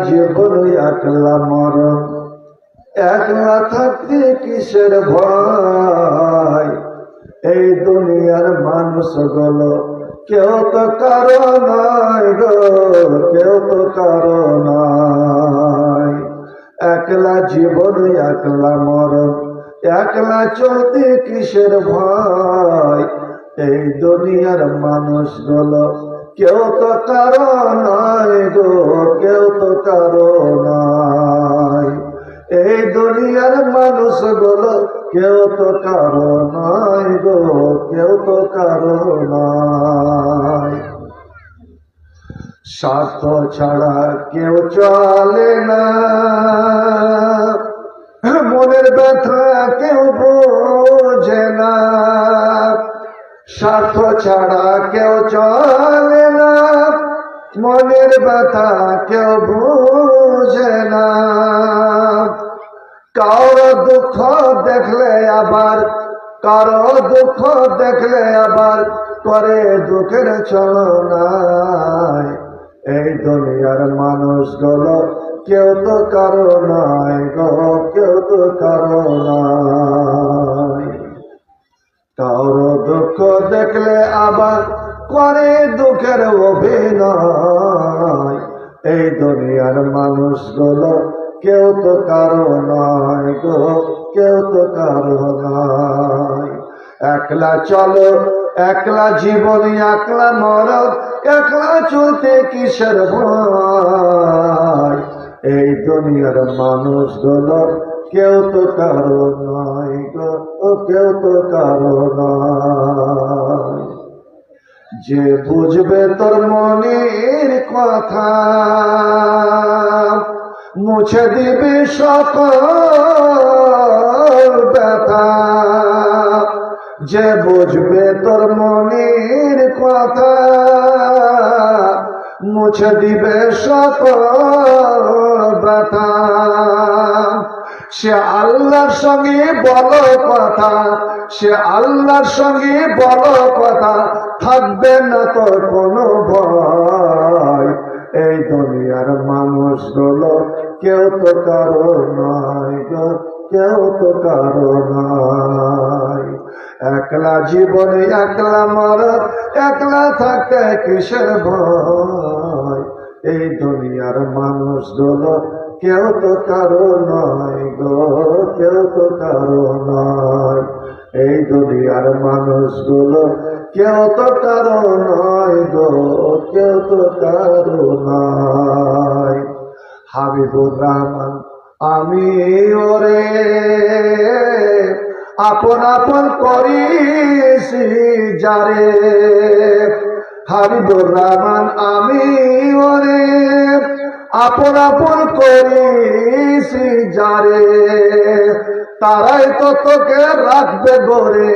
জীবন একলা মরণ, একলা থাকতে কিসের ভয়। এই দুনিয়ার মানুষ গুলো কেউ তো কারো নয় গো, কেউ তো কারো নয়। একলা জীবন একলা মরণ, একলা চলতে কিসের ভয়। এই দুনিয়ার মানুষ গুলো কেউ তো কারো নয় গো, কেউ তো কারো নয়। এই দুনিয়ার মানুষ গুলো কেউ তো কারো নয় গো, কেউ তো কারো নয়। স্বার্থ ছাড়া কেউ চলে না, মনের ব্যথা কেউ বোঝে না। স্বার্থ ছাড়া কেউ চলে না, মনের ব্যথা কেউ বোঝে না। কারো দুঃখ দেখলে আবার, কারো দুঃখ দেখলে আবার করে দুঃখের ছলনায়। এই দুনিয়ার মানুষগুলো কেউ তো কারো নয় গো, কেউ তো কারো নয়। কারো দুঃখ দেখলে আবার করে দুঃখের অভিনয়। এই দুনিয়ার মানুষগুলো কেউ তো কারো নয় গো, কেউ তো কারো নয়। একলা চলো একলা জীবন একলা মরণ, একলা চলতে কিসের ভয়। এই দুনিয়ার মানুষগুলো কেউ তো কারো নয় গো, কেউ তো কারো নয়। যে বুঝবে তোর মনের কথা, মুছে দিবে সকল ব্যথা। যে বুঝবে তোর মনের কথা, মুছে দিবে সকল ব্যথা। সে আল্লাহর সঙ্গে বলো কথা, সে আল্লাহর সঙ্গে বলো কথা, থাকবে না তোর কোনো ভয়। এই দুনিয়ার মানুষগুলো কেউ তো কারো নয় গো, কেউ তো কারো নয়। একলা জীবনে একলা মরণ, একলা থাকতে কিসের ভয়। এই দুনিয়ার মানুষগুলো কেউ তো কারো নয় গো, কেউ তো কারো নয়। এই দুনিয়ার মানুষগুলো কেউ তো কারো নয় গো, কেউ তো কারো নয়। হাবিবুর রহমান আমি ওরে আপন আপন করিছি যারে। হাবিবুর রহমান আমি ওরে আপন আপন করিছি যারে। তারাই তো তোকে রাখবে গরে,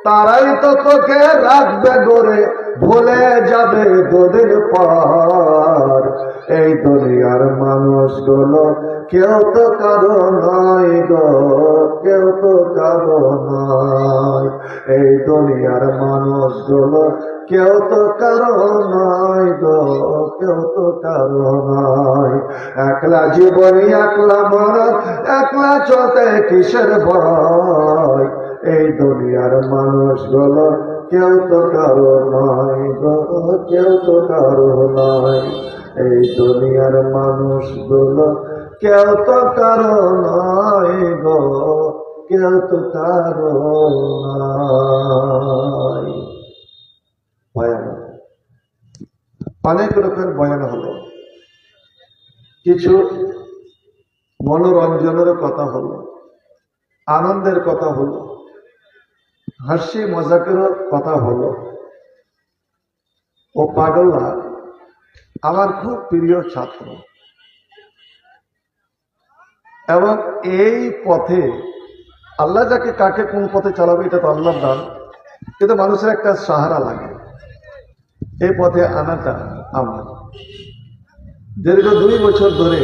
তারাই তো তোকে রাখবে গরে, ভুলে যাবে দুদিন পর। এই দুনিয়ার মানুষগুলো কেউ তো কারো নয় গো, কেউ তো কারো নয়। এই দুনিয়ার মানুষগুলো কেউ তো কারো নয় গো, কেউ তো কারো নয়। একলা জীবন একলা মরণ, একলা চলতে কিসের ভয়। এই দুনিয়ার মানুষগুলো কেউ তো কারো নয় গো, কেউ তো কারো নয়। এই দুনিয়ার মানুষগুলো কেউ তো কারো নয় গো, কেউ তো কারো নয়। বয়ান অনেক রকমের বয়ান হলো, কিছু মনোরঞ্জনের কথা হলো, আনন্দের কথা হলো, হাসি মজাকেরও কথা হলো। ও পাগলা আমার খুব প্রিয় ছাত্র, এবং এই পথে আল্লাহ যাকে কাকে কোন পথে চালাবে এটা তো আল্লাহর দান, কিন্তু মানুষের একটা সাহারা লাগে। এই পথে আনাটা আমার দীর্ঘ 2 বছর ধরে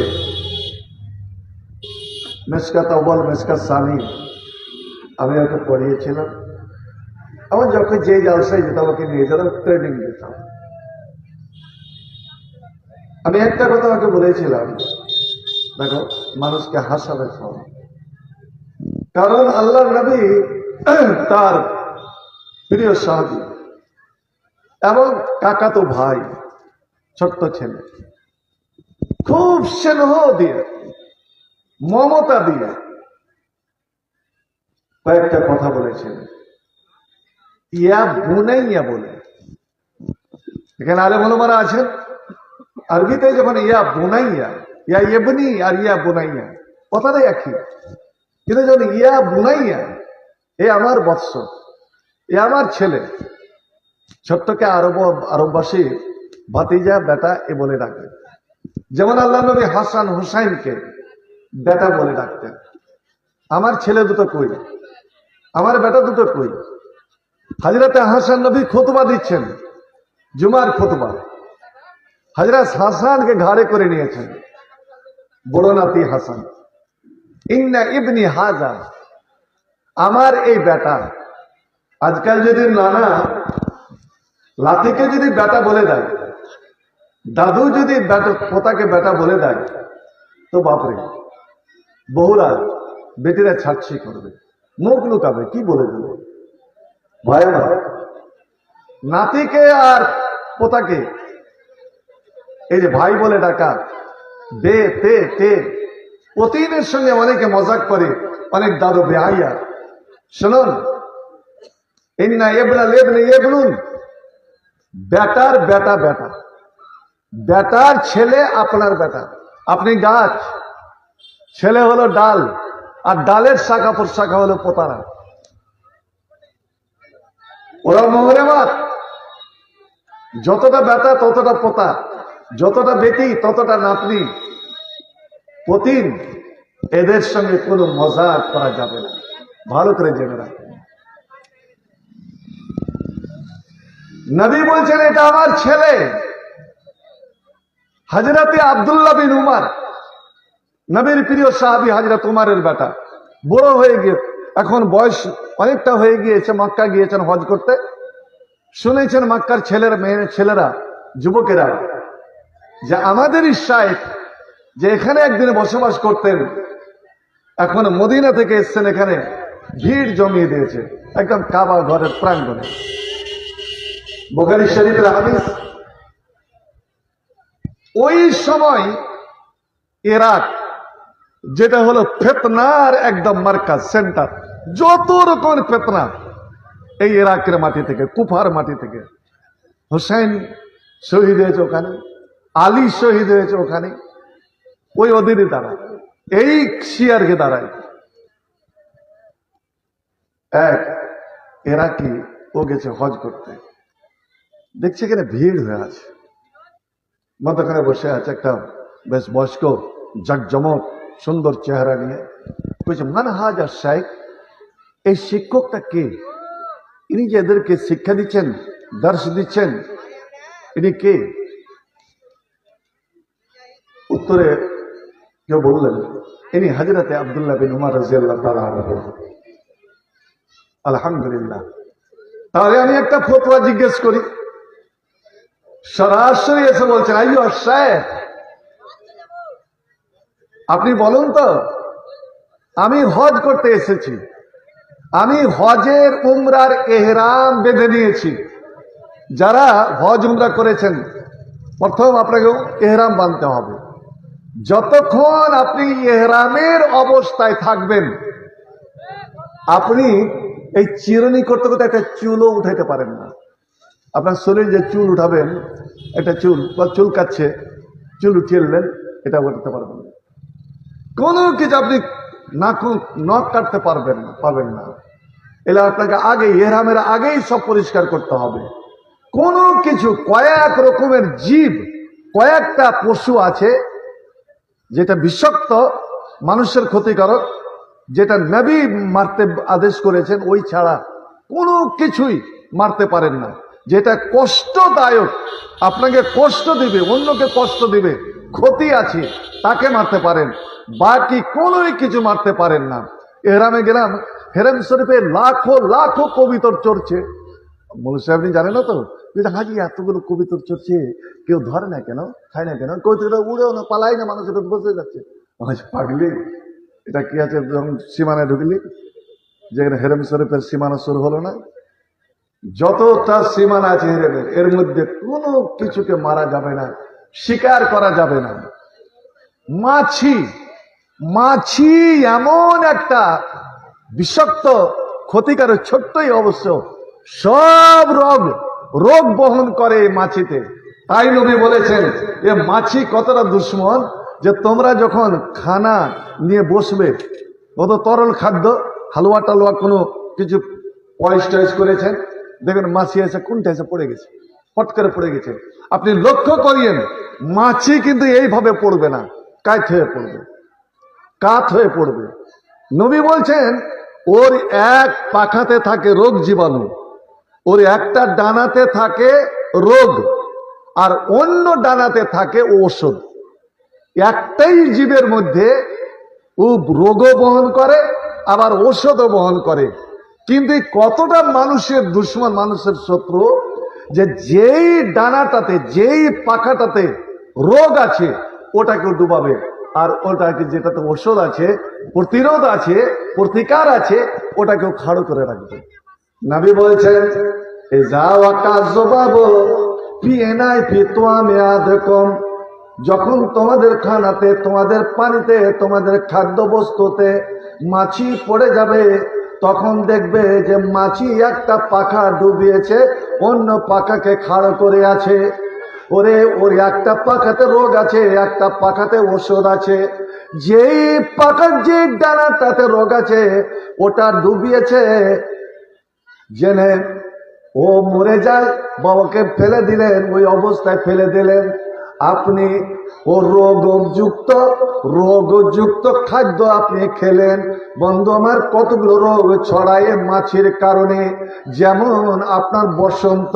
মেসকাত আউয়াল মেসকাত সানি আমি ওকে পড়িয়েছিলাম। আমার যখন যে জালসায় যেতাম ওকে নিয়ে যেতাম, ট্রেনিং দিতাম। আমি একটা কথা ওকে বলেছিলাম, দেখো মানুষকে হাসাবে সব, কারণ আল্লাহর নবী তার প্রিয় সাহাবী এবং কাকাতো ভাই, ছোট্ট ছেলে, খুব স্নেহ দিয়ে মমতা দিয়ে কয়েকটা কথা বলেছেন। ইয়া বুনাইয়া বলে, এখানে আলেম ওলামারা আছেন, আরবিতে যখন ইয়া বুনাইয়া, ইয়া ইবনি আর ইয়া বুনাইয়া কথাটাই একই, কিন্তু যখন ইয়া বুনাইয়া, এ আমার বৎস, এ আমার ছেলে, ছোট্টকে আরববাসী ভাতিজা বেটা এ বলে ডাকে। যেমন আল্লাহ নবী হাসান হুসাইনকে বেটা বলে ডাকতেন। আমার ছেলে দুটো কই, আমার বেটা দুটো কই। হযরতে হাসান নবী খুতবা দিচ্ছেন, জুমার খুতবা, হযরত হাসানকে ঘাড়ে করে নিয়েছেন, বড় নাতি হাসান। ইন্না ইবনি হাজা, আমার এই বেটা। আজকাল যদি নানা লাতিকে যদি বেটা বলে দেয়, দাদু যদি পোতাকে বেটা বলে দেয়, তো বাপরে বহুরা বেটিরা ছাড়ছি করবে, মুখ লুকাবে, কি বলে দেবে। ভয় আমার নাতিকে আর পোতাকে এই যে ভাই বলে ডাকা, দে তে তে, প্রতিদিনের সঙ্গে অনেকে মজাক করে, অনেক দাদু বেহাইয়া। শুনুন, ইন্না ইবনা লিবনি ইবনুন, বেটার বেটা বেটা, বেটার ছেলে আপনার বেটা। আপনি গাছ, ছেলে হলো ডাল, আর ডালের শাখা প্রশাখা হলো পোতারা। ওরা মোহরেমাত, যতটা বেটা ততটা পোতা, যতটা বেটি ততটা নাতনি। পতিন, এদের সঙ্গে কোনো মজাক করা যাবে না, ভালো করে জেনে রাখবেন। নবী বলছেন এটা আমার ছেলে। হযরতে আব্দুল্লাহ বিন উমর, নবীর প্রিয় সাহাবী, হযরত উমরের বেটা, বড় হয়ে গিয়ে এখন বয়স অনেকটা হয়ে গিয়েছে, মক্কা গিয়েছেন হজ করতে। শুনেছেন মক্কার ছেলেরা, যুবকেরা, যে আমাদের শায়েখ যে এখানে একদিন বসবাস করতেন, এখন মদিনা থেকে এসছেন, এখানে ভিড় জমিয়ে দিয়েছে একদম কাবা ঘরের প্রাঙ্গণে। বুখারী শরীফের হাদিস। ওই সময় ইরাক, যেটা হলো ফিতনার একদম মার্কাজ, সেন্টার, যত রকমের ফিতনা এই ইরাকের মাটি থেকে, কুফার মাটি থেকে। হুসাইন শহীদ হয়েছে ওখানে, আলী শহীদ হয়েছে ওখানে, ওই ওদেরই দ্বারা, এই শিয়ারকে দ্বারাই। এক ইরাকি ও গেছে হজ করতে, দেখছে এখানে ভিড় হয়ে আছে, মধ্যখানে বসে আছে একটা বেশ বয়স্ক জাকজমক সুন্দর চেহারা নিয়ে। বলছে, মান হাজা শাইখ, এই শিক্ষকটা কে? ইনি যে এদেরকে শিক্ষা দিচ্ছেন, দর্শ দিচ্ছেন, ইনি কে? উত্তরে কেউ বললেন, ইনি হযরতে আব্দুল্লাহ বিন উমর রাদিয়াল্লাহু তাআলা আনহু। আলহামদুলিল্লাহ। তাহলে আমি একটা ফতোয়া জিজ্ঞেস করি। সরাসরি এসে বলছেন, আইয়ো শাইখ, আপনি বলুন তো, আমি হজ করতে এসেছি, আমি হজের উমরার এহরাম বেঁধে নিয়েছি। যারা হজ উমরা করেছেন, প্রথম আপনাকে এহরাম বাঁধতে হবে। যতক্ষণ আপনি এহরামের অবস্থায় থাকবেন, আপনি এই চিরুনি করতে করতে একটা চুলও উঠাইতে পারেন না। আপনার শরীর যে চুল উঠাবেন, একটা চুল বা চুল কাটছে, চুল উঠিয়ে নিলেন, এটা উঠাতে পারবেন না। কোনো কিছু আপনি নখ কাটতে পারবেন না। এলে আপনাকে আগে এহরামের আগেই সব পরিষ্কার করতে হবে। কোনো কিছু, কয়েক রকমের জীব, কয়েকটা পশু আছে যেটা বিষাক্ত, মানুষের ক্ষতিকারক, যেটা নবী মারতে আদেশ করেছেন, ওই ছাড়া কোনো কিছুই মারতে পারেন না। যেটা কষ্টদায়ক, আপনাকে কষ্ট দিবে, অন্যকে কষ্ট দিবে, ক্ষতি আছে, তাকে মারতে পারেন, বাকি কোনো কিছু মারতে পারেন না। এহরামে গেলাম, হেরাম শরীফে লাখো লাখো কবিতর চড়ছে। মৌলভী সাহেব, আপনি জানেন না তো, হাজি এতগুলো কবিতর চড়ছে, কেউ ধরে না কেন, খায় না কেন? কবিতরটা উড়েও না, পালায় না, মানুষ এটা বসে যাচ্ছে। পাগলি, এটা কি আছে? যখন সীমানায় ঢুকলি, যেখানে হেরেম শরীফের সীমানা শুরু হলো না, যতটা সীমানা আছে হেরেমের, এর মধ্যে কোনো কিছুকে মারা যাবে না, শিকার করা যাবে না। মাছি, মাছি এমন একটা বিষাক্ত ক্ষতিকারক, ছোট্টই অবশ্য, সব রোগ বহন করে এই মাছিতে। তাই নবী বলেছেন এ মাছি কতটা দুশ্মন, যে তোমরা যখন খানা নিয়ে বসবে, কত তরল খাদ্য, হালুয়া টালুয়া কোনো কিছু পয়েস টয়েস করেছেন, দেখবেন মাছি এসে কোনটা এসে পড়ে গেছে, ফট করে পড়ে গেছে। আপনি লক্ষ্য করিয়েন, মাছি কিন্তু এইভাবে পড়বে না, কাত হয়ে পড়বে, কাত হয়ে পড়বে। নবী বলছেন ওর এক পাখাতে থাকে রোগ জীবাণু, ওর একটা ডানাতে থাকে রোগ, আর অন্য ডানাতে থাকে ঔষধ। একটাই জীবের মধ্যে ও রোগও বহন করে, আবার ঔষধও বহন করে। কিন্তু কতটা মানুষের দুশ্মন, মানুষের শত্রু, যে যেই ডানাটাতে, যেই পাখাটাতে রোগ আছে ওটাকে ডুবাবে, আর ওটাকে যেটাতে ঔষধ আছে, প্রতিরোধ আছে, প্রতিকার আছে, ওটাকেও খাড়ো করে রাখবে। নবী বলছেন যখন তোমাদের খানাতে, তোমাদের পানিতে, তোমাদের খাদ্য বস্তুতে মাছি পড়ে যাবে, তখন দেখবে যে মাছি একটা পাখা ডুবিয়েছে, অন্য পাখাকে খাড়ো করে আছে। ওর একটা পাখাতে রোগ আছে, একটা পাখাতে ওষুধ আছে। যেই পাখার যে ডানাটাতে রোগ আছে ওটা ডুবিয়েছে, জেনে ও মরে যায়, বাবাকে ফেলে দিলেন, ওই অবস্থায় ফেলে দিলেন। আপনি ও রোগযুক্ত খাদ্য আপনি খেলেন। বন্ধু আমার, কতগুলো রোগ ছড়ায় মাছির কারণে, যেমন আপনার বসন্ত,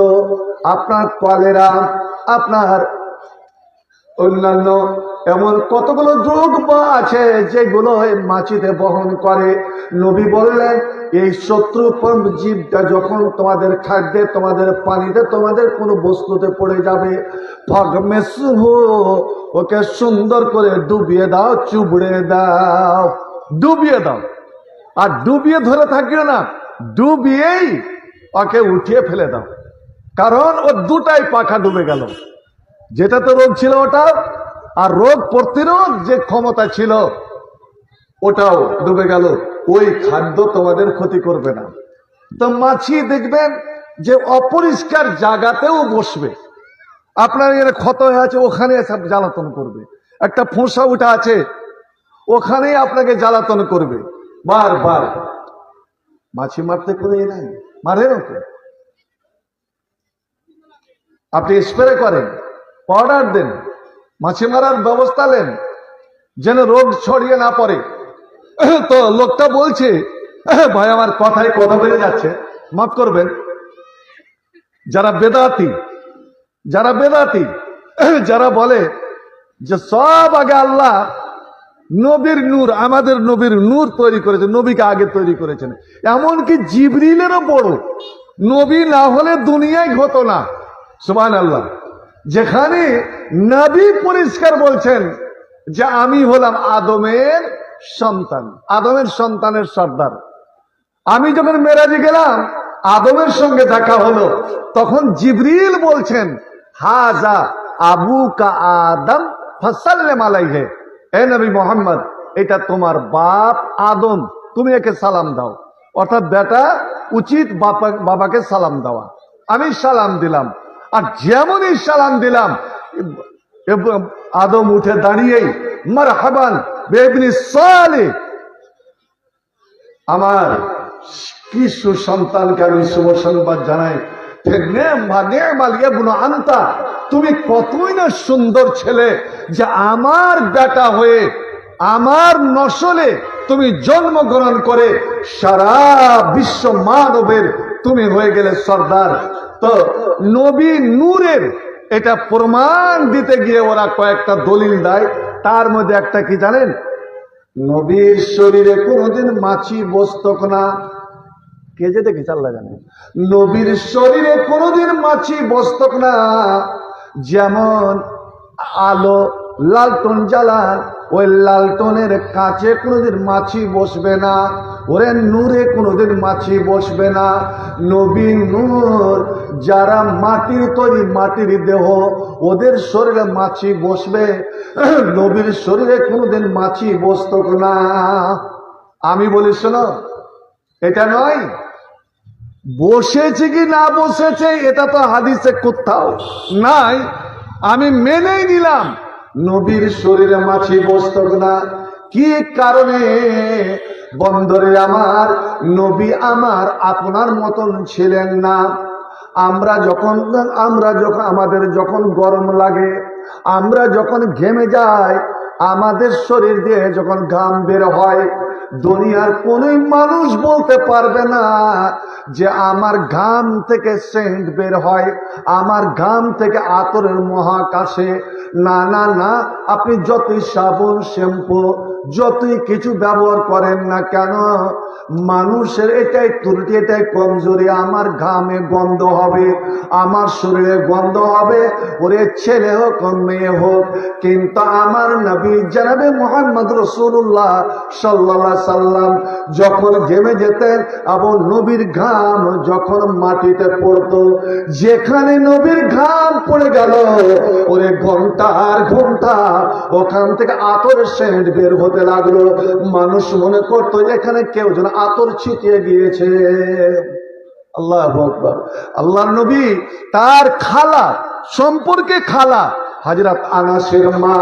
আপনার কলেরা, আপনার অন্যান্য এমন কতগুলো রোগ আছে যেগুলো মাছিতে বহন করে। নবী বললেন এই শত্রু জীবটা যখন তোমাদের খাদ্যে, তোমাদের পানিতে, তোমাদের কোনো বস্তুতে পড়ে যাবে, ওকে সুন্দর করে ডুবিয়ে দাও, চুবড়ে দাও, ডুবিয়ে দাও। আর ডুবিয়ে ধরে থাকিও না, ডুবিয়েই ওকে উঠিয়ে ফেলে দাও। কারণ ওর দুটাই পাখা ডুবে গেল, যেটা তো রোগ ছিল ওটা, আর রোগ প্রতিরোধ যে ক্ষমতা ছিল ওটাও ডুবে গেল। ওই খাদ্য তোমাদের ক্ষতি করবে না। তো মাছি দেখবেন যে অপরিষ্কার জায়গাতেও বসবে, আপনার এর ক্ষত হয়ে আছে ওখানে সব জ্বালাতন করবে, একটা ফোঁসা উঠা আছে ওখানেই আপনাকে জ্বালাতন করবে বারবার। মাছি মারতে কোনো এ নাই, মারে না তো। আপনি স্প্রে করেন, পাউডার দেন, মাছি মারার ব্যবস্থা নেন, যেন রোগ ছড়িয়ে না পড়ে। তো লোকটা বলছে, ভাই আমার কথায় কথা বেড়ে যাচ্ছে, মাফ করবেন। যারা বেদাতি, যারা বলে যে সব আগে আল্লাহ নবীর নূর, আমাদের নবীর নূর তৈরি করেছে, নবীকে আগে তৈরি করেছেন, এমনকি জিবরিলেরও বড়, নবী না হলে দুনিয়ায় হতো না। সুবহানাল্লাহ। যেখানে নবী পরিষ্কার বলছেন যে আমি হলাম আদমের সন্তান, আদমের সন্তানের সর্দার। আমি যখন মেরাজে গেলাম, আদমের সঙ্গে দেখা হলো, তখন জিবরিল বলছেন হাজা আবুকা আদম ফাসাল্লিম আলাইহি, হে নবী মুহাম্মদ, এটা তোমার বাপ আদম, তুমি একে সালাম দাও। অর্থাৎ বেটা উচিত বাবাকে সালাম দেওয়া। আমি সালাম দিলাম, আর যেমনই সালাম দিলাম, আদম উঠে দাঁড়িয়েই মারহাবান বিইবনি সালিহ, আমার কি সুসন্তানকে আমি শুভ সংবাদ জানাই, তুমি কতই না সুন্দর ছেলে, যে আমার বেটা হয়ে, আমার নসলে তুমি জন্মগ্রহণ করে সারা বিশ্ব মানবের তুমি হয়ে গেলে সর্দার। তো নবী নূরের এটা প্রমাণ দিতে গিয়ে ওরা কয়েকটা দলিল দেয়। তার মধ্যে একটা কি জানেন? নবীর শরীরে কোনোদিন মাছি বসত না। কে যে দেখেছে আল্লাহ জানে। নবীর শরীরে কোনোদিন মাছি বসত না। যেমন আলো লালটন জ্বালান, ওই লালটনের কাছে কোনোদিন মাছি বসবে না, ওরে নূরে কোনোদিন মাছি বসবে না। নবী নূর যারা মাটির তৈরি, মাটির দেহ, ওদের শরীরে মাছি বসবে, নবীর শরীরে কোনোদিন মাছি বসত না। আমি বলি শোনো, এটা নয় বসেছে কি না বসেছে এটা তো হাদিসে কোথাও নাই, আমি মেনেই নিলাম নবীর শরীরে মাছি বসত না। কি কারণে? বন্ধরে আমার, নবী আমার আপনার মতন ছিলেন না। আমরা যখন আমাদের যখন গরম লাগে, আমরা যখন ঘেমে যাই, আমাদের শরীর দিয়ে যখন ঘাম বের হয়, দুনিয়ার কোন মানুষ বলতে পারবে না যে আমার ঘাম থেকে সেন্ট বের হয়, আমার ঘাম থেকে আতরের মহাকাশে। না না না, আপনি যতই সাবান শ্যাম্পু যতই কিছু ব্যবহার করেন না কেন, মানুষের এটাই ত্রুটি, এটাই কমজোরি, আমার ঘামে গন্ধ হবে, আমার শরীরে গন্ধ হবে, ওরে ছেলে হোক মেয়ে হোক। কিন্তু আমার নবী জনাবে মুহাম্মদ রাসূলুল্লাহ সাল্লাল্লাহু আলাইহি সাল্লাম যখন ঘেমে যেতেন এবং নবীর ঘাম যখন মাটিতে পড়তো, যেখানে নবীর ঘাম পড়ে গেল, ওরে ঘন্টার ঘন্টা ওখান থেকে আতরের সেন্ট বের হতে লাগলো। মানুষ মনে করতো এখানে কেউ যেন আতর ছিটিয়ে গিয়েছে। আল্লাহু আকবার। আল্লাহর নবী তার খালা সম্পর্কে খালা হযরত আনাসের মা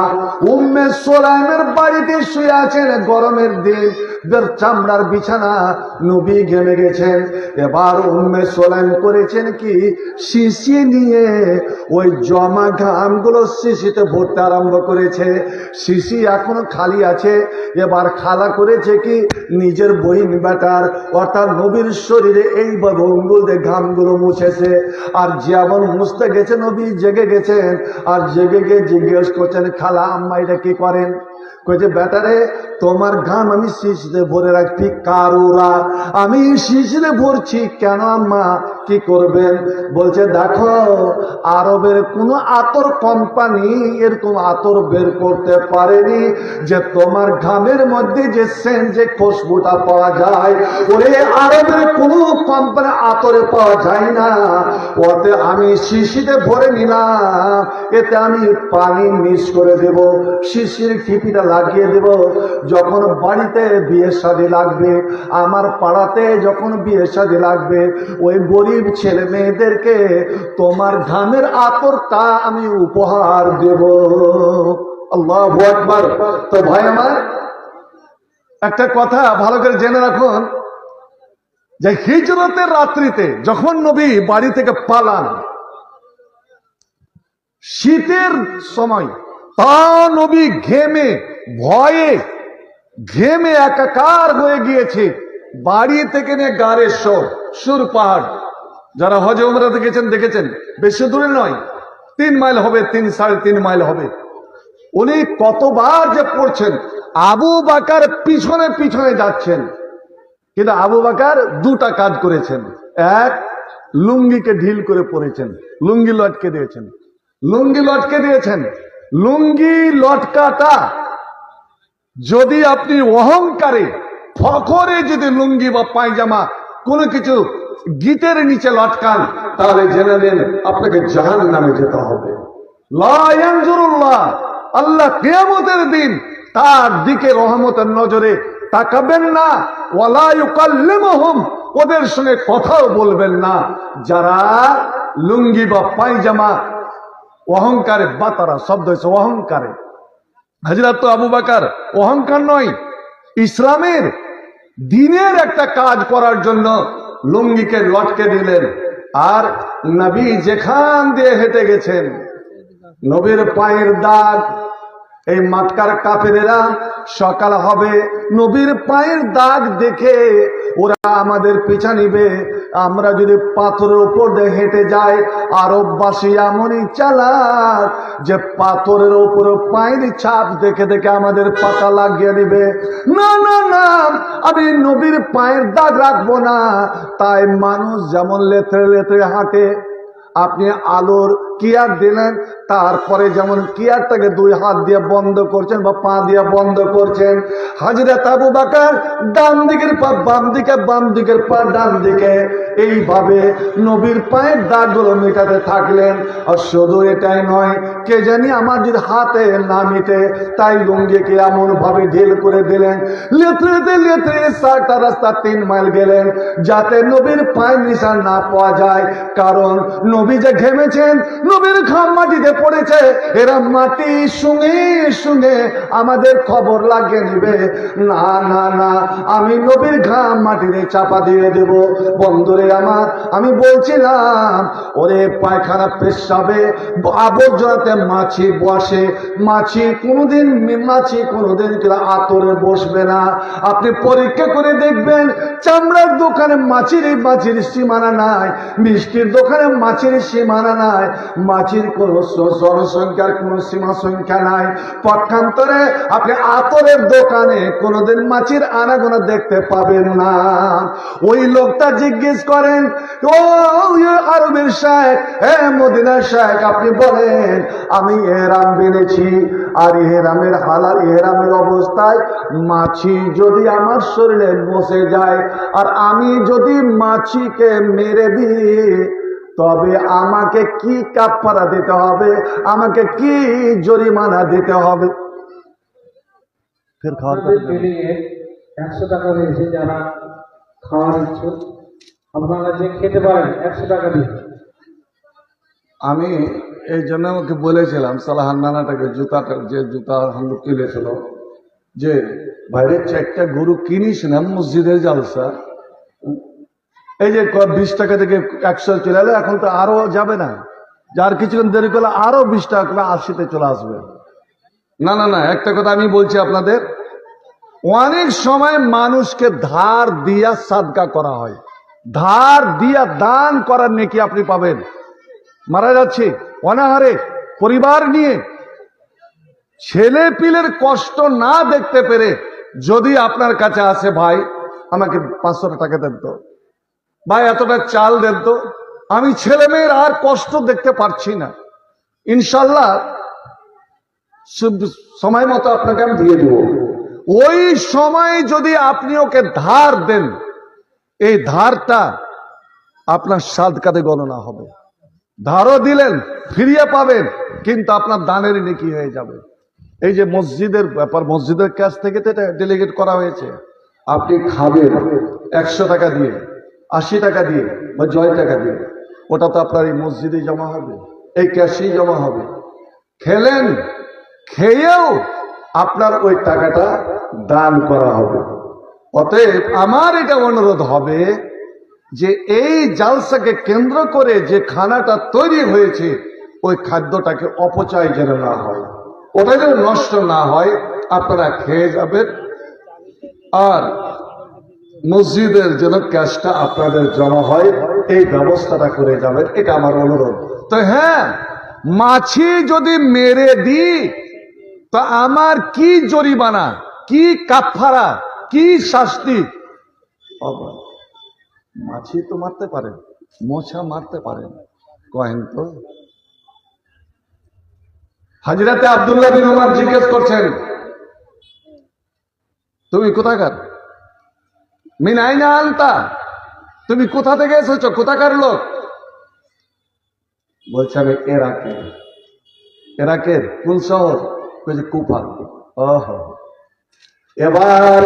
উম্মে সুলাইমের বাড়িতে শুয়ে আছেন, গরমের দিন, বের চামড়ার বিছানা, নবী ঘেমে গেছেন। এবার উম্মে সুলাইম করেছেন কি, শিশি নিয়ে ওই জমা ঘামগুলো শিশিতে ভরতে আরম্ভ করেছে। শিশি এখনো খালি আছে। এবার খালা করেছে কি, নিজের বহিন বেটার অর্থাৎ নবীর শরীরে এইভাবে অঙ্গুল দিয়ে ঘামগুলো মুছেছে। আর যেমন মুছতে গেছে, নবী জেগে গেছেন, আর জেগে গিয়ে জিজ্ঞেস করছেন, খালা আম্মা এটা কি করেন? কইছে, বেটারে তোমার ঘাম আমি শিশিতে ভরে রাখছি। কারুরা আমি শিশিতে ভরছি কেন আম্মা, কি করবেন? বলছে, দেখো আরবের কোন আতর কোম্পানি এরকম আতর বের করতে পারেনি যে তোমার ঘামের মধ্যে যে সেন্ট, যে খুশবুটা পাওয়া যায়, ওরে আরবের কোন কোম্পানি আতরে পাওয়া যায় না। ওতে আমি শিশিতে ভরে নিলাম, এতে আমি পানি মিক্স করে দেব, শিশির খিপিটা লাগিয়ে দেব। যখন বাড়িতে বিয়ে শাদী লাগবে, আমার পাড়াতে যখন বিয়ে শাদী লাগবে, ওই গরিব ছেলে মেয়েদেরকে তোমার ঘামের আতরটা আমি উপহার দেব। আল্লাহু আকবার। তো ভাই আমার, একটা কথা ভালো করে জেনে রাখুন যে হিজরতের রাত্রিতে যখন নবী বাড়ি থেকে পালান, শীতের সময়, তা নবী ঘেমে ভয়ে ঘেমে একাকার হয়ে গিয়েছে। বাড়ি থেকে নিয়ে গাড়ের সুর পাহাড়, যারা হজ উমরাতে গেছেন দেখেছেন, বেশি দূরে নয়, 3 মাইল হবে, 3-3.5 মাইল হবে। উনি কতবার যে পড়ছেন, আবু বকর পিছনে পিছনে যাচ্ছেন, কিন্তু আবু বকর 2টা কাজ করেছেন। এক, লুঙ্গিকে ঢিল করে পড়েছেন, লুঙ্গি লটকে দিয়েছেন, লুঙ্গি লটকে দিয়েছেন। লুঙ্গি লটকাটা যদি আপনি অহংকারে ফখরে যদি লুঙ্গি বা পায়জামা কোনো কিছু গিটের নিচে লটকান, তাহলে জেনে নেন আপনাকে জাহান্নামে যেতে হবে। লা ইয়ানজুরুল্লাহ, আল্লাহ কিয়ামতের দিন তার দিকে রহমতের নজরে তাকাবেন না। ওয়ালা ইউকাল্লিমুহুম, ওদের সঙ্গে কথাও বলবেন না যারা লুঙ্গি বা পায়জামা অহংকারে, বাতারা শব্দ হয়েছে অহংকারে। হযরত আবু বকর অহংকার নয়, ইসলামের দিনের একটা কাজ করার জন্য লুঙ্গিকে লটকে দিলেন। আর নবী যেখান দিয়ে হেঁটে গেছেন, নবীর পায়ের দাগ, এই মক্কার কাফেরেরা সকাল হবে নবীর পায়ের দাগ দেখে ওরা আমাদের পিছা নিবে। আমরা যদি পাথরের উপর দিয়ে হেঁটে যাই, আরববাসী এমনই চালাক যে পাথরের উপর পায়ের ছাপ দেখে দেখে আমাদের পাতা লাগিয়ে দিবে। না না না, আমি নবীর পায়ের দাগ রাখবো না। তাই মানুষ যেমন লেথড়ে লেথড়ে হাঁটে, আপনি আলোর কিয়ার দিলেন, তারপরে যেমন কিয়ারটাকে দুই হাত দিয়ে বন্ধ করছেন বা পা দিয়ে বন্ধ করছেন, হযরত আবু বকর ডান দিকের পা বাম দিকে, বাম দিকের পা ডান দিকে, এইভাবে নবীর পায়ের দাগগুলো মেটাতে থাকলেন। আর শুধু এটাই নয়, কে জানি আমার যদি হাতে না মিটে, তাই লুঙ্গিকে এমন ভাবে ঢিল করে দিলেন, লেত্রেতে লেত্রে 4টা রাস্তা 3 মাইল গেলেন, যাতে নবীর পায়ের নিশান না পাওয়া যায়। কারণ নবী যে ঘেমেছেন, নবীর ঘাম মাটিতে পড়েছে, এরা মাটি শুঙে শুঙে আমাদের খবর লাগিয়ে নিবে। না না না, আমি নবীর ঘাম মাটিতে চাপা দিয়ে দেব। বন্ধুরে আমার, আমি বলছিলাম, ওরে পায়খানা পেশাবে আবর্জনাতে মাছি বসে, মাছি কোনোদিন আতরে বসবে না। আপনি পরীক্ষা করে দেখবেন, চামড়ার দোকানে মাছির সীমানা নাই, মিষ্টির দোকানে মাছির সীমানা নাই, মাছির কোনো জনসংখ্যার কোনো সীমা সংখ্যা নাই। পক্ষান্তরে আপনি আতরের দোকানে কোনোদিন মাছির আনাগোনা দেখতে পাবেন না। ওই লোকটা জিজ্ঞেস করেন, ও আরবের শেখ, মদিনার শেখ, আপনি বলেন, আমি এহরাম বেঁধেছি, আর এহরামের হালাল এহরামের অবস্থায় মাছি যদি আমার শরীরে বসে যায়, আর আমি যদি মাছিকে মেরে দিই, তবে আমাকে কি কাফারা দিতে হবে, আমাকে কি জরিমানা দিতে হবে? ফের খাওয়া 100 টাকা রয়েছে, যারা খাওয়ার ইচ্ছুক আপনারা যে খেতে পারেন 100 টাকা দিয়ে। আমি এই জন্য আমাকে বলেছিলাম, সালাহান নানাটাকে জুতাটা, যে জুতা হাঙ্গু কিনেছিল, যে বাইরের 4টা গরু কিনিস না, মসজিদের জালসা, এই যে 20 টাকা থেকে 100 চলে এলো, এখন তো আরো যাবে না, যার কিছুক্ষণ দেরি করলে আরো 20 টাকা করে 80-তে চলে আসবে। না না না, একটা কথা আমি বলছি আপনাদের, অনেক সময় মানুষকে ধার দিয়া সাদকা করা হয়, ধার দিয়া দান করার নেকি আপনি পাবেন। মারা যাচ্ছে অনাহারে পরিবার নিয়ে, ছেলে পিলের কষ্ট না দেখতে পেরে যদি আপনার কাছে আসে, ভাই আমাকে 500 টাকা দেন তো, ভাই এতটা চাল দেন তো, আমি ছেলে মেয়ের আর কষ্ট দেখতে পারছি না, ইনশাল্লাহ সময় মতো আপনাকে আমি দিয়ে দেব। ওই সময় যদি আপনি ওকে ধার দেন, এই ধারটা আপনার সাদকাতে গণনা হবে। ধারও দিলেন, ফিরিয়ে পাবেন, কিন্তু আপনার দানের নেকি হয়ে যাবে। এই যে মসজিদের ব্যাপার, মসজিদের কাছ থেকে তো এটা ডেলিগেট করা হয়েছে। আপনি খাবেন 100 টাকা দিয়ে, 80 টাকা দিয়ে বা 9 টাকা দিয়ে, ওটা তো আপনার এই মসজিদে জমা হবে, এই ক্যাশেই জমা হবে। খেলেন, খেয়েও আপনার ওই টাকাটা দান করা হবে। অতএব আমার এটা অনুরোধ হবে যে এই জালসাকে কেন্দ্র করে যে খানাটা তৈরি হয়েছে, ওই খাদ্যটাকে অপচয় যেন না হয়, ওটা যেন নষ্ট না হয়, আপনারা খেয়ে যাবেন, আর মসজিদের যেন ক্যাশটা আপনাদের জমা হয়, এই ব্যবস্থাটা করে যাবেন, এটা আমার অনুরোধ। তো হ্যাঁ, মাছি যদি মেরে দিই, তো আমার কি জরিমানা, কি কাফারা, কি শাস্তি? মাছি তো মারতে পারেন, মশা মারতে পারেন, কহেন তো। হযরতে আব্দুল্লাহ বিন উমর জিজ্ঞেস করছেন, তুমি কোথাকার? মিন আইনা আনতা, তুমি কোথা থেকে এসেছো, কোথাকার লোক? বলছে আমি ইরাকের। ইরাকের কোন শহর? বলছে কুফা। ওহ, এবার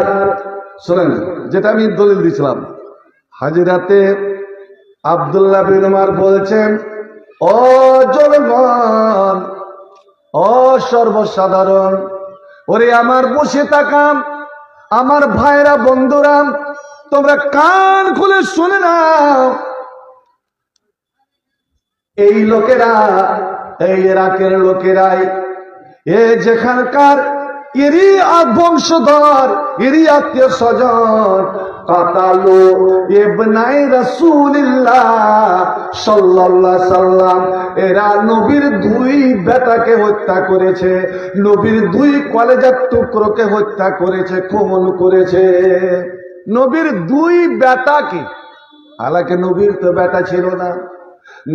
শোনেন, যেটা আমি দলিল দিয়েছিলাম, হযরতে আব্দুল্লাহ বিন উমর বলছেন, ও জনগণ, ও সর্বসাধারণ, ওরে আমার বসে তাকাম, আমার ভাইরা বন্ধুরা, তোমরা কান খুলে শুনে নাও। এই লোকেরা, এই ইরাকের লোকেরাই, এ যেখানকার এরই বংশধর, এরই আত্মীয় স্বজন, কাতালু ইবনাই রাসূলিল্লাহ সাল্লাল্লাহু আলাইহি সাল্লাম, এরা নবীর 2 বেটাকে হত্যা করেছে, নবীর 2 কলেজার টুকরোকে হত্যা করেছে, খুন করেছে। নবীর 2 বেটাকে, হালাকে নবীর তো বেটা ছিল না,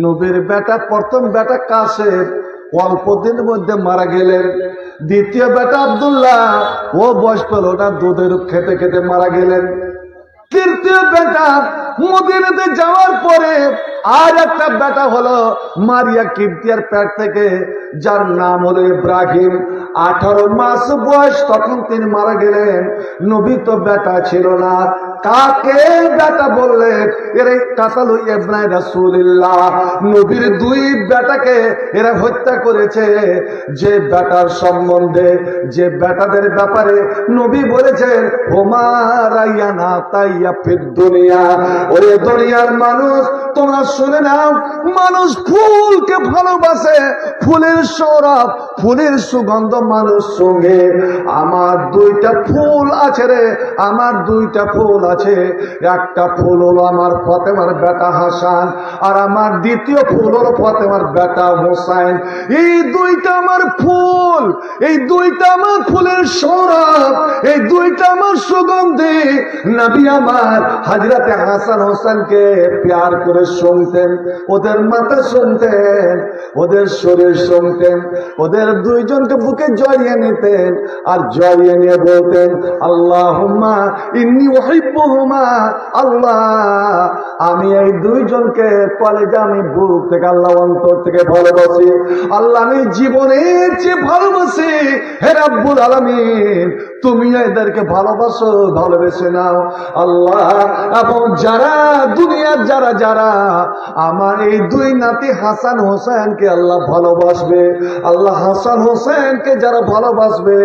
নবীর বেটা প্রথম বেটা কাসেম অল্প দিনের মধ্যে মারা গেলেন। দ্বিতীয় বেটা আব্দুল্লাহ ও বয়স পেল না, দুধের খেতে খেতে মারা গেলেন। তৃতীয় বেটা মদিনাতে যাওয়ার পরে আর একটা বেটা হলো মারিয়া কিপ্তিয়ার পেট থেকে, যার নাম হলো ইব্রাহিম। 18 মাস বয়স তখন তিনি মারা গেলেন। নবী তো বেটা ছিল না, কাকে বেটা বললেন? এরা কাতালু ইবনে রাসূলুল্লাহ, নবীর দুই বেটাকে এরা হত্যা করেছে। যে বেটার সম্বন্ধে, যে বেটাদের ব্যাপারে নবী বলেছেন ওমা রায়ানা তাইয়া ফিদ দুনিয়া, ওরে দুনিয়ার মানুষ তোমরা শুনে নাও, মানুষ ফুলকে ভালোবাসে, ফুলের সৌরভ, ফুলের সুগন্ধ মানুষ সঙ্গে। আমার দুইটা ফুল আছে রে, আমার দুইটা ফুল আছে। একটা ফুল হলো আমার ফাতেমার বেটা হাসান, আর আমার দ্বিতীয় ফুল হলো ফাতেমার বেটা হোসাইন। এই দুইটা আমার ফুল, এই দুইটা আমার ফুলের সৌরভ, এই দুইটা আমার সুগন্ধি। নবী আমার হযরতে হাসান হোসেনকে প্যার করে শুনতেন, ওদের মাথা শুনতেন, ওদের শরীর শুনতেন, ওদের দুইজনকে বুকে জড়িয়ে নিতেন আর জড়িয়ে নিয়ে বলতেন আল্লাহুম্মা ইন্নী উহিব্বুহুমা, আল্লাহ আমি এই দুইজনকে কলেজে আমি বুক থেকে আল্লাহ অন্তর থেকে ভালোবাসি, আল্লাহ আমি জীবনের চেয়ে ভালোবাসি। হে রাব্বুল আলামিন তুমি এদেরকে ভালোবাসো, ভালোবেসে নাও আল্লাহ। এবং যারা দুনিয়ার যারা যারা আমার এই দুই নাতি হাসান হোসেনকে আল্লাহ ভালোবাসবে, আল্লাহ হাসান হোসেনকে যারা ভালোবাসবে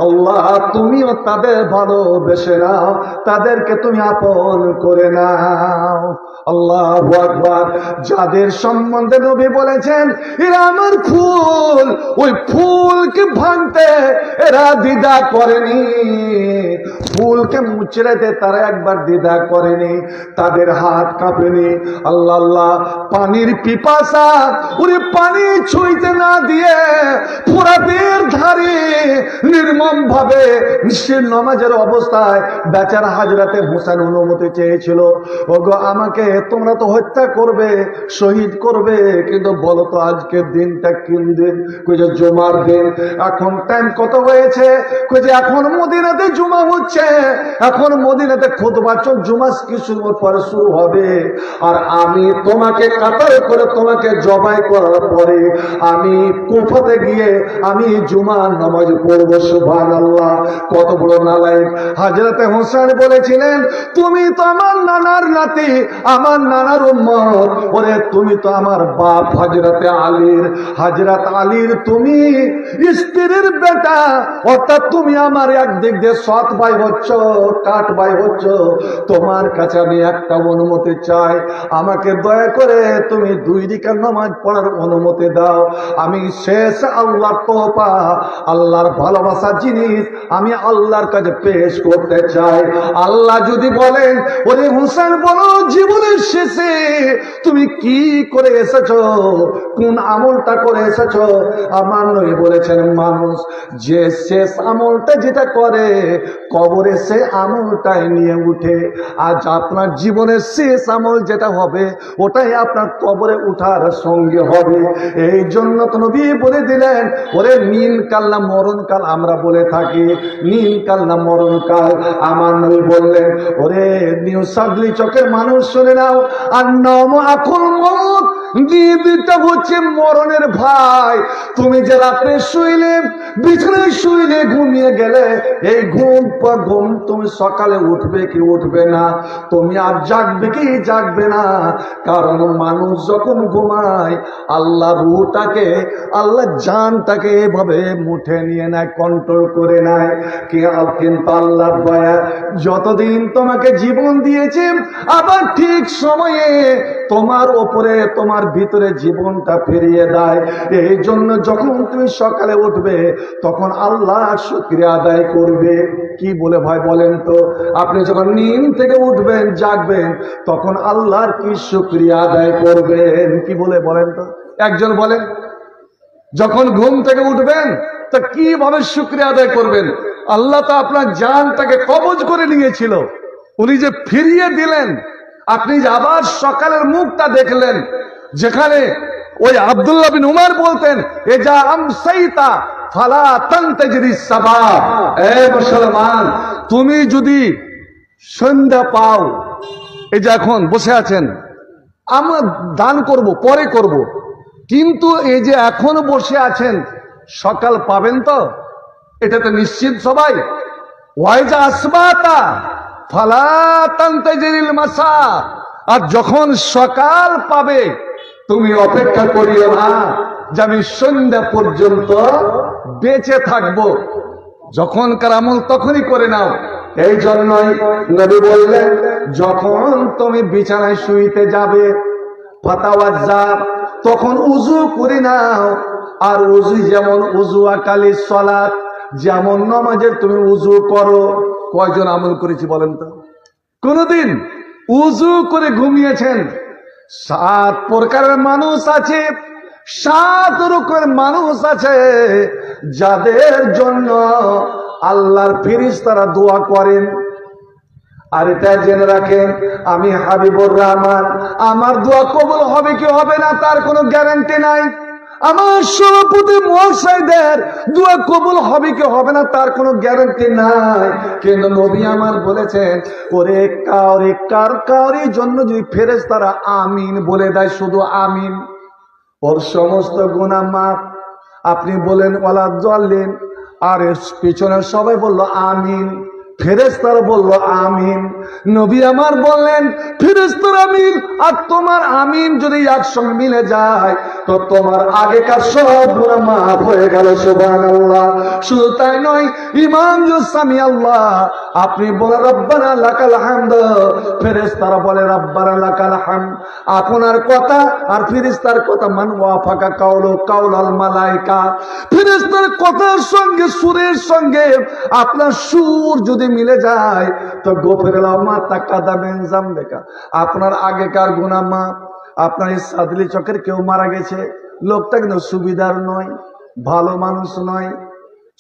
আল্লাহ তুমিও তাদের ভালোবেসে নাও, তাদেরকে তুমি আপন করে নাও। আল্লাহু আকবার। যাদের সম্বন্ধে নবী বলেছেন এরা আমার ফুল, ওই ফুলকে ভাঙতে এরা দ্বিধা করেনি, ফুলকে মুচড়াতে তারা একবার দ্বিধা করেনি, তাদের হাত কাঁপেনি। আল্লাহ আল্লাহ পানির পিপাসা, ওরে পানি ছুঁইতে না দিয়ে ফোরাতের ধারে নির্মম ভাবে নিশ্চিত নামাজের অবস্থায় বেচারা হযরতে হোসেন অনুমতি চেয়েছিল, ওগো আমাকে তোমরা তো হত্যা করবে, শহীদ করবে, কিন্তু বলো তো আজকের দিনটা কোন দিন? কইছে জুমার দিন। এখন টাইম কত হয়েছে? কইছে এখন মদিনাতে জুমা হচ্ছে, এখন মদিনাতে খুতবা চল, জুমা কিছুর পরে শুরু হবে। আর আমি তোমাকে কাতার করে তোমাকে জবাই করার পরে আমি কুফাতে গিয়ে আমি জুমার নামাজ পড়বো। সুবহানাল্লাহ, কত বড় নালায়েক। হযরতে হোসেন বলেছিলেন তুমি তো আমার নানার নাতি, আমার নানার উম্মত, ওরে তুমি তো আমার বাপ হযরতে আলীর, হযরত আলীর তুমি স্ত্রীর বেটা, অর্থাৎ তুমি আমার একদিক দিয়ে সৎ ভাই হচ্ছ, কাট ভাই হচ্ছ। তোমার কাছে আমি একটা অনুমতি চাই, আমাকে দয়া করে তুমি 2 রাকাত নামাজ পড়ার অনুমতি দাও। আমি শেষ আল্লাহর তোপা, আল্লাহর ভালোবাসা জিনিস আমি আল্লাহর কাছে পেশ করতে চাই। আল্লাহ যদি বলেন ওরে হোসেন বলো জীবনের শেষে তুমি কি করে এসেছো, কোন আমলটা করে এসেছো? আমার নবী বলেছেন মানুষ যে শেষ আমলটা যেটা করে কবরে সে আমলটাই নিয়ে উঠে। আজ আপনার জীবনের শেষ আমল যেটা হবে ওটাই আপনার কবরে উঠার সঙ্গে হবে। এই জন্য তো নবী বলে দিলেন ওরে নীল কাল না মরণ কাল, আমরা বলে থাকি নীল কাল না মরণ কাল। আমার নবী বললেন ওরে নিউ সাদলি চকের মানুষ শুনে নাও, আর নাম এখন মত দিদিটা হচ্ছে মরণের ভাই। তুমি যে রাত্রে শুইলে, বিছানায় শুইলে, ঘুমিয়ে গেলে, এই ঘুম পর ঘুম তুমি সকালে উঠবে কি উঠবে না, তুমি আর জাগবে কি জাগবে না। কারণ মানুষ যখন ঘুমায় আল্লাহ রূহটাকে, আল্লাহ জানটাকে এভাবে মুঠে নিয়ে নেয়, কন্ট্রোল করে নেয়। কিন্তু আল্লাহ দয়া যতদিন তোমাকে জীবন দিয়েছে আবার ঠিক সময়ে তোমার ওপরে তোমার ভিতরে জীবনটা ফিরিয়ে দেয়। এই জন্য যখন তুমি সকালে উঠবে তখন আল্লাহ শুকরিয়া আদায় করবে। কি বলে ভাই বলেন তো? আপনি যখন নিম থেকে উঠবেন জাগবেন তখন আল্লাহর কি শুকরিয়া আদায় করবেন? কি বলে বলেন তো? একজন বলেন। যখন ঘুম থেকে উঠবেন তা কিভাবে শুকরিয়া আদায় করবেন? আল্লাহ তো আপনার জানটাকে কবজ করে নিয়েছিল, উনি যে ফিরিয়ে দিলেন, আপনি যে আবার সকালের মুখটা দেখলেন, যেখানে ওই আব্দুল্লাহ বিন উমর বলতেন এজা আমসাইতা ফালা তানতাজিরিস সাবা, এ মুসলমান তুমি যদি সন্ধ্যা পাও, এই যে এখন বসে আছেন আমরা দান করব পরে করব, কিন্তু এই যে এখন বসে আছেন সকাল পাবেন তো, এটা তো নিশ্চিত সবাই। ওয়াইজা আসবাতা ফালা তানতাজিরিল মাসা, আর যখন সকাল পাবে তুমি অপেক্ষা করিও না যে আমি সন্ধ্যা পর্যন্ত বেঁচে থাকবো, যখনকার আমল তখনই করে নাও। এই জন্যই নবী বললেন যখন তুমি বিছানায় শুইতে যাবে ফাতাওয়াজ্জা, তখন উযু করে নাও। আর উযু যেমন উযু আকালি সালাত, যেমন নামাজের তুমি উযু করো। কয়জন আমল করেছি বলেন তো? কোনদিন উযু করে ঘুমিয়েছেন? 7 প্রকারের মানুষ আছে, 7 রকমের মানুষ আছে যাদের জন্য আল্লাহর ফেরেশতারা দোয়া করেন। আর এটা জেনে রাখেন, আমি হাবিবুর রহমান, আমার দোয়া কবুল হবে কি হবে না তার কোনো গ্যারান্টি নাই। আমার সভাপতি মহাশয়দের দোয়া কবুল হবে কি হবে না তার কোনো গ্যারান্টি নাই। কিন্তু নবী আমার বলেছেন ওরে কাউরি জন্য যদি ফেরেশতারা আমিন বলে দেয়, শুধু আমিন, ওর সমস্ত গুনাহ মাফ। আপনি বলেন ওয়ালা জাল্লিন, আর এর পিছনে সবাই বলল আমিন, ফেরেশতারা বলল আমিন। নবী আমার বললেন ফেরেশতার আমিন আর তোমার আমিন যদি একসঙ্গে মিলে যায় তো তোমার আগেকার সব গুনাহ মাফ হয়ে গেল। সুবহানাল্লাহ। শুধু তাই নয়, ইমাম সামি আল্লাহ, আপনি বলে রব্বানা লাকাল হামদ, ফেরেশতারা বলে রব্বানা লাকাল হামদ। আপনার কথা আর ফেরেশতার কথা মান ওয়াফাকা কাউলাল মালায়েকা, ফেরেশতার কথার সঙ্গে সুরের সঙ্গে আপনার সুর যদি মিলে যায় তো গোফিরাল্লাহু মা তাকাদ্দামা মিন যামবিকা, আপনার আগেকার গুনাহ মাফ। আপনার এই সাদলি চকের কেউ মারা গেছে, লোকটা কিন্তু সুবিধার নয়, ভালো মানুষ নয়,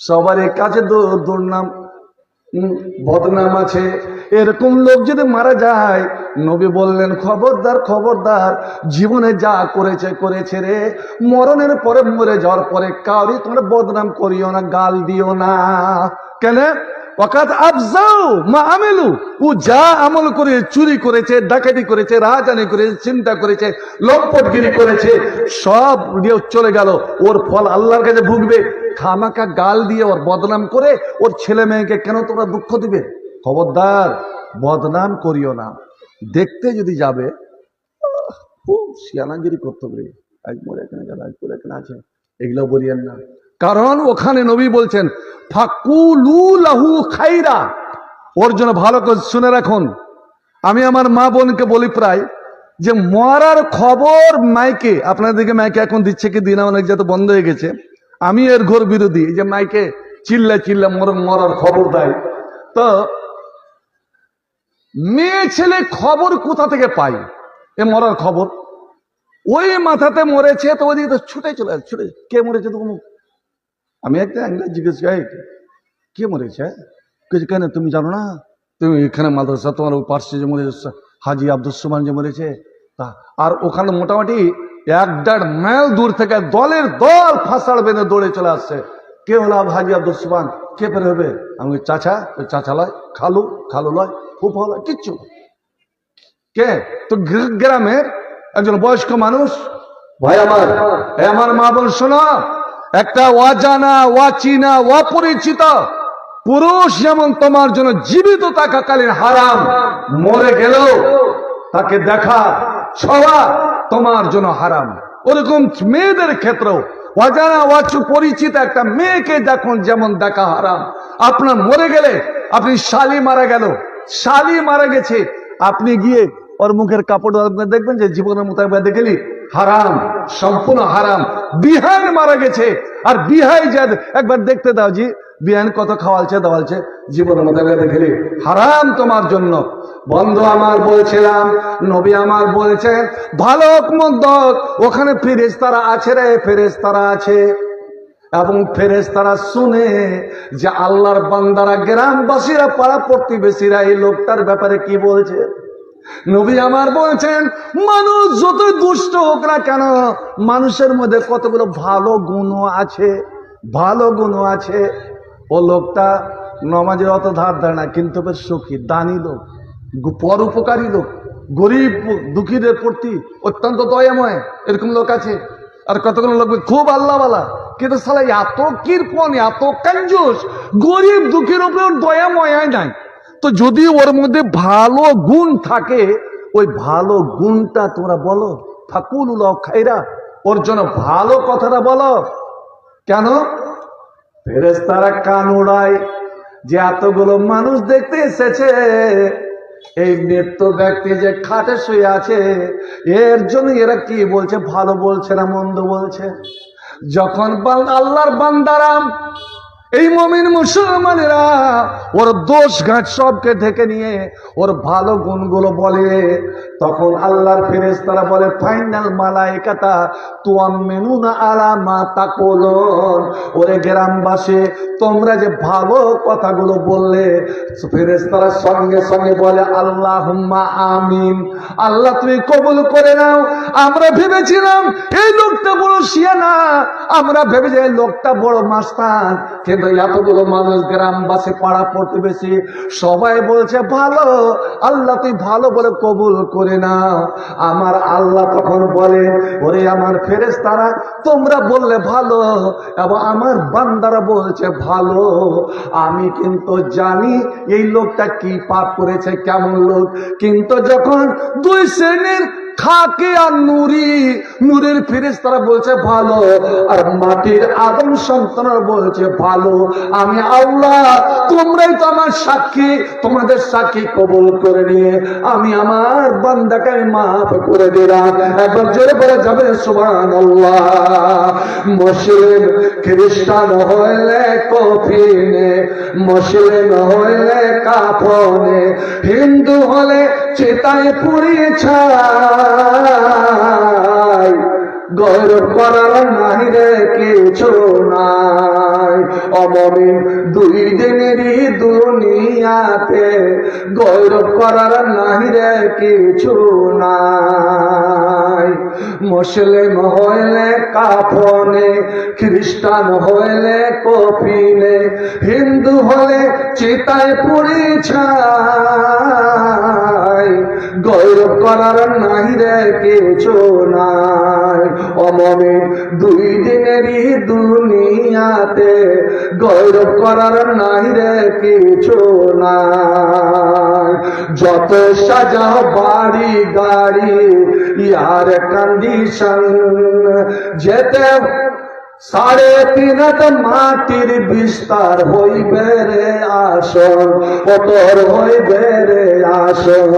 সবার কাছে দুর্নাম বদনাম আছে, এরকম লোক যদি মারা যায় নবী বললেন খবরদার জীবনে যা করেছে রে, মরণের পরে মরে যাওয়ার পরে কাউরি তোমরা বদনাম করিও না, গাল দিও না। কেন? ওয়াকাত আফজাউ মা আমিলু, ও যা আমল করে, চুরি করেছে, ডাকাতি করেছে, রাহাজানি করেছে, চিন্তা করেছে, লম্পটগিরি করেছে, সব চলে গেল, ওর ফল আল্লাহর কাছে ভুগবে। খামাকা গাল দিয়ে ওর বদনাম করে ওর ছেলে মেয়েকে কেন তোমরা দুঃখ দিবে? খবরদার বদনাম করিও না। দেখতে যদি যাবে খুব শিয়ানাগিরি করতে হবে, আজ মোর এখানে গেল, আজ তোর এখানে আছে, এগুলো বলিয়েন না। কারণ ওখানে নবী বলছেন ফাকুলু লাহু খাইরা, ওর জন্য ভালো করে শুনে রাখুন। আমি আমার মা বোনকে বলি প্রায় যে মরার খবর মাইকে, আপনাদেরকে মাইকে এখন দিচ্ছে কি দিনা, অনেক যাতে বন্ধ হয়ে গেছে, আমি এর ঘোর বিরোধী। যে মাইকে চিল্লা মরার খবর দেয়, তো মেয়ে ছেলে খবর কোথা থেকে পায়? এ মরার খবর ওই মাথাতে মরেছে তো ওইদিকে তো ছুটে চলে আসে, ছুটে কে মরেছে তো আমি একটা জিজ্ঞেস করি কে মরেছে, কেন তুমি জানো না? তুমি এখানে মাদ্রাসা তোমার পার্শ্বে যে মরেছে হাজি আব্দুল সুমান যে মরেছে তা, আর ওখানে মোটামুটি 1-1.5 মাইল দূর থেকে দলের দল ফাঁসার বেঁধে দৌড়ে চলে আসছে। কে হলো হাজি আব্দুল সুমান? কে পেরে হবে? আমি চাচা লয়, খালু লয়, ফুফা লয়, কিচ্ছু কে তো গ্রামের একজন বয়স্ক মানুষ। ভাই আমার মা বোন শোনো, একটা অজানা, অচিনা, অপরিচিত পুরুষ যেমন তোমার জন্য জীবিত থাকাকালীন হারাম, মরে গেলেও তাকে দেখা ছোঁয়া তোমার জন্য হারাম। ওরকম মেয়েদের ক্ষেত্রেও অজানা পরিচিত একটা মেয়েকে যখন যেমন দেখা হারাম, আপনার মরে গেলে, আপনি শালি মারা গেছে, আপনি গিয়ে ওর মুখের কাপড় দেখবেন যে জীবনের মোতাবেক দেখেলি হারাম, সম্পূর্ণ হারাম। বিহান মারা গেছে, আর বিহাই যা একবার দেখতে দাও জি বিহান কত খাওয়ালছে দাওয়ালছে, জীবনের মোতাবেক দেখেলি হারাম তোমার জন্য। বন্ধু আমার বলছিলাম, নবী আমার বলেছেন ভালো মন্দ ওখানে ফেরেশতারা আছে রে, ফেরেশতারা আছে। এবং ফেরেশতারা শুনে যে আল্লাহর বান্দারা, গ্রামবাসীরা, পাড়া প্রতিবেশীরা এই লোকটার ব্যাপারে কি বলছে। নবী আমার বলছেন, মানুষ যত দুষ্ট হোক না কেন, মানুষের মধ্যে কতগুলো ভালো গুণও আছে, ভালো গুণও আছে। ও লোকটা নমাজের অত ধার ধার না, কিন্তু বেশ সুখী, দানি লোক, পরোপকারী লোক, গরিব দুঃখীদের প্রতি অত্যন্ত দয়াময়, এরকম লোক আছে। আর কতগুলো লোক খুব আল্লাহওয়ালা, কিন্তু সালা এত কৃপণ, এত কঞ্জুস, গরিব দুঃখীর উপরে ওর দয়া ময়াই নাই। তো যদি ওর মধ্যে ভালো গুণ থাকে, ওই ভালো গুণটা তোমরা বলো, ফাকুল খাইরা, ওর জন্য ভালো কথাটা বলো। কেন? ফেরেশতারা কান উড়ায় যে এতগুলো মানুষ দেখতে এসেছে, এই মৃত ব্যক্তি যে খাটে শুয়ে আছে, এর জন্য এরা কি বলছে, ভালো বলছে না মন্দ বলছে। যখন আল্লাহর বান্দারা, এই মুমিন মুসলমানেরা ওর দোষ ঘাট সবকে ঢেকে নিয়ে ওর ভালো গুণগুলো বলে, তখন আল্লাহর ফেরেশতারা বলে, ফাইনাল মালাইকাতা তুআমিনুনা আলা মা তাকুলুন। ওরে গ্রামবাসী, তোমরা যে ভালো কথাগুলো বললে, ফেরেশতারা সঙ্গে সঙ্গে বলে, আল্লাহুম্মা আমিন, আল্লাহ তুমি কবুল করে নাও। আমরা ভেবেছিলাম এই লোকটা বড় শিয়ানা, আমরা ভেবেছি এই লোকটা বড় মাস্তান, কিন্তু এতগুলো মানুষ, গ্রামবাসী, পাড়া প্রতিবেশী সবাই বলছে ভালো, আল্লাহ তুই ভালো বলে কবুল করে নাও। আমার আল্লাহ তখন বলে, ওরে আমার ফেরেশতারা, তোমরা বললে ভালো এবং আমার বান্দারা বলছে ভালো, আমি কিন্তু জানি এই লোকটা কি পাপ করেছে, কেমন লোক। কিন্তু যখন দুই শ্রেণীর খাকে আর নুরি, নূরের ফেরেশতারা বলছে ভালো, আর মাটির আদম সন্তানরা বলছে ভালো, আমি আল্লাহ তোমরাই তো আমার সাক্ষী, তোমাদের সাক্ষী কবুল করে নিয়ে আমি আমার বান্দাকে মাফ করে দিলাম। একবার জোরে বলে যাবে সুবহানাল্লাহ। মুসলিম খ্রিস্টান হইলে কফিনে, মুসলিম হইলে কাফনে, হিন্দু হলে চিতায় পুড়িয়ে ছাই, গৌরব করার নাই রে কিছু নাই। অমমিন দুই দিনেরই দুনিয়াতে, গৌরব করার নাই রে কিছু নাই। মুসলিম হইলে কাফনে, খ্রিস্টান হইলে কফিনে, হিন্দু হলে চিতায় পুড়ি ছাই, গৌরব করার নাই রে কিছু নাই। অমমিন দুই দিনেরই দুনিয়াতে, গৌরব করার নাই রে কিছু নাই। যত সাজাও বাড়ি গাড়ি, ইয়ার কন্ডিশন, যেতে 3.5 হাত মাটির বিস্তার হইবে রে আসন, ওতর হইবে রে আসন।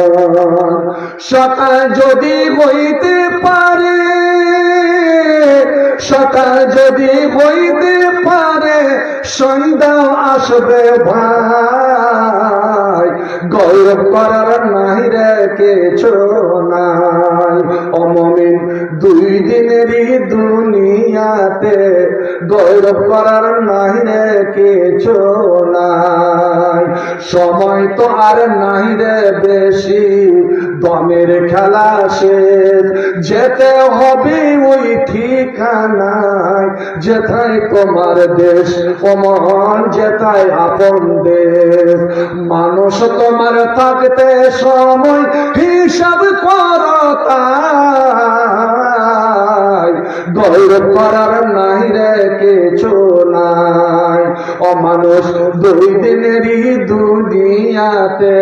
সকাল যদি হইতে পারে, সকাল যদি হইতে পারে, সন্ধ্যাও আসবে ভাই, গৌরব করার নাই রে কিছু নাই। অমমিন দুই দিনেরই দুনিয়াতে, গৌরব করার নাই রে কিছু নাই। সময় তো আর নাই রে বেশি, দমের খেলা শেষ, যেতে হবে ওই ঠিকানায়, যেথায় তোমার দেশ অমন, যেথায় আপন দেশ। মানুষ তোমার থাকতে সময় হিসাব করো তাই, গৌরব করার নাই রে কিছু নাই। অমানুষ দুই দিনেরই দুনিয়াতে,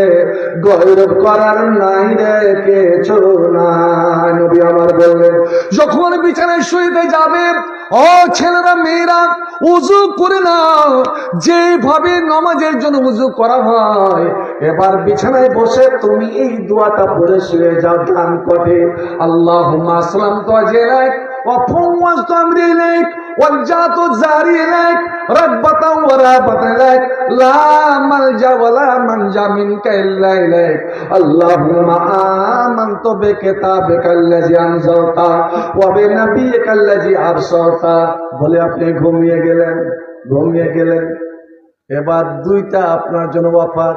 গৌরব করার নাই রে কিছু নাই। নবী আমার বললেন, যখন বিছানায় শুইতে যাবে, ও ছেলেরা মেয়েরা, উজু করে নাও, যেভাবে নামাজের জন্য উজু করা হয়। এবার বিছানায় বসে তুমি এই দোয়াটা পড়ে শুয়ে যাও ডান কটে, আল্লাহুম্মা আসলামতু ওয়াজহি ইলাইক ওয়া ফাওয়াজতু আমরি ইলাইক ওয়ালজাতু যারি ইলাইক রাব্বাতাও ওয়া রাবাতা ইলাইক লা মালজা ওয়া লা মানজা মিনকা ইল্লা ইলাইক আল্লাহুম্মা আমানতু বিকিতাবিকাল্লাযী আনজালতা ওয়া বিনাবিয়িকাল্লাযী আরসালতা। বলে আপনি ঘুমিয়ে গেলেন, ঘুমিয়ে গেলেন। এবার দুইটা আপনার জন্য অফার।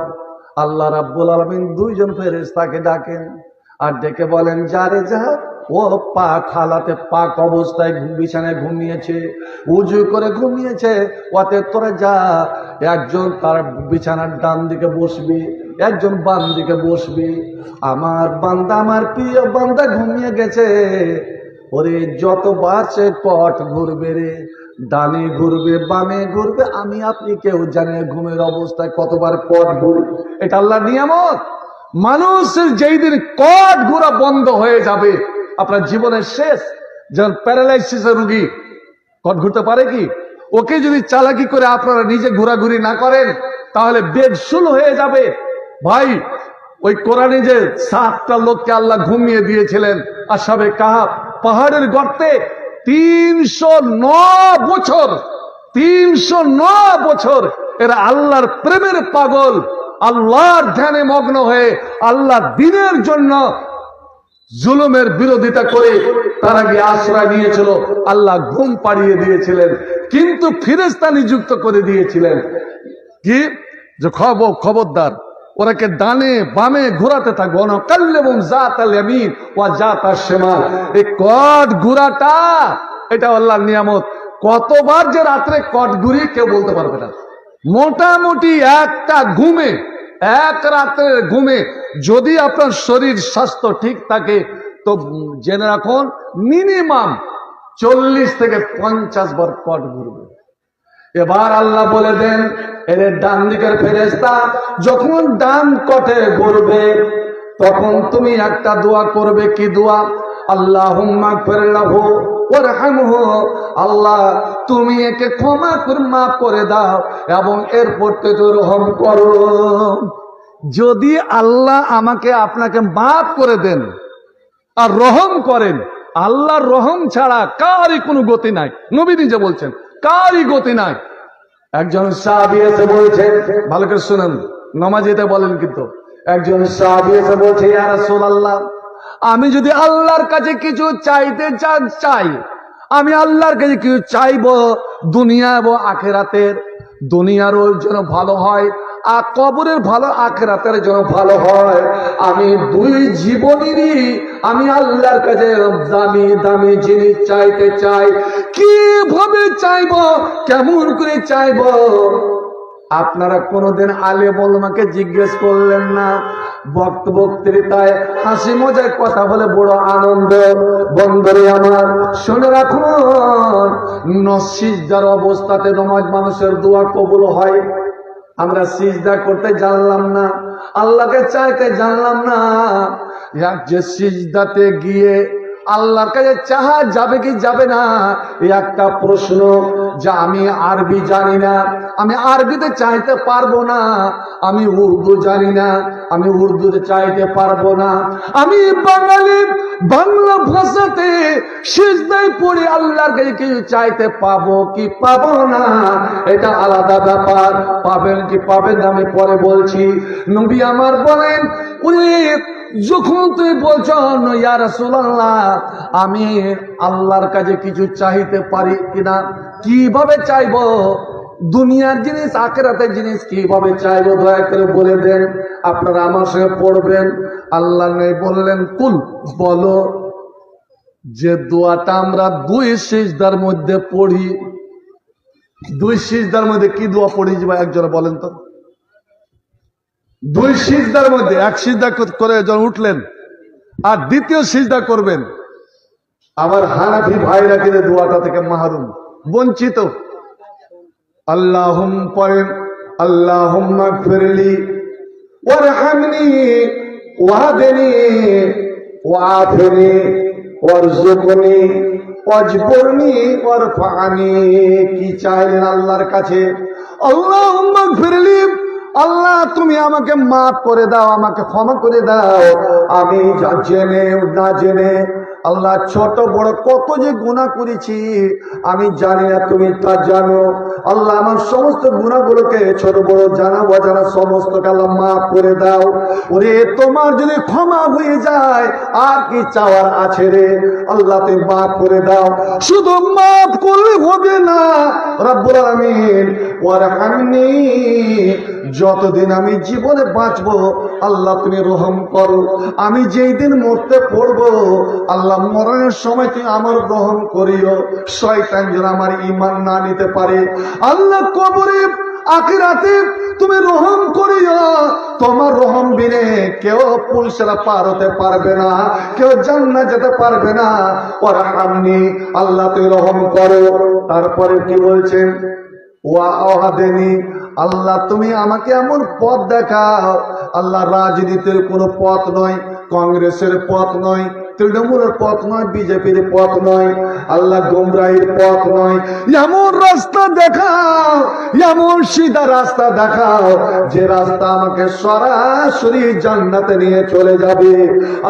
আল্লাহ রাব্বুল আলামিন দুইজন ফেরেশতাকে ডাকেন আর ডেকে বলেন, যারে যা ও পাক হালাতে পাক অবস্থায় বিছানায় ঘুমিয়েছে, উজু করে ঘুমিয়েছে, ওতে তোরা যা, একজন তার বিছানার ডান দিকে বসবি, একজন বাম দিকে বসবি। আমার বান্দা, আমার প্রিয় বান্দা ঘুমিয়ে গেছে। ওরে যতবার সে পথ ঘুরবে রে, ডানে ঘুরবে বামে ঘুরবে, আমি আপনি কেউ জানে ঘুমের অবস্থায় কতবার পথ ঘুরবে। এটা আল্লাহর নিয়ামত। মানুষের যেই দিন কট ঘোরা বন্ধ হয়ে যাবে, আপনার জীবনের শেষ। যেমন প্যারালাইসিসের রোগী কট ঘুরতে পারে কি? ওকে যদি চালাকি করে আপনারা নিজে ঘোরাঘুরি না করেন, তাহলে বেদশুল হয়ে যাবে। ভাই, ওই কোরআনে যে 7টা লোককে আল্লাহ ঘুমিয়ে দিয়েছিলেন, আসহাবে কাহাফ, পাহাড়ের গর্তে 309 বছর, 309 বছর এরা আল্লাহর প্রেমের পাগল, আল্লাহর ধ্যানে মগ্ন হয়ে আল্লাহ দিনের জন্য জুলুমের বিরোধিতা করে তারা গিয়ে আশ্রয় নিয়েছিল। আল্লাহ ঘুম পাড়িয়ে দিয়েছিলেন, কিন্তু ফেরেশতা নিযুক্ত করে দিয়েছিলেন কি, যে খবরদার ওরাকে ডানে বামে ঘোরাতে থাকবো না, কাল্লেবুম জাতাল ইয়ামিন ওয়া জাতাশ শিমাল। এই কট ঘোরাটা এটা আল্লাহর নিয়ামত। কতবার যে রাত্রে কট ঘুরি কেউ বলতে পারবে না। মোটামুটি একটা ঘুমে, এক রাতের ঘুমে যদি আপনার শরীর স্বাস্থ্য ঠিক থাকে, তো জেনে রাখুন মিনিমাম 40 থেকে 50 বার কট ঘুরবে। এবার আল্লাহ বলে দেন, এর ডান দিকের ফেরেশতা যখন ডান কটে ঘুরবে, তখন তুমি একটা দোয়া করবে। কি দোয়া? আল্লাহুম্মা গফির লাহু ওয়ারহামহু, আল্লাহ তুমি একে ক্ষমা করে মাফ করে দাও এবং এরপর তো রহম করো। যদি আল্লাহ আমাকে আপনাকে মাফ করে দেন আর রহম করেন, আল্লাহর রহম ছাড়া কারই কোনো গতি নাই। নবী নিজে বলছেন কারই গতি নাই। একজন সাহাবী এসে বলছেন, ভালো করে শুনেন, নামাজীতে বলেন, কিন্তু একজন সাহাবী এসে বলছে, ইয়া রাসূলুল্লাহ, আমি যদি আল্লাহর কাছে কিছু চাইতে চাই, আমি আল্লাহর কাছে কিছু চাইবো দুনিয়া এবং আখিরাতের, দুনিয়ারও যেন ভালো হয় আর কবরের ভালো, আখিরাতের জন্য ভালো হয়। আমি দুই জীবনেরই আমি আল্লাহর কাছে দামি দামি জিনিস চাইতে চাই। কিভাবে চাইবো, কেমন করে চাইবো? আপনারা কোনোদিন আলেম ওলামাকে জিজ্ঞেস করলেন না? বক্তৃতায় হাসি মজায় কথা বলে বড় আনন্দ। বন্ধুরে আমার, শুনে রাখুন, সিজদার অবস্থাতে নামাজ মানুষের দোয়া কবুল হয়। আমরা সিজদা করতে জানলাম না, আল্লাহকে চাইতে জানলাম না। যে সিজদাতে গিয়ে আল্লাহর কাছে চাহা যাবে কি যাবে না, এই একটা প্রশ্ন। যা আমি আরবি জানি না, আমি আরবিতে চাইতে পারবো না। আমি উর্দু জানি না, আমি উর্দুতে চাইতে পারবো না। আমি বাঙালি, বাংলা ভাষাতে সিজদায় পড়ে আল্লাহর কাছে কিছু চাইতে পাবো কি পাবো না, এটা আলাদা ব্যাপার। পাবেন কি পাবেন না আমি পরে বলছি। নবী আমার বলেন, উনি যখন তুমি বলছো ইয়া রাসূলুল্লাহ, আমি আল্লাহর কাছে কিছু চাইতে পারি কিনা, কিভাবে চাইবো, দুনিয়ার জিনিস আখিরাতের জিনিস কিভাবে চাইবো, দয়া করে বলে দেন। আপনারা আমার সঙ্গে পড়বেন। আল্লাহ নেই বললেন, কুল, বলো যে দোয়াটা আমরা দুই সিজদার মধ্যে পড়ি, দুই সিজদার মধ্যে কি দোয়া পড়ি যে একজন বলেন তো? দুই সিজদার মধ্যে, এক সিজদা করে যখন উঠলেন আর দ্বিতীয় সিজদা করবেন, আবার হানাফি ভাইরা কিন্তু দোয়াটা থেকে মাহরুম, বঞ্চিত। আল্লাহুম পড়েন, আল্লাহুম্মা গফিরলি ওয়ারহামনি ওয়াহদিনি ওয়াআফিনি ওয়ারযুকনি ওয়াজবুরনি ওয়ারফানি। কি চাইলেন আল্লাহর কাছে? আল্লাহুম্মা গফিরলি, আল্লাহ তুমি আমাকে মাফ করে দাও, আমাকে ক্ষমা করে দাও। আমি জেনে না জেনে আল্লাহ ছোট বড় কত যে গুনাহ করেছি আমি জানি না, তুমি তা জানো। আল্লাহ আমার সমস্ত গুনাহগুলোকে ছোট বড় জানা অজানা সমস্ত আল্লাহ মাফ করে দাও। ওরে তোমার যদি ক্ষমা হয়ে যায় আর কি চাওয়ার আছে রে? আল্লাহ তুমি মাফ করে দাও। শুধু মাফ করলে হবে না, রব্বুল আলামিন ওয়ারহামনি যতদিন আমি জীবনে বাঁচবো আল্লাহ তুমি রহম করো। আমি যেই দিন মরতে পড়বো আল্লাহ মরণের সময় তুমি আমার রহম করিও। শয়তান যেন আমার ঈমান না নিতে পারে। আল্লাহ কবরে আখিরাতে তুমি রহম করিও। তোমার রহম বিনে কেউ পুলসেরা পার হতে পারবে না, কেউ জান্নাত যেতে পারবে না। ওয়ারহামনি, আল্লাহ তুমি রহম করো। তারপরে কি বলছেন? ওয়া আহাদেনি, আল্লাহ তুমি আমাকে এমন পথ দেখাও। আল্লাহ রাজনীতির কোনো পথ নয়, কংগ্রেসের পথ নয়, তৃণমূলের পথ নয়, বিজেপির পথ নয়, আল্লাহ গুমরাহির পথ নয়। এমন রাস্তা দেখাও, এমন সিধা রাস্তা দেখাও যে রাস্তা আমাকে সরাসরি জান্নাতে নিয়ে চলে যাবে।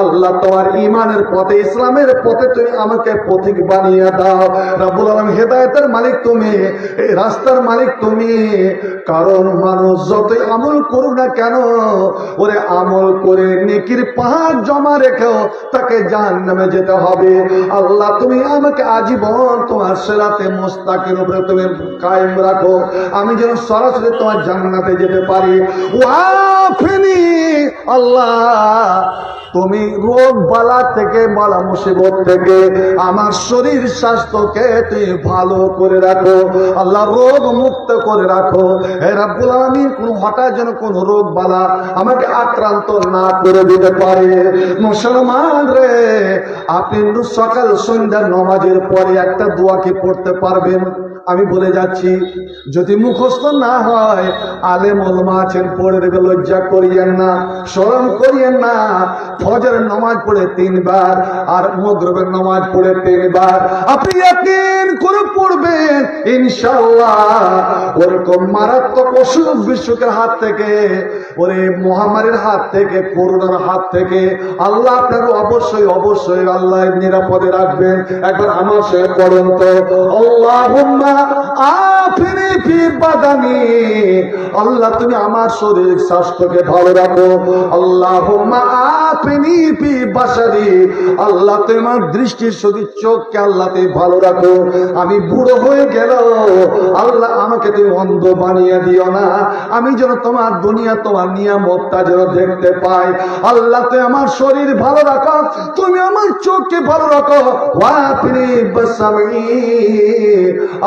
আল্লাহ তোমার ঈমানের পথে, ইসলামের পথে তুমি আমাকে পথিক বানিয়ে দাও। রব্বুল আলামিন, হেদায়েতের মালিক তুমি, এই রাস্তার মালিক তুমি। কারণ মানুষ যতই আমল করুক না কেন, ওরে আমল করে নেকির পাহাড় জমা রেখেও তাকে জাহান্নামে যেতে হবে। আল্লাহ তুমি আমাকে আজীবন তোমার সিরাতে মুস্তাকিম উপরে তুমি কায়েম রাখো, আমি যেন সরাসরি তোমার জান্নাতে যেতে পারি। ওয়াফিনি, আল্লাহ তুমি রোগ বালা থেকে, বালা মুসিবত থেকে আমার শরীর স্বাস্থ্যকে তুমি ভালো করে রাখো। আল্লাহ রোগ মুক্ত করে রাখো। হে রাব্বুল আলামিন, কোন হঠাৎ যেন কোন রোগ বালা আমাকে আক্রান্ত না করে দিতে পারে। মুসলমান রে, আপনি সকাল সন্ধ্যার নামাজের পরে একটা দোয়া কি পড়তে পারবেন? আমি বলে যাচ্ছি, যদি মুখস্থ না হয় আলেম ওলামা আছেন, পড়ে দেবে। লজ্জা করিয়েন না, শরম করিয়েন না। ফজরের নামাজ পড়ে 3 বার আর মাগরিবের নামাজ পড়ে 3 বার আপনি ইয়াকিন করে পড়বেন, ইনশাআল্লাহ ওরকম মারাত্মক অসুখ বিসুখের হাত থেকে, ওরে মহামারীর হাত থেকে, করোনার হাত থেকে আল্লাহ আপনার অবশ্যই অবশ্যই আল্লাহ নিরাপদে রাখবেন। একবার আমার সঙ্গে পড়েন তো, আল্লাহুম্মা আফিনি ফি বাদানি, আল্লাহ তুমি আমার শরীর স্বাস্থ্যকে ভালো রাখো। আল্লাহুম্মা আফিনি ফি বাসারি, আল্লাহ তুমি আমার দৃষ্টি শক্তি চোখকে আল্লাহ তুমি ভালো রাখো। আমি বুড়ো হয়ে গেল আল্লাহ আমাকে তুমি অন্ধ বানিয়ে দিও না, আমি যেন তোমার দুনিয়া তোমার নিয়ামতটা যেন দেখতে পাই। আল্লাহ তুমি আমার শরীর ভালো রাখো, তুমি আমার চোখকে ভালো রাখো। ওয়াফিনি বাসামি,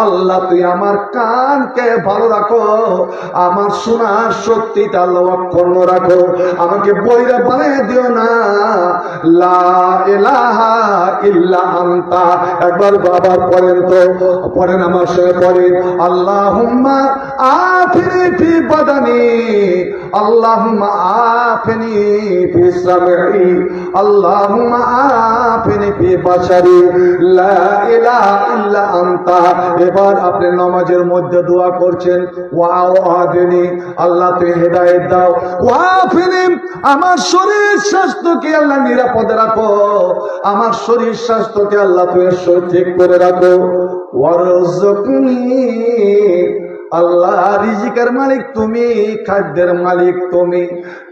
আল্লাহ তুই আমার কানকে ভালো রাখো, আমার শোনার শক্তিটা আল্লাহ অক্ষুণ্ণ রাখো, আমাকে বইরা বানিয়ে দিও না। লা ইলাহা ইল্লা আনতা, একবার বাবার পড়েন তো, পড়েন আমার সঙ্গে পড়েন। আল্লাহুম্মা আফিনি ফি বাদানি, আল্লাহুম্মা আফিনি ফি সামঈ, আল্লাহুম্মা আফিনি ফি বাসারি, লা ইলাহা ইল্লা আনতা। এবার আপনি নামাজের মধ্যে দোয়া করছেন, ওয়াফিনি, আল্লাহ তুমি হেদায়েত দাও। ওয়াফিনি, আমার শরীর স্বাস্থ্যকে আল্লাহ নিরাপদে রাখো, আমার শরীর স্বাস্থ্যকে আল্লাহ তুমি ঠিক করে রাখো। ওয়ারযুকনি, আল্লাহ রিজিকের মালিক তুমি, খাদ্যের মালিক তুমি,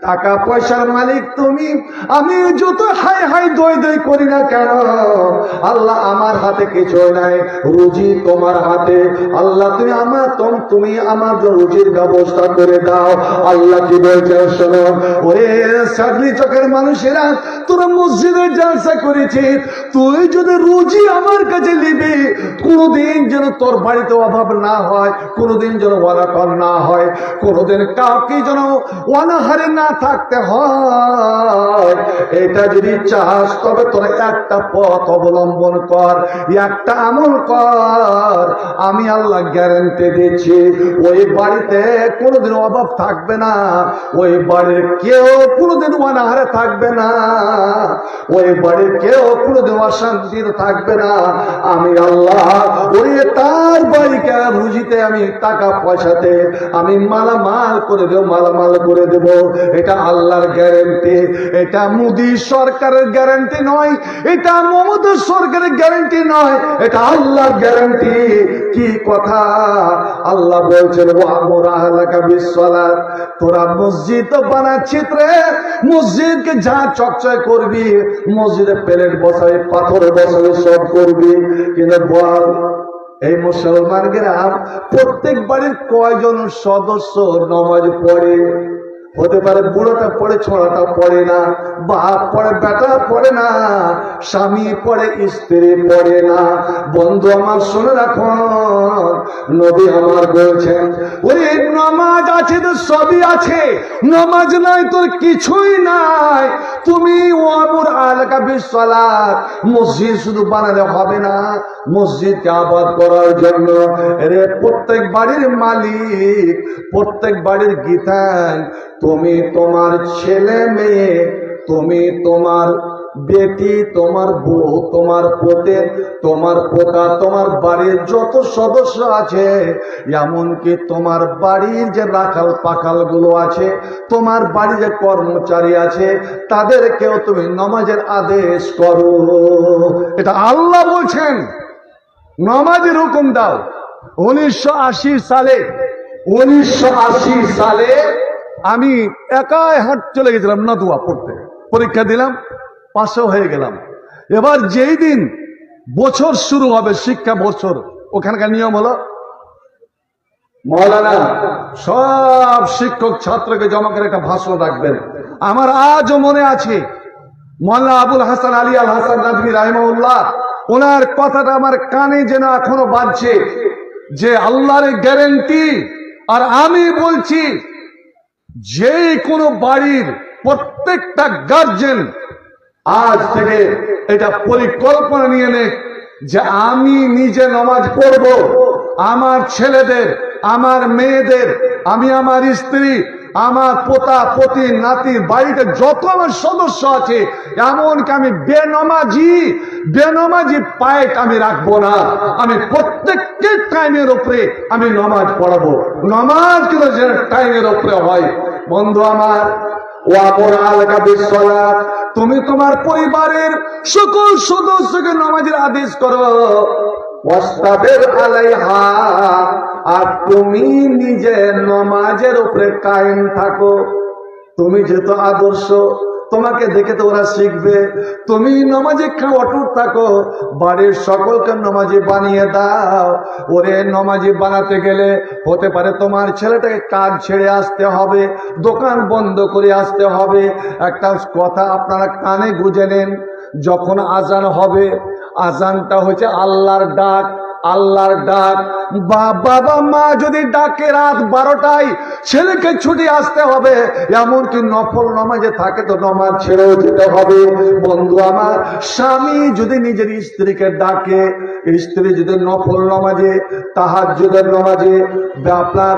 টাকা পয়সার মালিক তুমি। আমি যত হাই হাই দই দই করি না কেন আল্লাহ আমার হাতে কিছু নাই, রুজি তোমার হাতে। আল্লাহ তুমি আমার রুজির ব্যবস্থা করে দাও। আল্লাহ কি বলছে শোনো, ওরে সাগলি চকের মানুষেরা, তোরা মসজিদে জালসা করেছিস, তুই যদি রুজি আমার কাছে নিবি, কোনদিন যেন তোর বাড়িতে অভাব না হয়, কোনদিন যেন অনাকর না হয়, কোনদিন কাউকে যেন অনাহারে না থাকতে হয়। এটা যদি চাস তবে তোরা একটা পথ অবলম্বন কর, একটা আমল কর, আমি আল্লাহ গ্যারান্টি দিচ্ছি ওই বাড়িতে কোনোদিন অভাব থাকবে না, ওই বাড়ির কেউ কোনোদিন অনাহারে থাকবে না, ওই বাড়ির কেউ কোনোদিন অশান্তিতে থাকবে না। আমি আল্লাহ ওই তার বাড়িকে রুজিতে আমি টাকা পয়সাতে আমি মালামাল করে দেব, মালামাল করে দেব। এটা আল্লাহর গ্যারান্টি, এটা মোদী সরকারের গ্যারান্টি নয়, এটা মমতা সরকারের গ্যারান্টি নয়, এটা আল্লাহর গ্যারান্টি। কি কথা আল্লাহ বলছেন, ওয়ামুর আহলাকা বিসসালাত, তোরা মসজিদ বানাচ্ছিস রে, মসজিদকে যা চকচক করবি, মসজিদে প্লেট বসাই, পাথর বসাই, সব করবি, কিন্তু বল এই মুসলমান গ্রাম প্রত্যেক বাড়ির কয়জন সদস্য নামাজ পড়ে? হতে পারে বুড়োটা পড়ে, ছোড়াটা পড়ে না, বাপ পড়ে, বেটা পড়ে না, স্বামী পড়ে, স্ত্রী পড়ে না। বন্ধু আমার শুনে রাখুন, নবী আমার বলছেন, ওরে নামাজ আছে তো সবই আছে, নামাজ নাই তোর কিছুই নাই। তুমি ওয়ামুর আলাকা বিসসালাত, মসজিদ শুধু বানালে হবে না, মসজিদকে আবাদ করার জন্য এরে প্রত্যেক বাড়ির মালিক, প্রত্যেক বাড়ির গীতান, তুমি তোমার ছেলে মেয়ে, তুমি তোমার বেটি, তোমার বউ, তোমার পোতে, তোমার পোতা, তোমার বাড়ির যত সদস্য আছে, এমনকি তোমার বাড়ির যে রাখাল পাখাল গুলো আছে, তোমার বাড়ির যে কর্মচারী আছে, তাদেরকেও তুমি নামাজের আদেশ করো। এটা আল্লাহ বলছেন, নামাজের হুকুম দাও। 1980 সালে আমি একাই হাট চলে গেছিলাম নাদুয়া পড়তে, পরীক্ষা দিলাম, পাশও হয়ে গেলাম। এবার যেই দিন বছর শুরু হবে, শিক্ষা বছর, ওখানকার নিয়ম হলো মৌলানা সব শিক্ষক ছাত্রকে জমা করে একটা ভাষণ রাখবেন। আমার আজও মনে আছে মৌলানা আবুল হাসান আলী আল হাসান নাদভী রাহিমাহুল্লাহ, ওনার কথাটা আমার কানে যেন এখনো বাজছে, যে আল্লাহর গ্যারেন্টি, আর আমি বলছি যে কোনো বাড়ির প্রত্যেকটা গার্জেন আজ থেকে এটা পরিকল্পনা নিয়ে নেক যে আমি নিজে নামাজ পড়ব, আমার ছেলেদের, আমার মেয়েদের, আমি আমার স্ত্রী, আমার পোতা পতি নাতির বাড়িতে যত আমার সদস্য আছে, এমনকি আমি বেনমাজি পায়েক আমি রাখবো না। আমি প্রত্যেককে টাইমের উপরে আমি নামাজ পড়াবো। নামাজ কিন্তু যে টাইমের উপরে হয়। বন্ধু আমার, তুমি তোমার পরিবারের সকল সদস্যকে নামাজের আদেশ করো, আলাইহা, আর তুমি নিজে নামাজের উপরে কায়েম থাকো। তুমি যেহেতু আদর্শ, তোমাকে দেখে তো ওরা শিখবে। তুমি নামাজে অটুট থাকো, বাড়ির সকলকে নামাজি বানিয়ে দাও। ওরে নামাজি বানাতে গেলে হতে পারে তোমার ছেলেটাকে কাজ ছেড়ে আসতে হবে, দোকান বন্ধ করে আসতে হবে। একটা কথা আপনারা কানে গুঁজে নেন, যখন আজান হবে, আজানটা হচ্ছে আল্লাহর ডাক, আল্লাহর ডাক। বাবা মা যদি ডাকে রাত 12টায়, ছেলেকে ছুটি আসতে হবে, এমনকি নফল নামাজে থাকে তো নামাজ ছেড়েও যেতে হবে। বন্ধু আমার, স্বামী যদি নিজের স্ত্রীকে ডাকে, স্ত্রী যদি নফল নামাজে, তাহাজ্জুদের নামাজে, আপনার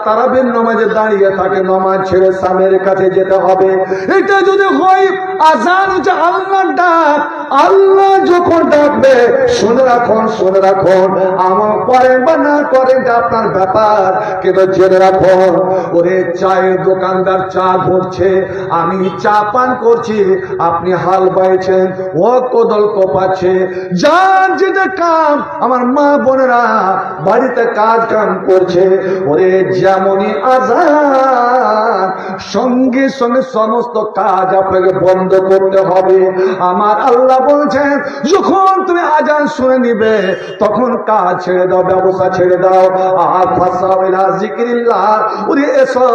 তারাবির নামাজে দাঁড়িয়ে থাকে, নামাজ ছেড়ে স্বামীর কাছে যেতে হবে। এটা যদি হয়, আজান হচ্ছে আল্লাহর ডাক। আল্লাহ যখন ডাকবে, শুনে রাখুন, শুনে রাখুন, আমার করেন বা না করেন আপনার ব্যাপার, কিন্তু জেনে রাখুন, ওরে চায়ের দোকানদার চা ঘুরছে, আমি চা পান করছি, আপনি হাল বাইছেন, ও কোদল কোপাচ্ছে, যার যেটা কাম, আমার মা বোনেরা বাড়িতে কাজ কাম করছে, ওরে যেমনই আজান, সঙ্গে সঙ্গে সমস্ত কাজ আপনাকে বন্ধ করতে হবে। আমার আল্লাহ বলছেন, যখন তুমি আজান শুনে নিবে, তখন কাজ ছেড়ে দাও, ব্যবসা ছেড়ে দাও। আর ফাসাউ ইলা যিকরিল্লাহ, ওরে এসো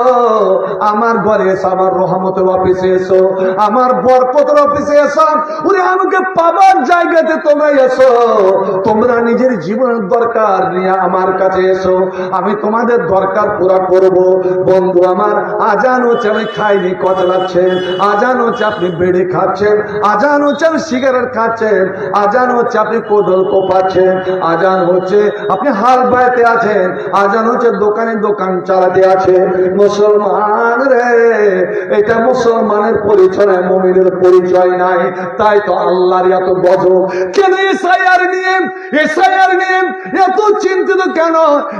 আমার ঘরে এসো, আমার রহমতের অফিসে এসো, আমার বরকতের অফিসে এসো, ওরে আমাকে পাবার জায়গাতে তোমরা এসো। তোমরা নিজের জীবনের দরকার নিয়ে আমার কাছে এসো, আমি তোমাদের দরকার পুরা করব। বন্ধু আমার, আজান হচ্ছে আমি খাইনি কচলাচ্ছেন, আজান হচ্ছে আপনি বেড়ে খাচ্ছেন, আজান হচ্ছে আপনি সিগারেট খাচ্ছেন, আজান হচ্ছে আপনি কোদল কোপাচ্ছেন, আজান হচ্ছে আপনি হাল বাইতে আছেন, আজান হচ্ছে দোকানে দোকান চালাতে আছে। মুসলমান রে, এটা মুসলমানের পরিচয়, মুমিনের পরিচয় নাই। তাই তো আল্লাহর এত গজব কেন? এসআইআর নিয়ে এত চিন্তিত কেন?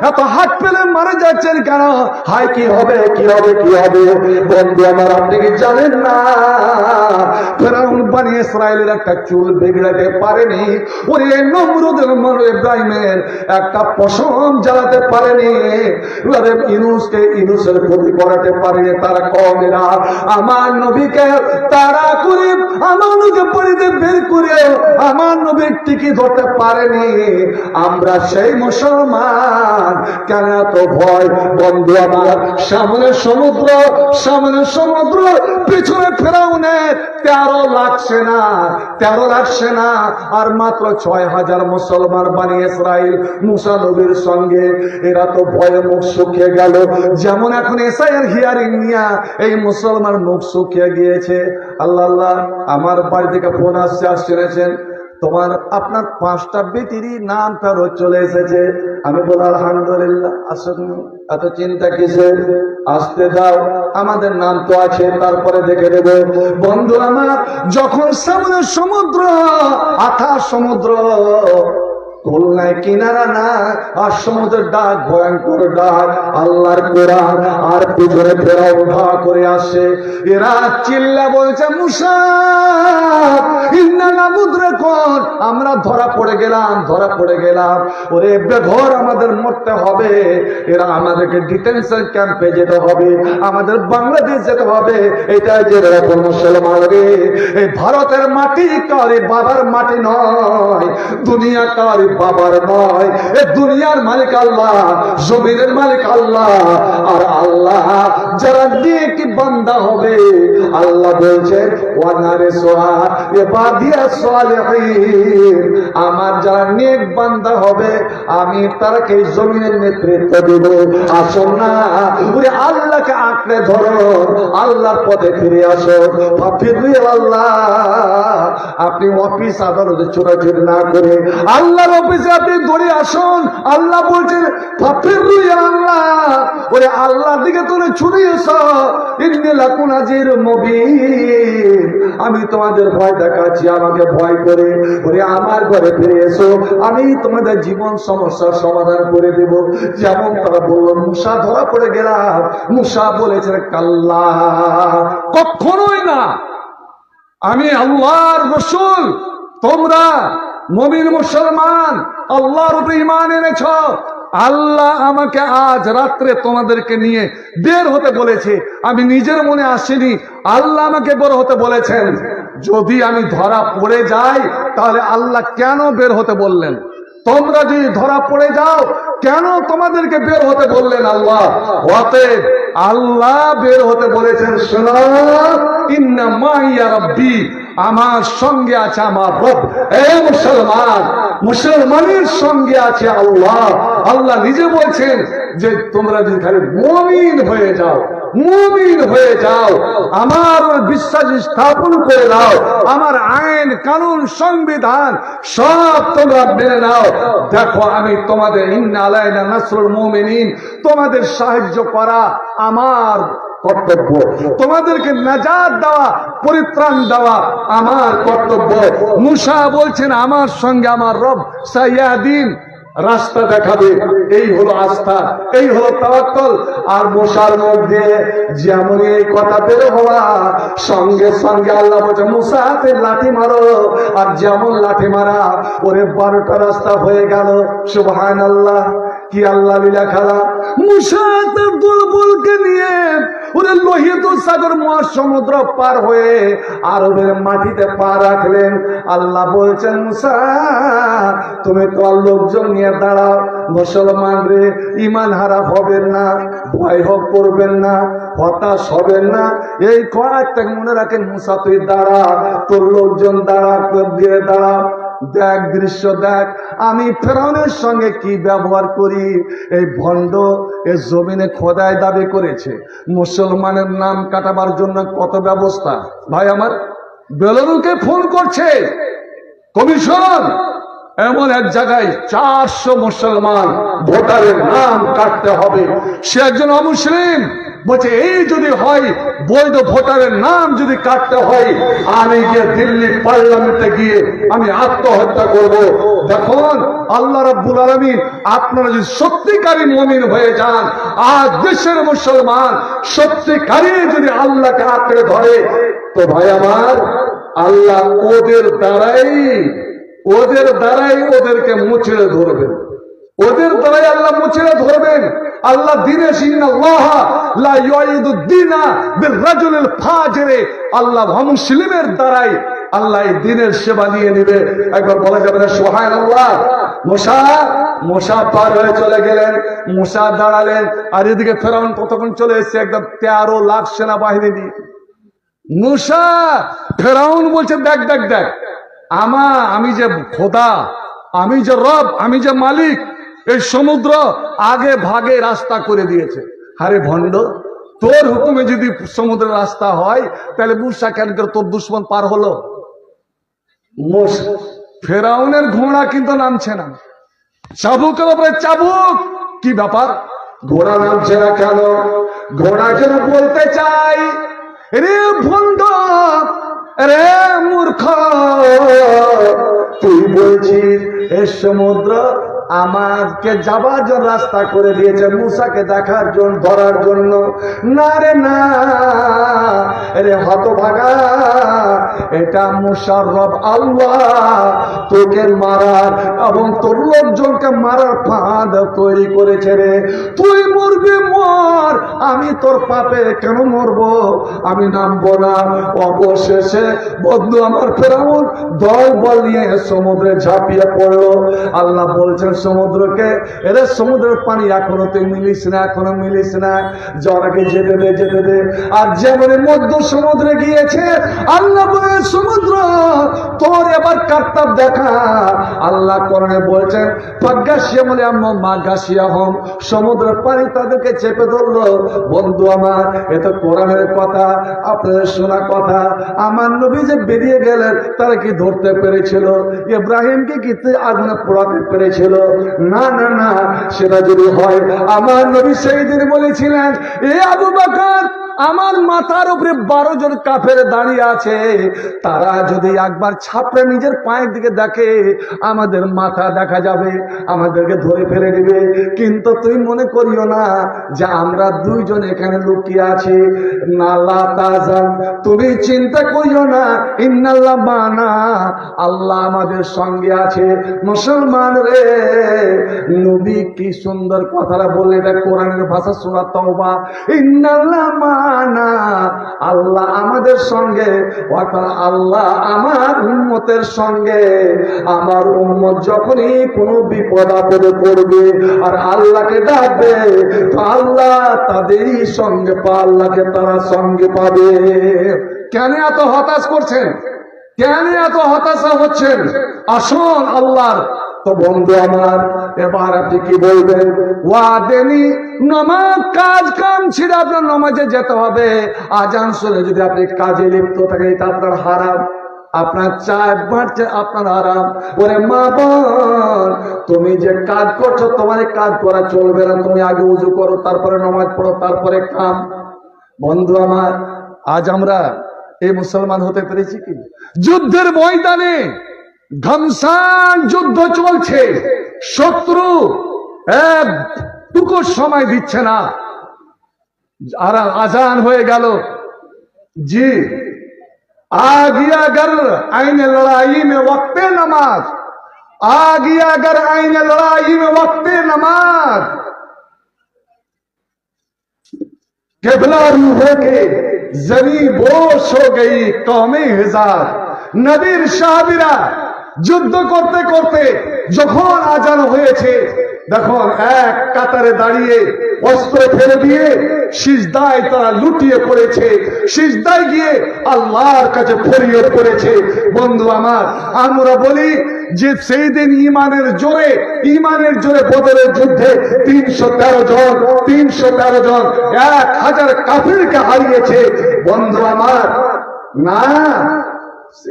এত হাত পেলে মারা যাচ্ছেন কেন? হাই কি হবে, কি হবে, কি হবে? বন্ধু আমার, আপনি কি জানেন না ফেরাউন বনি ইসরায়েলের একটা চুল বিগড়াতে পারেনি, ওরে নমরুদের মনে ইব্রাহিমের একটা পশম জ্বালাতে পারেনি, ইনুসের ক্ষতি করাতে পারেনি। তারা কমেরা আমার নবীকে তারা করে আমার নবীকে বাড়িতে বের করে আমার নবীর টিকি ধরতে পারেনি। আমরা সেই মুসলমান, কেন এত ভয়? বন্ধু আমার, সামনে সমুদ্র, সামনে সমুদ্র, পিছনে ফেরাউনের 13 লাখ সেনা, 13 লাখ সেনা, আর মাত্র 6,000 মুসলমান বনি ইসরাইল মুসা নবীর সঙ্গে। এরা তো ভয়ে মুখ শুকিয়ে গেল, যেমন এখন এসআইয়ের হিয়ারিং নিয়ে এই মুসলমান মুখ শুকিয়ে গিয়েছে। আল্লাহ আল্লাহ, আমার বাড়ি থেকে ফোন আসছে, শুনেছেন আপনার 5টা বেটিরই নাম ফেরত চলে এসেছে। আমি বলি আলহামদুলিল্লাহ। আসুন, এত চিন্তা কিসের? আসতে দাও, আমাদের নাম তো আছে, তারপরে দেখে দেব। বন্ধু আমার, যখন সামনে সমুদ্র, আথা সমুদ্র, কোল নাই কিনারা না, আর সমুদ্রের ডাক, ভয়ঙ্কর ডাক, আল্লাহর কোরআন, আর পিছনে ফেরাও উঠা করে আসে। এরা চিল্লা বলছে, মুসা ইন্না নামুদ্রাকুন, আমরা ধরা পড়ে গেলাম, ধরা পড়ে গেলাম, ওরে বেঘর আমাদের মরতে হবে। এরা আমাদেরকে ডিটেনশন ক্যাম্পে যেতে হবে, আমাদের বাংলাদেশ যেতে হবে। এটাই যে এরকম মুসলমান রে, এই ভারতের মাটি কারি বাবার মাটি নয়, দুনিয়া কারি বাবার নয়, এ দুনিয়ার মালিক আল্লাহ, জমিনের মালিক আল্লাহ। আর আল্লাহ যারা নেক বান্দা হবে, আল্লাহ বলছেন ওয়ানারে সোহা ইবাদিয়া সালিহিন, আমার যারা নেক বান্দা হবে আমি তারাকে জমিনের নেতৃত্ব দেব। আসুন না, ওই আল্লাহকে আঁকড়ে ধরো, আল্লাহর পথে ফিরে আসো। আল্লাহ, আপনি অফিস আদালতে ছোটাছুটি না করে আল্লাহর অফিসে আপনি দৌড়ে আসুন। আল্লাহ বলছেন আল্লাহ, ওরে আল্লাহর দিকে তোরে ছুটে এসো। ইন্নী লাকুম নাযীরুম মুবিন, আমি তোমাদের ভয় দেখাচ্ছি, আমাকে ভয় করে ওরে আমার ঘরে ফিরে এসো, আমি তোমাদের জীবন সমস্যার সমাধান করে দেব। যেমন তারা বলল, মুসা ধরা পড়ে গেলাম। মুসা বলেছেন, কাল্লা, কখনোই না, আমি আল্লাহর রাসূল, তোমরা মুমিন মুসলমান আল্লাহর উপরে ঈমান এনেছ, আল্লাহ আমাকে আজ রাত্রে তোমাদেরকে নিয়ে বের হতে বলেছে, আমি নিজের মনে আসিনি, আল্লাহ আমাকে বের হতে বলেছেন। যদি আমি ধরা পড়ে যাই তাহলে আল্লাহ কেন বের হতে বললেন? তোমরা যদি ধরা পড়ে যাও, কেন তোমাদেরকে বের হতে বললেন আল্লাহ? অতএব আল্লাহ বের হতে বলেছেন, শোনো, ইন্না মাইয়া রাব্বি, আমার সঙ্গে আছে আমার রব। এই মুসলমান, মুসলমানের সঙ্গে আছে আল্লাহ। আল্লাহ নিজে বলছেন যে তোমরা যদি খালি মুমিন হয়ে যাও, মুমিন হয়ে যাও, আমার বিশ্বাস স্থাপন করে দাও, আমার আইন কানুন সংবিধান সব তোমরা মেনে নাও, দেখো আমি তোমাদের ইন্না আলাইনা নাসরুল মুমিনিন, তোমাদের সাহায্য করা আমার কর্তব্য, তোমাদেরকে নাজাত দেওয়া, পরিত্রাণ দেওয়া আমার কর্তব্য। মুসা বলছেন, আমার সঙ্গে আমার রব সাইয়াদিন, রাস্তা দেখাবে। এই হলো আস্থা, এই হলো তাওয়াক্কুল। আর মুসার মধ্যে যেমন এই কথা বের হওয়া, সঙ্গে সঙ্গে আল্লাহ বলছে, মুসা হাতে লাঠি মারো। আর যেমন লাঠি মারা, ওরে 12টা রাস্তা হয়ে গেল। সুবহানাল্লাহ, কি আল্লাহ লীলা খেলা। মুসা তার দলবলকে নিয়ে ওরে লোহিত সাগর মহাসমুদ্র পার হয়ে আরবের মাটিতে পা রাখলেন। আল্লাহ বলছেন, মুসা তুমি তোমার লোকজন নিয়ে দাঁড়াও। মুসলমান রে, ইমান হারা হবেন না, ভয় হোক করবেন না, হতাশ হবেন না। এই কয়েকটা মনে রাখেন, মুসা তুই দাঁড়া, তোর লোকজন দাঁড়া, দিয়ে দাঁড়া, দেখ দৃশ্য দেখ, আমি ফেরাউনের সঙ্গে কি ব্যবহার করি। এই ভণ্ড এ জমিনে খোদাই দাবি করেছে, মুসলমানের নাম কাটাবার জন্য কত ব্যবস্থা। ভাই আমার, বেলারুকে ফোন করছে কমিশন, এমন এক জায়গায় 400 মুসলমান ভোটারের নাম কাটতে হবে। সে একজন অমুসলিম, বলছে এই যদি হয়, বৈধ ভোটারের নাম যদি কাটতে হয়, আমি গিয়ে দিল্লি পার্লামেন্টে গিয়ে আমি আত্মহত্যা করব। দেখুন আল্লাহ রাব্বুল আলামিন আপনারা যদি সত্যিকারী মুমিন হয়ে যান, আজ দেশের মুসলমান সত্যিকারী যদি আল্লাহকে আঁকড়ে ধরে, তো ভাই আমার আল্লাহ ওদের দ্বারাই ওদেরকে মুচড়ে ধরবেন, ওদের দ্বারাই আল্লাহ মুচড়ে ধরবেন। আল্লাহ দিনে আল্লাহ মুসলিমের দ্বারাই আল্লাহ এই দিনের সেবা নিয়ে নিবে। একবার বলা যাবে না সুবহানাল্লাহ। মুসা পার হয়ে চলে গেলেন, মুসা দাঁড়ালেন, আর এদিকে ফেরাউন কতক্ষণ চলে এসেছে একদম 13 লাখ সেনাবাহিনী নিয়ে। মুসা, ফেরাউন বলছে দেখ দেখ দেখ, আমি যে খোদা, আমি যে রব, আমি যে মালিক, এই সমুদ্র আগে ভাগে রাস্তা করে দিয়েছে। আরে ভণ্ড, তোর হুকুমে যদি সমুদ্রের রাস্তা হয় তাহলে মুসা কেন করে তোর দুশ্মন পার হলো? ফেরাউনের ঘোড়া কিন্তু নামছে না, চাবুকের উপরে চাবুক। কি ব্যাপার, ঘোড়া নামছে না কেন? ঘোড়া যেন বলতে চাই, রে ভণ্ড, রে মূর্খ, তুই বলছিস এই সমুদ্র আমাকে যাবার জন্য রাস্তা করে দিয়েছে মুসাকে দেখার জন্য, ধরার জন্য। না রে না রে হতভাগা, এটা মুসার রব আল্লাহ তোকে মারার এবং তোর লোকজনকে মারার ফাঁদ তৈরি করেছে রে। তুই মরবি মর, আমি তোর পাপে কেন মরবো? আমি নামবো না। অবশেষে বন্ধু আমার ফেরাউন দল বল নিয়ে সমুদ্রে ঝাঁপিয়ে পড়লো। আল্লাহ বলছেন সমুদ্রকে, এরে সমুদ্রের পানি এখনো তুই মিলিস না, এখনো মিলিস না, জরাকে যেতে দে, যেতে দে। আর যেমন মধ্য সমুদ্রে গিয়েছে, আল্লাহ বলে সমুদ্র তোর এবার কার্তাব দেখা। আল্লাহ কোরআনে বলছেন ফাগাশিয়া বলে মা গাশিয়া হম, সমুদ্রের পানি তাদেরকে চেপে ধরলো। বন্ধু আমার, এ তো কোরআনের কথা, আপনাদের শোনা কথা। আমার নবী যে বেরিয়ে গেলেন, তারা কি ধরতে পেরেছিল? ইব্রাহিমকে কি আগুনে পোড়াতে পেরেছিল? না না না, সেটা যদি হয়, আমার নবী সেই দিন বলেছিলেন, এ আবু বকর, আমার মাথার উপরে 12 জন কাফের দাঁড়িয়ে আছে, তারা যদি একবার ছাপড়ে নিজের পায়ের দিকে দেখে, আমাদের মাথা দেখা যাবে, আমাদেরকে ধরে ফেলে দিবে। কিন্তু তুই মনে করিও না যে আমরা 2 জন এখানে লুকিয়ে আছি। না লা তাজান, তুমি চিন্তা করিও না, ইন্নাল্লাহ মানা, আল্লাহ আমাদের সঙ্গে আছে। মুসলমান রে, নবী কি সুন্দর কথাটা বললে, এটা কোরআনের ভাষা, সূরা তাওবা। ইন্নাল্লাহ মানা, আল্লাহ আমাদের সঙ্গে, অর্থাৎ আল্লাহ আমার উম্মতের সঙ্গে। আমার উম্মত যখনই কোনো বিপদ আপদে পড়বে আর আল্লাহকে ডাকবে, তো আল্লাহ তাদেরই সঙ্গে আল্লাহকে তারা সঙ্গে পাবে। কেন এত হতাশ করছেন? কেন এত হতাশা হচ্ছেন? আসুন আল্লাহর। তো বন্ধু আমার, এবার আপনি কি বলবেন? ওয়াদেনি নামাজ, কাজ কাম ছেড়ে আপনার নামাজে যেতে হবে। আজান শুনে যদি আপনি কাজে লিপ্ত থাকেন, এটা আপনার হারাম। আপনার চায় বাড়ছে, আপনার আরাম। ওরে মা বোন, তুমি যে কাজ করছো, তোমার কাজ করা চলবে না। তুমি আগে উজু করো, তারপরে নামাজ পড়ো, তারপরে কাম। বন্ধু আমার, আজ আমরা এই মুসলমান হতে পেরেছি কি? যুদ্ধের ময়দানে ঘমসান যুদ্ধ চলছে, শত্রু একটুকু সময় দিচ্ছে না। আর আজান হয়ে গেল, জি आ गया अगर आईने लड़ाई में वक्ते नमाज, आ गया अगर आईने लड़ाई में वक्ते नमाज, केबला रूह के जमी बोश हो गई कौमे हजार। नबीर साहाबीरा যুদ্ধ করতে করতে যখন আজান হয়েছে, দেখুন এক কাতারে দাঁড়িয়ে অস্ত্র ফেলে দিয়ে সিজদায় তারা লুটিয়ে পড়েছে, সিজদায় গিয়ে আল্লাহর কাছে ফরিয়াদ করেছে। বন্ধু আমার, আমরা বলি যে সেই দিন ইমানের জোরে বদরের যুদ্ধে 313 জন 1000 কাফিরকে হারিয়েছে। বন্ধু আমার, না,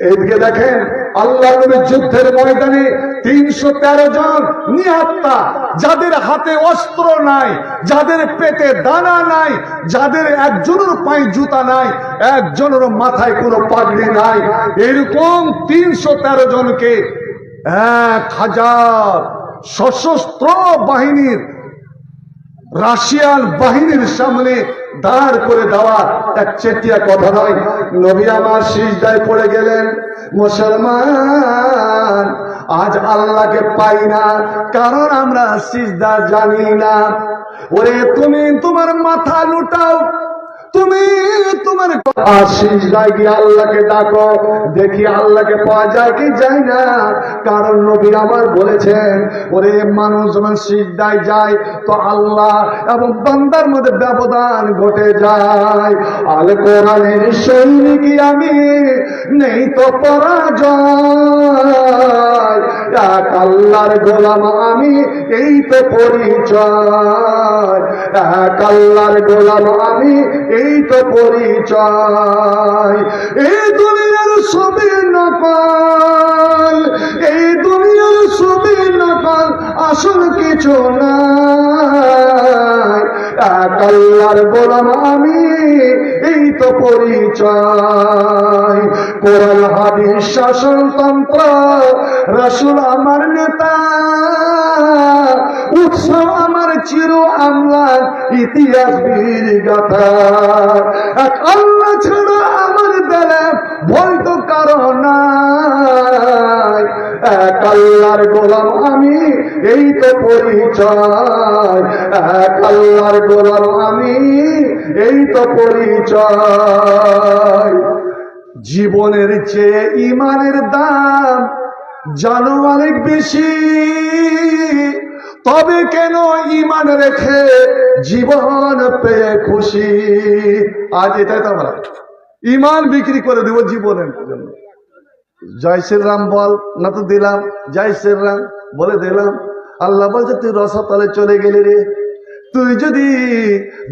এদিকে দেখেন আল্লাহ নবীর যুদ্ধের ময়দানে 313 জন নিহত্তা, যাদের হাতে অস্ত্র নাই, যাদের পেটে দানা নাই, যাদের একজনের পায়ে জুতা নাই, একজনের মাথায় কোনো পাগড়ি নাই, এরকম 313 জনকে 1000 সশস্ত্র বাহিনীর রাশিয়ান বাহিনীর সামনে দাঁড় করে দেওয়া এক চেটিয়া কথা নয়। নবী আমার সিজদায় পড়ে গেলেন। মুসলমান আজ আল্লাহকে পাই না, কারণ আমরা সিজদা জানি না। ওরে তুমি তোমার মাথা লুটাও, তুমি তোমার সিজদায় গিয়ে আল্লাহকে ডাকো, দেখি আল্লাহকে পাওয়া যায় কি যায় না। কারণ নবী আমার বলেছেন, ওরে মানুষ যখন সিজদায় যায় তো আল্লাহ এবং বান্দার মধ্যে ব্যবধান ঘটে যায়। আল কোরআনের সৈনিকই আমি, নেই তো পরাজয়। এক আল্লাহর গোলাম আমি, এই তো পরিচয়। এক আল্লাহর গোলাম আমি, এই তো পরিচয়। এই দুনিয়ার ছবি নকল, এই দুনিয়ার ছবি নকল, আসল কিছু নাই। এক আল্লাহর গোলাম আমি, এই তো পরিচয়। কোরআন হাদিস শাসনতন্ত্র, রাসূল আমার নেতা, উৎসব আমার চির আমলার ইতিহাস বীর গাথা। এক আল্লাহ ছাড়া আমার বেলা ভয় তো কারো নাই। এক আল্লাহর গোলাম আমি, এই তো পরিচয়। এক আল্লাহর গোলাম আমি, এই তো পরিচয়। জীবনের চেয়ে ইমানের দাম জানো অনেক বেশি, তবে কেন ইমান রেখে জীবন পেয়ে খুশি। আজ এটাই তো আমরা ইমান বিক্রি করে দেব জীবনের জন্য। জয় শ্রীরাম বল না, তো দিলাম জয় শ্রীরাম বলে দিলাম। আল্লাহ বলছে তুই রসাতলে চলে গেলি রে, তুই যদি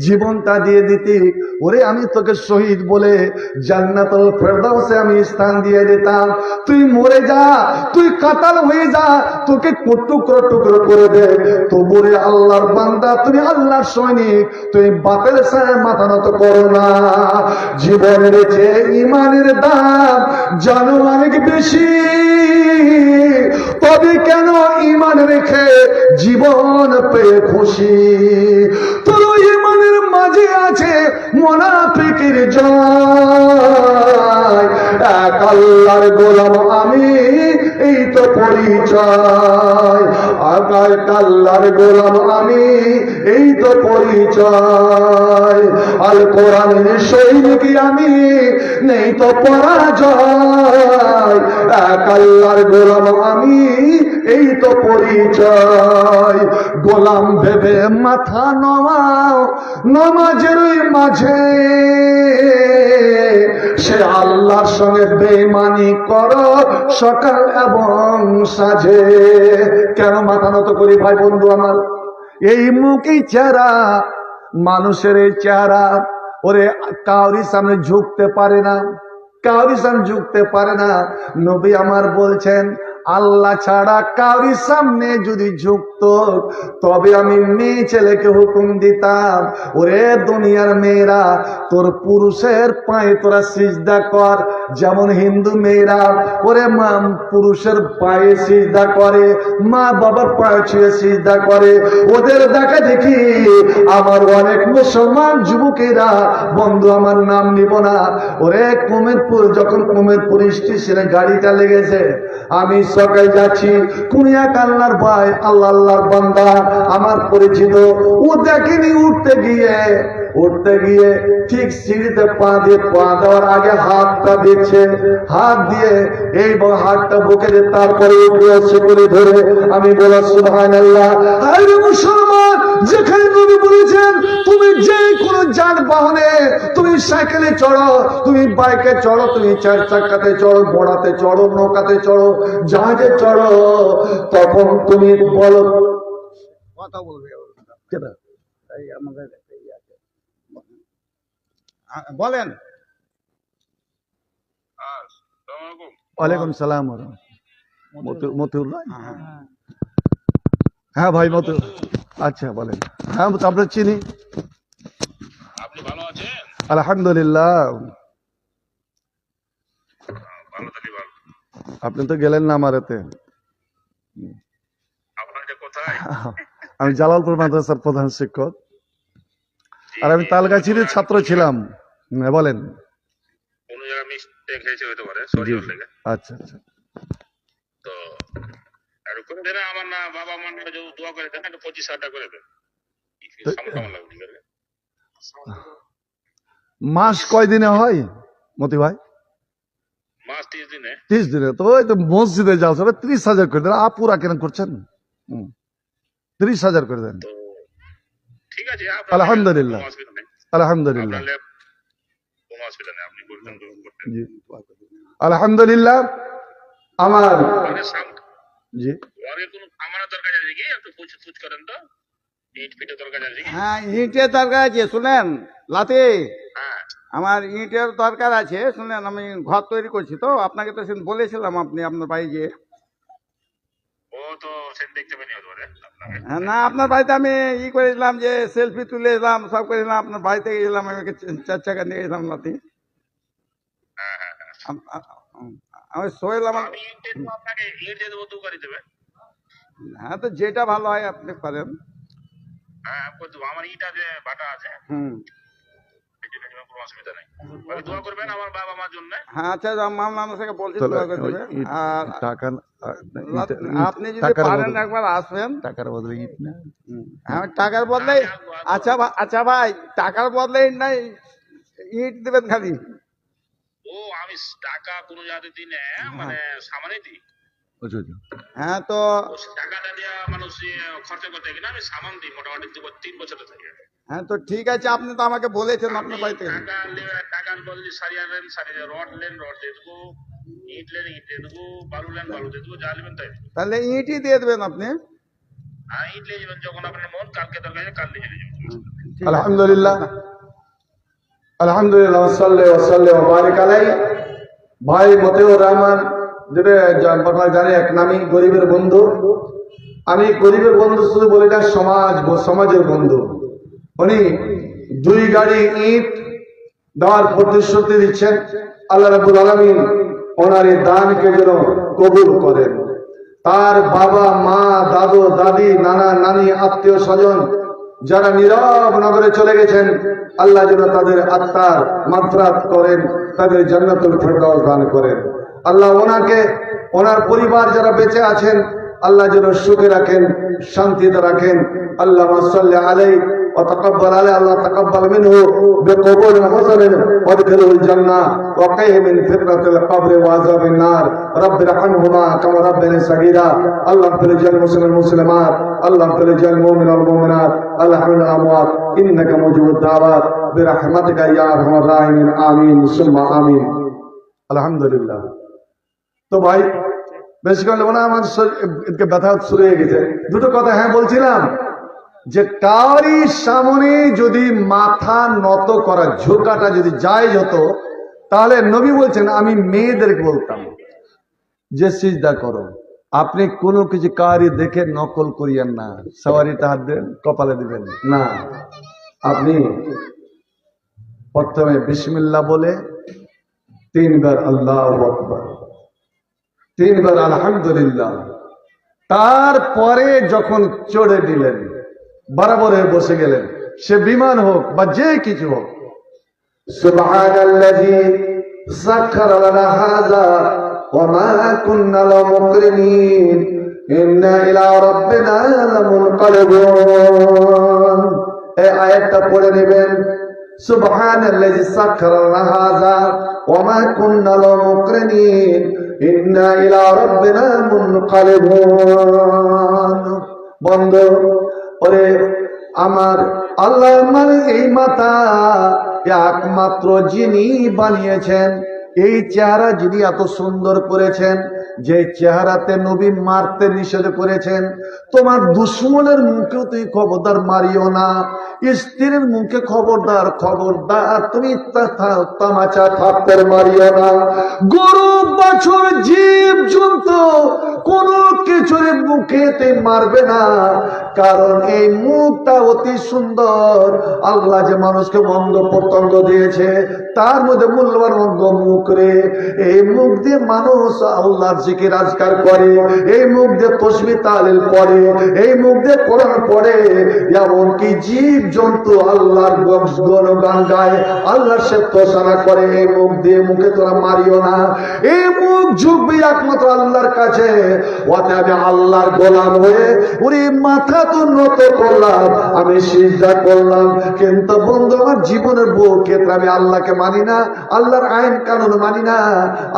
জীবনটা দিয়ে দিতি, ওরে আমি তোকে শহীদ বলে জান্নাতুল ফেরদাউসে আমি স্থান দিয়ে দিতাম। তুই মরে যা, তুই কাতাল হয়ে যা, তোকে টুকরো টুকরো করে দে, তবু রে আল্লাহর বান্দা, তুমি আল্লাহর সৈনিক, তুমি বাপের সাথে মাথা নত করো না। জীবনের চেয়ে ইমানের দাম জানো অনেক বেশি, তবে কেন ইমান রেখে জীবন পেয়ে খুশি। তোর ইমানের মাঝে আছে মুনাফিকের জয়। এক আল্লাহর গোলাম আমি, এই তো পরিচয়। এক আল্লাহর গোলাম আমি, এই তো পরিচয়। আল কোরআনের সৈনিক আমি, নেই তো পরাজয়। এক আল্লাহর গোলাম আমি, এই তো পরিচয়। গোলাম ভেবে মাথা নমাও নামাজের মাঝে, সে আল্লাহর সঙ্গে বেঈমানি করো সকাল এবং সাঁঝে। কেন মাথা নত করি ভাই বন্ধু আমার? এই মুখই চেহারা, মানুষের এই চেহারা ওরে কাউরি সামনে ঝুঁকতে পারে না, কাউরি সামনে ঝুঁকতে পারে না। নবী আমার বলছেন, আল্লাহ ছাড়া কাউরি সামনে যদি ঝুঁকতো তবে আমি মেয়ে ছেলেকে হুকুম দিতাম, ওরে দুনিয়ার মেয়েরা তোর পুরুষের পায়ে তোরা সিজদা কর। যেমন হিন্দু মেয়েরা ওরে মা পুরুষের পায়ে সিজদা করে, মা বাবার পায়ে ছুঁয়ে সিজদা করে, ওদের দেখা দেখি আমার অনেক মুসলমান যুবকেরা, বন্ধু আমার নাম নিব না, ওরে কুমেরপুর, যখন কুমেরপুর স্টেশনে গাড়িটা লেগেছে, আমি সকাল যাচ্ছি, কোন এক আল্লাহর ভাই, আল্লাহর বান্দা আমার পরিচিত, ও দেখেনি উঠতে গিয়ে ঠিক সিঁড়িতে পা দিয়ে, পা দেওয়ার আগে হাতটা দিচ্ছে, হাত দিয়ে এই হাতটা বুকে দিয়ে তারপরে করে ধরে আমি বলা সুবহানাল্লাহ। আরে মুসলমান, যেখানে নবী বলেছেন তুমি যে কোনো যানবাহনে, তুমি সাইকেলে চড়ো, তুমি বাইকে চড়ো, তুমি চার চাকাতে চড়ো, ঘোড়াতে চড়ো, নৌকাতে চড়ো, জাহাজে চড়ো, তখন তুমি বলো কথা বলবে বলেন। ওয়ালাইকুম সালাম। মতিউল্লাহ, হ্যাঁ ভাই মতি, আচ্ছা বলেন। হ্যাঁ আপনার চিনি, আপনি ভালো আছেন? আলহামদুলিল্লাহ। ভালো থাকি ভালো। আপনি তো গেলেন না আমার এতে। আপনার যে কোথায়? আমি জালালপুর মাদ্রাসার প্রধান শিক্ষক, আর আমি তালগাছির ছাত্র ছিলাম। বলেন। কোন জায়গায় মিস্টেক হয়েছে হতে পারে, সরি ওর লেগে। আচ্ছা আচ্ছা। তো আর করে দেন আমার না বাবা আমার নামে যদি দোয়া করে দেন, একটা 25,000 টাকা করে দেন। কেমন লাগবে ঠিক আছে? মাস কয় দিনে হয় মতি ভাই? মাস 30 দিনে। 30 দিনে তো ওই তো মসজিদে যাও সবে 30,000 করে দেন। আপুরা কেন করছেন? 30,000 করে দেন। তো ঠিক আছে, আলহামদুলিল্লাহ, কোনো অসুবিধা নেই। আলহামদুলিল্লাহ, আপনার কোনো অসুবিধা নেই, আপনি করতেন করতেন। জি আলহামদুলিল্লাহ। আমার মানে জি ওরে কোনো আমানের দরকার আছে কি? একটু পুছ করেন তো, ইট ফিটের দরকার আছে কি? হ্যাঁ, ইটের দরকার আছে। শুনেন লাতি, হ্যাঁ আমার ইটের দরকার আছে। শুনেন, আমি ঘর তৈরি করছি তো, আপনাকে তো সেদিন বলেছিলাম, আপনি আপনার বাড়ি গিয়ে। ও তো সেদিন দেখতে পাইনি হতে পারে আপনাকে। হ্যাঁ, না, আপনার বাড়িতে আমি করেছিলাম যে সেলফি তুলে এলাম, সব করেছিলাম। আপনার বাড়িতে গেছিলাম, আমি 4 চাকা নিয়ে গেছিলাম লাতি। হ্যাঁ হ্যাঁ হ্যাঁ। আমি শোয়েলাম। আমি ইট দিয়ে দেবো আপনাকে, ইট দিয়ে দেবো, দু করে দেবে। হ্যাঁ, তো যেটা ভালো হয় আপনি করেন। হ্যাঁ আমি করে দেবো, আমার ইট আছে, বাটা আছে, হুম, কোনো অসুবিধা নেই। আপনি দোয়া করবেন আমার বাবা মার জন্য। হ্যাঁ, আচ্ছা, মামলা আমাকে বলছি তাহলে দোয়া করে ওই দেবে। ইট- আর টাকা আপনি যদি টাকার পারেন বদলে- একবার আসবেন। টাকার বদলে ইট না। হ্যাঁ, টাকার বদলে। আমি আসবো, আসবো। আচ্ছা ভাই, টাকার বদলে ইট নাই, ইট দেবেন খালি। ও আমি টাকা কোনো জায়গাতে দিই না, মানে সামানে দিই। আচ্ছা আচ্ছা। হ্যাঁ, তো ও টাকাটা দিয়ে মানুষ খরচা করতে কিনা, আমি সামান দিই মোটামুটি 3 বছরের থেকে। হ্যাঁ, তো ঠিক আছে, আপনি তো আমাকে বলেছেন আপনার বাড়িতে। টাকার বদলে সারিয়ে রড লেন, রড দিয়ে দেবো, ইট লেন, ইট দিয়ে দেবো, বালু লেন, বালু দিয়ে দেবো, যা নেবেন তাই দেবো। তাহলে ইটই দিয়ে দেবেন আপনি। আর ইট নিয়ে যাবেন যখন আপনার মন, কালকে দরকার কাল নিয়ে চলে যাবেন। ঠিক আছে। আলহামদুলিল্লাহ, আলহামদুলিল্লাহ, সাল্লাল্লাহু ওয়া সাল্লাম ওয়া বারাক আলাইহি। ভাই মতিউর রহমান, যেটা আপনারা জানেন, এক নামী গরিবের বন্ধু। আমি গরিবের বন্ধু শুধু বলি না, সমাজের বন্ধু। উনি 2 গাড়ি ইট দেওয়ার প্রতিশ্রুতি দিচ্ছেন। আল্লাহ রাব্বুল আলামিন ওনার এই দানকে যেন কবুল করেন। তার বাবা মা, দাদু দাদি, নানা নানি, আত্মীয় স্বজন যারা নীরব নগরে চলে গেছেন, আল্লাহ যেন তাদের আত্মার মাগফিরাত করেন, তাদের জান্নাতুল ফেরদাউস দান করেন। আল্লাহ ওনাকে, ওনার পরিবার যারা বেঁচে আছেন, আল্লাহ যেন সুখে রাখেন, শান্তিতে রাখেন। আল্লাহুম্মা সাল্লি আলাইহি ওয়া তাকাব্বাল আলাইহি, আল্লাহ তাকাব্বাল মিনহু বিকবুলিন হাসানিন ওয়াদখিলহুল জান্নাহ ওয়া কিহি মিন ফিতনাতিল কবরি ওয়া আযাবিন নার। রাব্বির হামহুমা কামা রাব্বায়ানি সাগীরা। আল্লাহ ইগফির লিল মুসলিমিন মুসলিমাত, আল্লাহ ইগফির লিল মুমিনিন ওয়াল মুমিনাত, আল্লাহ ইরহামুল আমওয়াত, ইন্নাকা মুজিবুদ দাওয়াত বিরহমাতিকা ইয়া আরহামার রাহিমিন। আমিন সুম্মা আমিন। আলহামদুলিল্লাহ। তো ভাই বেশি করে নেবো না, আমার এদিকে ব্যথা শুরু হয়ে গেছে। দুটো কথা হ্যাঁ বলছিলাম যে কারি সামনে যদি মাথা নত করা, ঝোঁকাটা যদি জায়েজ হতো, তাহলে নবী বলছেন আমি মেয়েদেরকে বলতাম যে সিজদা করো। আপনি কোনো কিছু কারি দেখে নকল করিয়েন না, সওয়ারিটা হাত দেন, কপালে দিবেন না। আপনি প্রথমে বিসমিল্লাহ বলে 3 বার আল্লাহু আকবার, 3 বার আলহামদুলিল্লাহ, তারপরে যখন চড়ে দিলেন, বরাবর হয়ে বসে গেলেন, সে বিমান হোক বা যে কিছু হোক, সুবহানাল্লাযী সাখারা লানা হাযা ওয়া মা কুন্না লাহু মুকরিনিন ইন্না ইলা রাব্বিনা লামুনকালিবুন। এই আয়াতটা পড়ে নেবেন। সুবহানাল্লাযী সাখারা লানা হাযা ওয়া মা কুন্না লাহু মুকরিনিন ইন্না ইলা রাব্বিনা মুনকালিবুন। বন্ধু, ওরে আমার আল্লাহ, আমার এই মাথা একমাত্র যিনি বানিয়েছেন, এই চেহারা যিনি এত সুন্দর করেছেন, যে চেহারাতে নবী মারতে নিষেধ করেছেন, তোমার দুশ্মনের মুখেও তুই খবরদার মারিও না, স্ত্রীর মুখে খবরদার খবরদার তুমি তামাচা থাপ্পড় মারিও না, গরু বাছুর জীব জন্তু কোনো ছুরি মুখেতে মারবে না, কারণ এই মুখটা অতি সুন্দর। আল্লাহ যে মানুষকে অঙ্গ প্রত্যঙ্গ দিয়েছে তার মধ্যে মূল্যবান অঙ্গ মুখ রে। এই মুখ দিয়ে মানুষ আল্লাহর জিকির আজকার করে, এই মুখ দিয়ে তাসবিহ তাহলিল পড়ে, এই মুখ দিয়ে কোরআন পড়ে, এমনকি জীব জন্তু আল্লাহর গুণগান গায়, আল্লাহর সে প্রশংসা করে। এই মুখ দিয়ে, মুখে তোরা মারিও না। এই মুখ ঝুঁকবি একমাত্র আল্লাহর কাছে। অতএব আমি আল্লাহর গোলাম হয়ে ওরে মাথা তো নত করলাম, আমি সিজদা করলাম, কিন্তু বন্ধু আমার জীবনের বহু ক্ষেত্রে আমি আল্লাহকে মানি না, আল্লাহর আইন কানুন মানি না,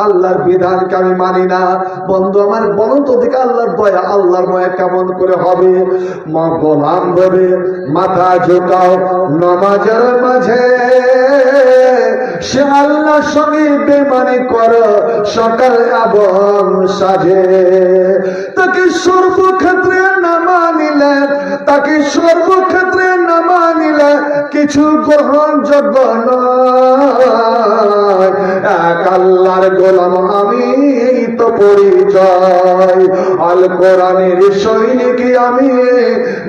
আল্লাহর বিধানকে আমি মানি না। বন্ধু আমার বলুন তো দিকে আল্লাহর দয়া, আল্লাহর ময়া কেমন করে হবে? মা গোলাম ভেবে মাথা ঝুঁকাও নামাজের মাঝে, সে আল্লাহর সঙ্গে বেমানি করো সকাল এবং সাজে। তাকে সর্বক্ষেত্রে না মানিলে, তাকে সর্বক্ষেত্রে না মানিলে কিছু গ্রহণযোগ্য নয়। এক আল্লাহর গোলাম আমি, এই তো পরিচয়। আল কোরআনের সৈনিক আমি,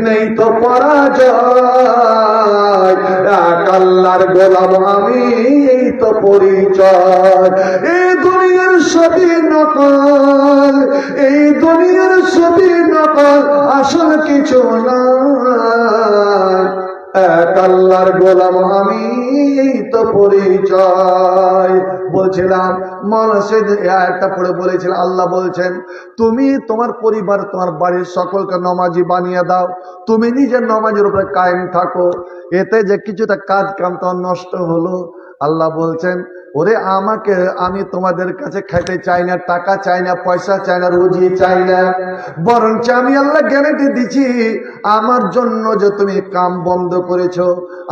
নেই তো পরাজয়। এক আল্লাহর গোলাম আমি, এই তো পরিচয়। এই দুনিয়ার সবই নকল, এই দুনিয়ার সবই নকল, আসল কিছু না। এক আল্লাহর গোলাম আমি, এই তো পরিচয়। বলছিলাম মানুষের একটা পড়ে বলেছিল, আল্লাহ বলছেন তুমি তোমার পরিবার তোমার বাড়ির সকলকে নমাজি বানিয়ে দাও, তুমি নিজের নমাজের উপরে কায়েম থাকো, এতে যে কিছুটা কাজ কাম তোমার নষ্ট হলো। আল্লাহ বলছেন ওরে আমাকে, আমি তোমাদের কাছে খাইতে চাই না, টাকা চাই না, পয়সা চাই না, রুজি চাই না, বরঞ্চ আমি আল্লাহ গ্যারান্টি দিচ্ছি আমার জন্য যে তুমি কাম বন্ধ করেছো,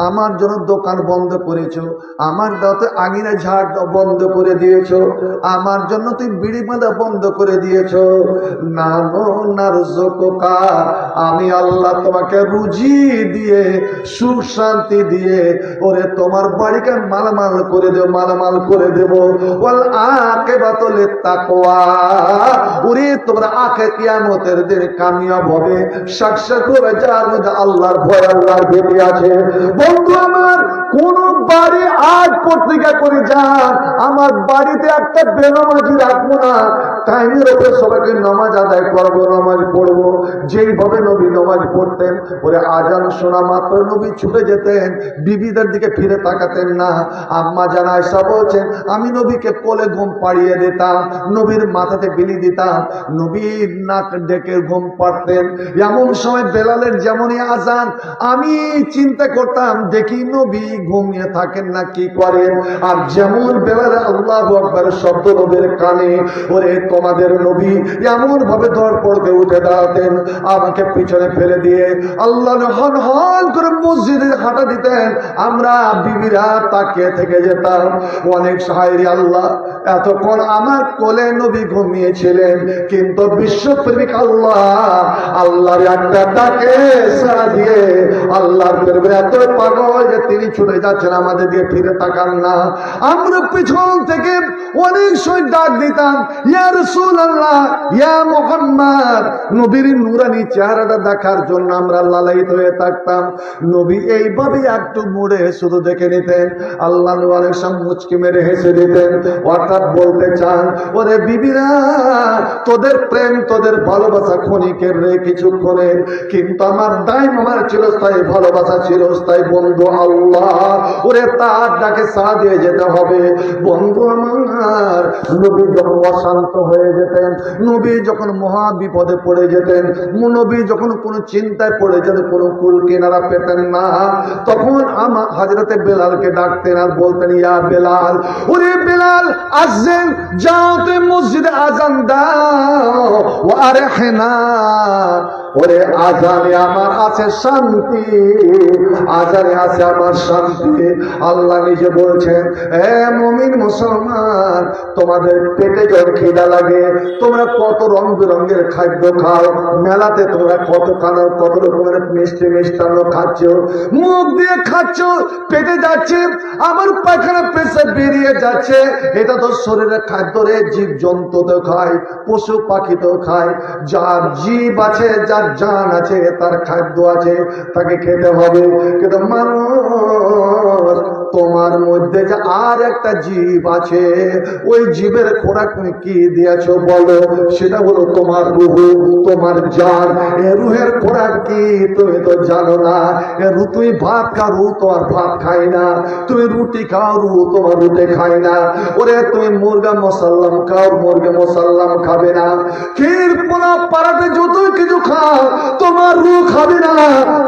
আমার জন্য দোকান বন্ধ করেছো, আমার দাঁতে আঙিনা ঝাড় বন্ধ করে দিয়েছো, আমার জন্য তুই বিড়ি বাঁধা বন্ধ করে দিয়েছো, নানো নারজুকুকা, আমি আল্লাহ তোমাকে রুজি দিয়ে সুখ শান্তি দিয়ে ওরে তোমার বাড়িকে মালামাল করে দেব, মালামাল করে দেব। ওয়াল আকিবাতু লিত্তাকওয়া, ওরে তোমরা আখে কিয়ামতের দিন কামিয়াব হবে, সাকসাক হবে যার মধ্যে আল্লাহর ভয়, আল্লাহর ভীতি আছে। বন্ধু আমার, কোন বাড়ি আজ পত্রিকা করে যান, আমার বাড়িতে একটা বেনামাজি রাখবো না, টাইমের ওপরে সবাইকে নামাজ আদায় করবো, নামাজ পড়বো যেইভাবে নবী নামাজ পড়তেন। ওরে আজান শোনা মাত্র নবী ছুটে যেতেন, বিবিদের দিকে ফিরে তাকাতেন না। আম্মা জান আয়েশা বলছেন আমি নবীকে কোলে ঘুম পাড়িয়ে দিতাম, নবীর মাথাতে বিলি দিতাম, নবীর নাক ডেকে ঘুম পাড়তেন। এমন সময় বেলালের যেমনই আজান, আমি চিন্তা করতাম দেখি নবী ঘুমিয়ে থাকেন না কি করেন। আর যেমন বেলালে আল্লাহু আকবার শব্দ নবীর কানে, ওরে তোমাদের নবী এমন ভাবে ধর পড়তে উঠে দাঁড়াতেন, আমাকে পিছনে ফেলে দিয়ে আল্লাহ হন হন করে মসজিদে হাঁটা দিতেন, আমরা বিবিরা তাকিয়ে থেকে যেতাম। অনেক সাহাবী আল্লাহ এতক্ষণ আমার কোলে নবী ঘুমিয়েছিলেন, কিন্তু বিশ্বপ্রেমিক আল্লাহ আল্লাহর একটা ডাকে সাড়া দিয়ে আল্লাহর প্রেমে এত পাগল যে তিনি ছুটে যাচ্ছেন, আমাদের দিয়ে ফিরে তাকান না। আমরা পিছন থেকে অনেক সময় ডাক দিতাম ইয়া রাসূলুল্লাহ, ইয়া মুহাম্মদ, নবীর নূরানি চেহারাটা দেখার জন্য আমরা লালায়িত হয়ে থাকতাম। নবী এইভাবে একটু মুড়ে শুধু দেখে নিতেন, আল্লাহ অনেক সময় মুচকি মেরে হেসে দিতেন। অর্থাৎ বলতে চান ওরে বিবিরা, তোদের প্রেম তোদের ভালোবাসা ক্ষণিকের রে, কিছুক্ষণের, কিন্তু আমার দাইম আমার চিরস্থায়ী ভালোবাসা, চিরস্থায়ী বন্ধু আল্লাহ, ওরে তার ডাকে সাড়া দিয়ে যেতে হবে। বন্ধু আমার, নবী যখন অশান্ত হয়ে যেতেন, নবী যখন মহা বিপদে পড়ে যেতেন, নবী যখন কোনো চিন্তায় পড়ে যেতেন, কোনো কুল কিনারা পেতেন না, তখন আমার হযরতে বেলালকে ডাকতেন আর বলতেন ইয়া বেলাল, ওরে বেলাল আযিন, যাও তুই মসজিদে আজান দাও, ওয়ারহিনা, ওরে আজানে আমার আছে শান্তি, আজানে আছে আমার শান্তি। আল্লাহ নিজে বলছেন, এ মুমিন মুসলমান, তোমাদের পেটে যখন খিদা লাগে তোমরা কত রং বেরঙের খাদ্য খাও, মেলাতে তোমরা কত রকমের মিষ্টি মিষ্টান্ন খাচ্ছ, মুখ দিয়ে খাচ্ছ, পেটে যাচ্ছে, আমার পায়খানা পেশা বেরিয়ে যাচ্ছে, এটা তো শরীরের খাদ্য রে। জীব জন্তু তো খায়, পশু পাখি তো খায়, যার জীব আছে, যার জান আছে, তার খাদ্য আছে, তাকে খেতে হবে। কিন্তু মানুষ, তোমার মধ্যে যে আর একটা জীব আছে, ওই জীবের খোরাক তুমি কি দিয়েছ বলো? সেটা হলো তোমার রুহ, তোমার জান। এ রুহের খোরাক কি তুমি তো জানো না। এ রু, তুমি ভাত খাও, রু তোমার ভাত খাই না। তুমি রুটি খাও, রু তোমার রুটি খাই না। ওরে তুমি মুরগা মশাল্লাম খাও, মুরগা মশাল্লাম খাবে না। ক্ষীর পোলা পাড়াতে যতই কিছু খাও, তোমার রু খাবে না,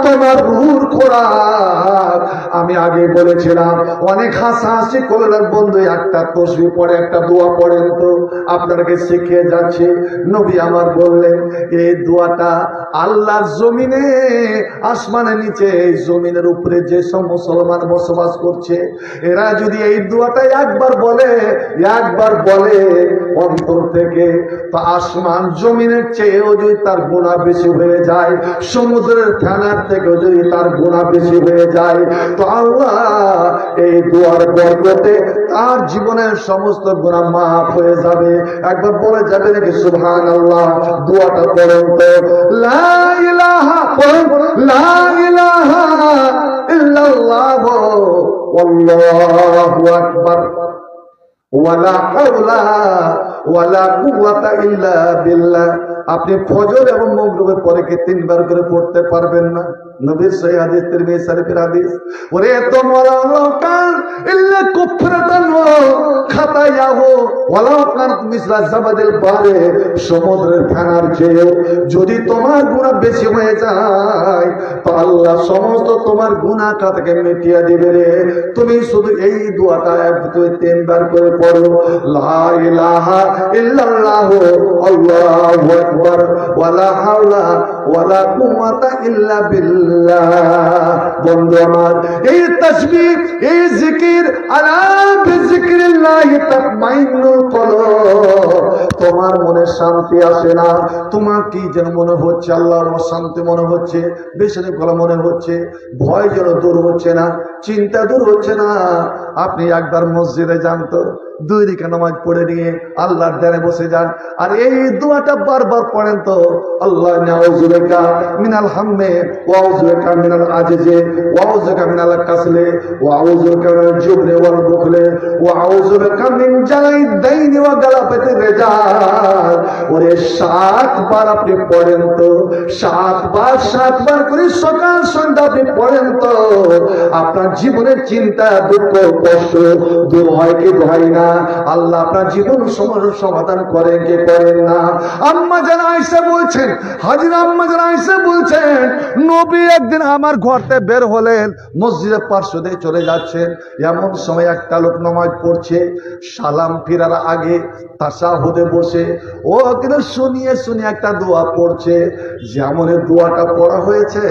তোমার রুর খোরাক। আমি আগে বলেছিলাম, অনেক হাসাহাসি করলেন বন্ধু, একটা তসবিহ পড়ে, একটা দোয়া পড়েন তো, আপনাকে শিখিয়ে যাচ্ছে। নবী আমার বললেন, এই দোয়াটা আল্লাহর জমিনে, আসমানের নিচে, এই জমিনের উপরে যেসব মুসলমান বসবাস করছে, এরা যদি এই দোয়াটা একবার বলে অন্তর থেকে, তো আসমান জমিনের চেয়েও যদি তার গুনাহ বেশি হয়ে যায়, সমুদ্রের ফেনার থেকেও যদি তার গুনাহ বেশি হয়ে যায়, তো আল্লাহ এই দোয়ার বরকতে তার জীবনের সমস্ত গুনাহ মাফ হয়ে যাবে। একবার বলে যাবে নাকি সুবহানাল্লাহ? দোয়াটা পড়ুন তো, লা ইলাহা, লা ইলাহা ইল্লাল্লাহ আল্লাহু আকবার ওয়ালা হাওলা ওয়ালা কুওয়াতা ইল্লা বিল্লাহ। আপনি ফজর এবং মাগরিবের পরে কি 3 বার করে পড়তে পারবেন না? নবীর সহিহ হাদিস, তিরমিজি শরীফের হাদিস। ওরে তোমরা লোকান ইল্লা কুফরাতান খাতায়াহু ওয়ালা কান মিসলা জাবাদিল বারে, সমুদ্রের ফেনার চেয়ে যদি তোমার গুনাহ বেশি হয়ে যায়, তো আল্লাহ সমস্ত তোমার গুনাহ থেকে মিটিয়ে দিবে রে। তুমি শুধু এই দোয়াটা 3 বার করে পড়ো, লা ইলাহা ইল্লাল্লাহ আল্লাহু আকবার ওয়ালা হাওলা ওয়ালা কুওয়াতা ইল্লা বিল্লাহ। বন্ধু আমার, এই তাসবিহ, এই জিকির, আলা বিযিকরিল্লাহ তাতমাইন্নুল কলব। তোমার মনে শান্তি আসে না? তোমার কি যেন মনে হচ্ছে? আল্লাহর শান্তি মনে হচ্ছে, বেশি কলা মনে হচ্ছে, ভয় যেন দূর হচ্ছে না, চিন্তা দূর হচ্ছে না। আপনি একবার মসজিদে যান তো, 2 রিকাত নামাজ পড়ে নিয়ে আল্লাহর ধ্যানে বসে যান, আর এই দোয়াটা বারবার পড়েন তো, আল্লাহ নাউযু বিকা মিনাল হাম্মে ওয়া আউযু বিকা মিনাল আজজে ওয়া আউযু বিকা মিনাল কাসলে ওয়া আউযু বিকা মিনাল জুবনে ওয়াল বুখলে ওয়া আউযু বিকা মিন জালাইদ দাইনি ওয়া গালাবাতির রিজাল। ওরে 7 বার আপনি পড়েন তো, 7 বার করে সকাল সন্ধ্যা আপনি পড়েন তো, আপনার জীবনের চিন্তা, দুঃখ, কষ্ট দূর হয় কি হয় না? আল্লাহ আপনার জীবন সমস্যার সমাধান করেন কি করেন না? আম্মা জান আয়েশা বলছেন, হাজিরা আম্মা জান আয়েশা বলছেন, নবী একদিন আমার ঘরতে বের হলেন, মসজিদের পার্শ্ব দিয়ে চলে যাচ্ছেন, এমন সময় একটা লোক নামাজ পড়ছে, সালাম ফিরার আগে তাশাহুদে বসে ও কিন্তু শুনিয়ে একটা দোয়া পড়ছে। যেমন দোয়াটা পড়া হয়েছে,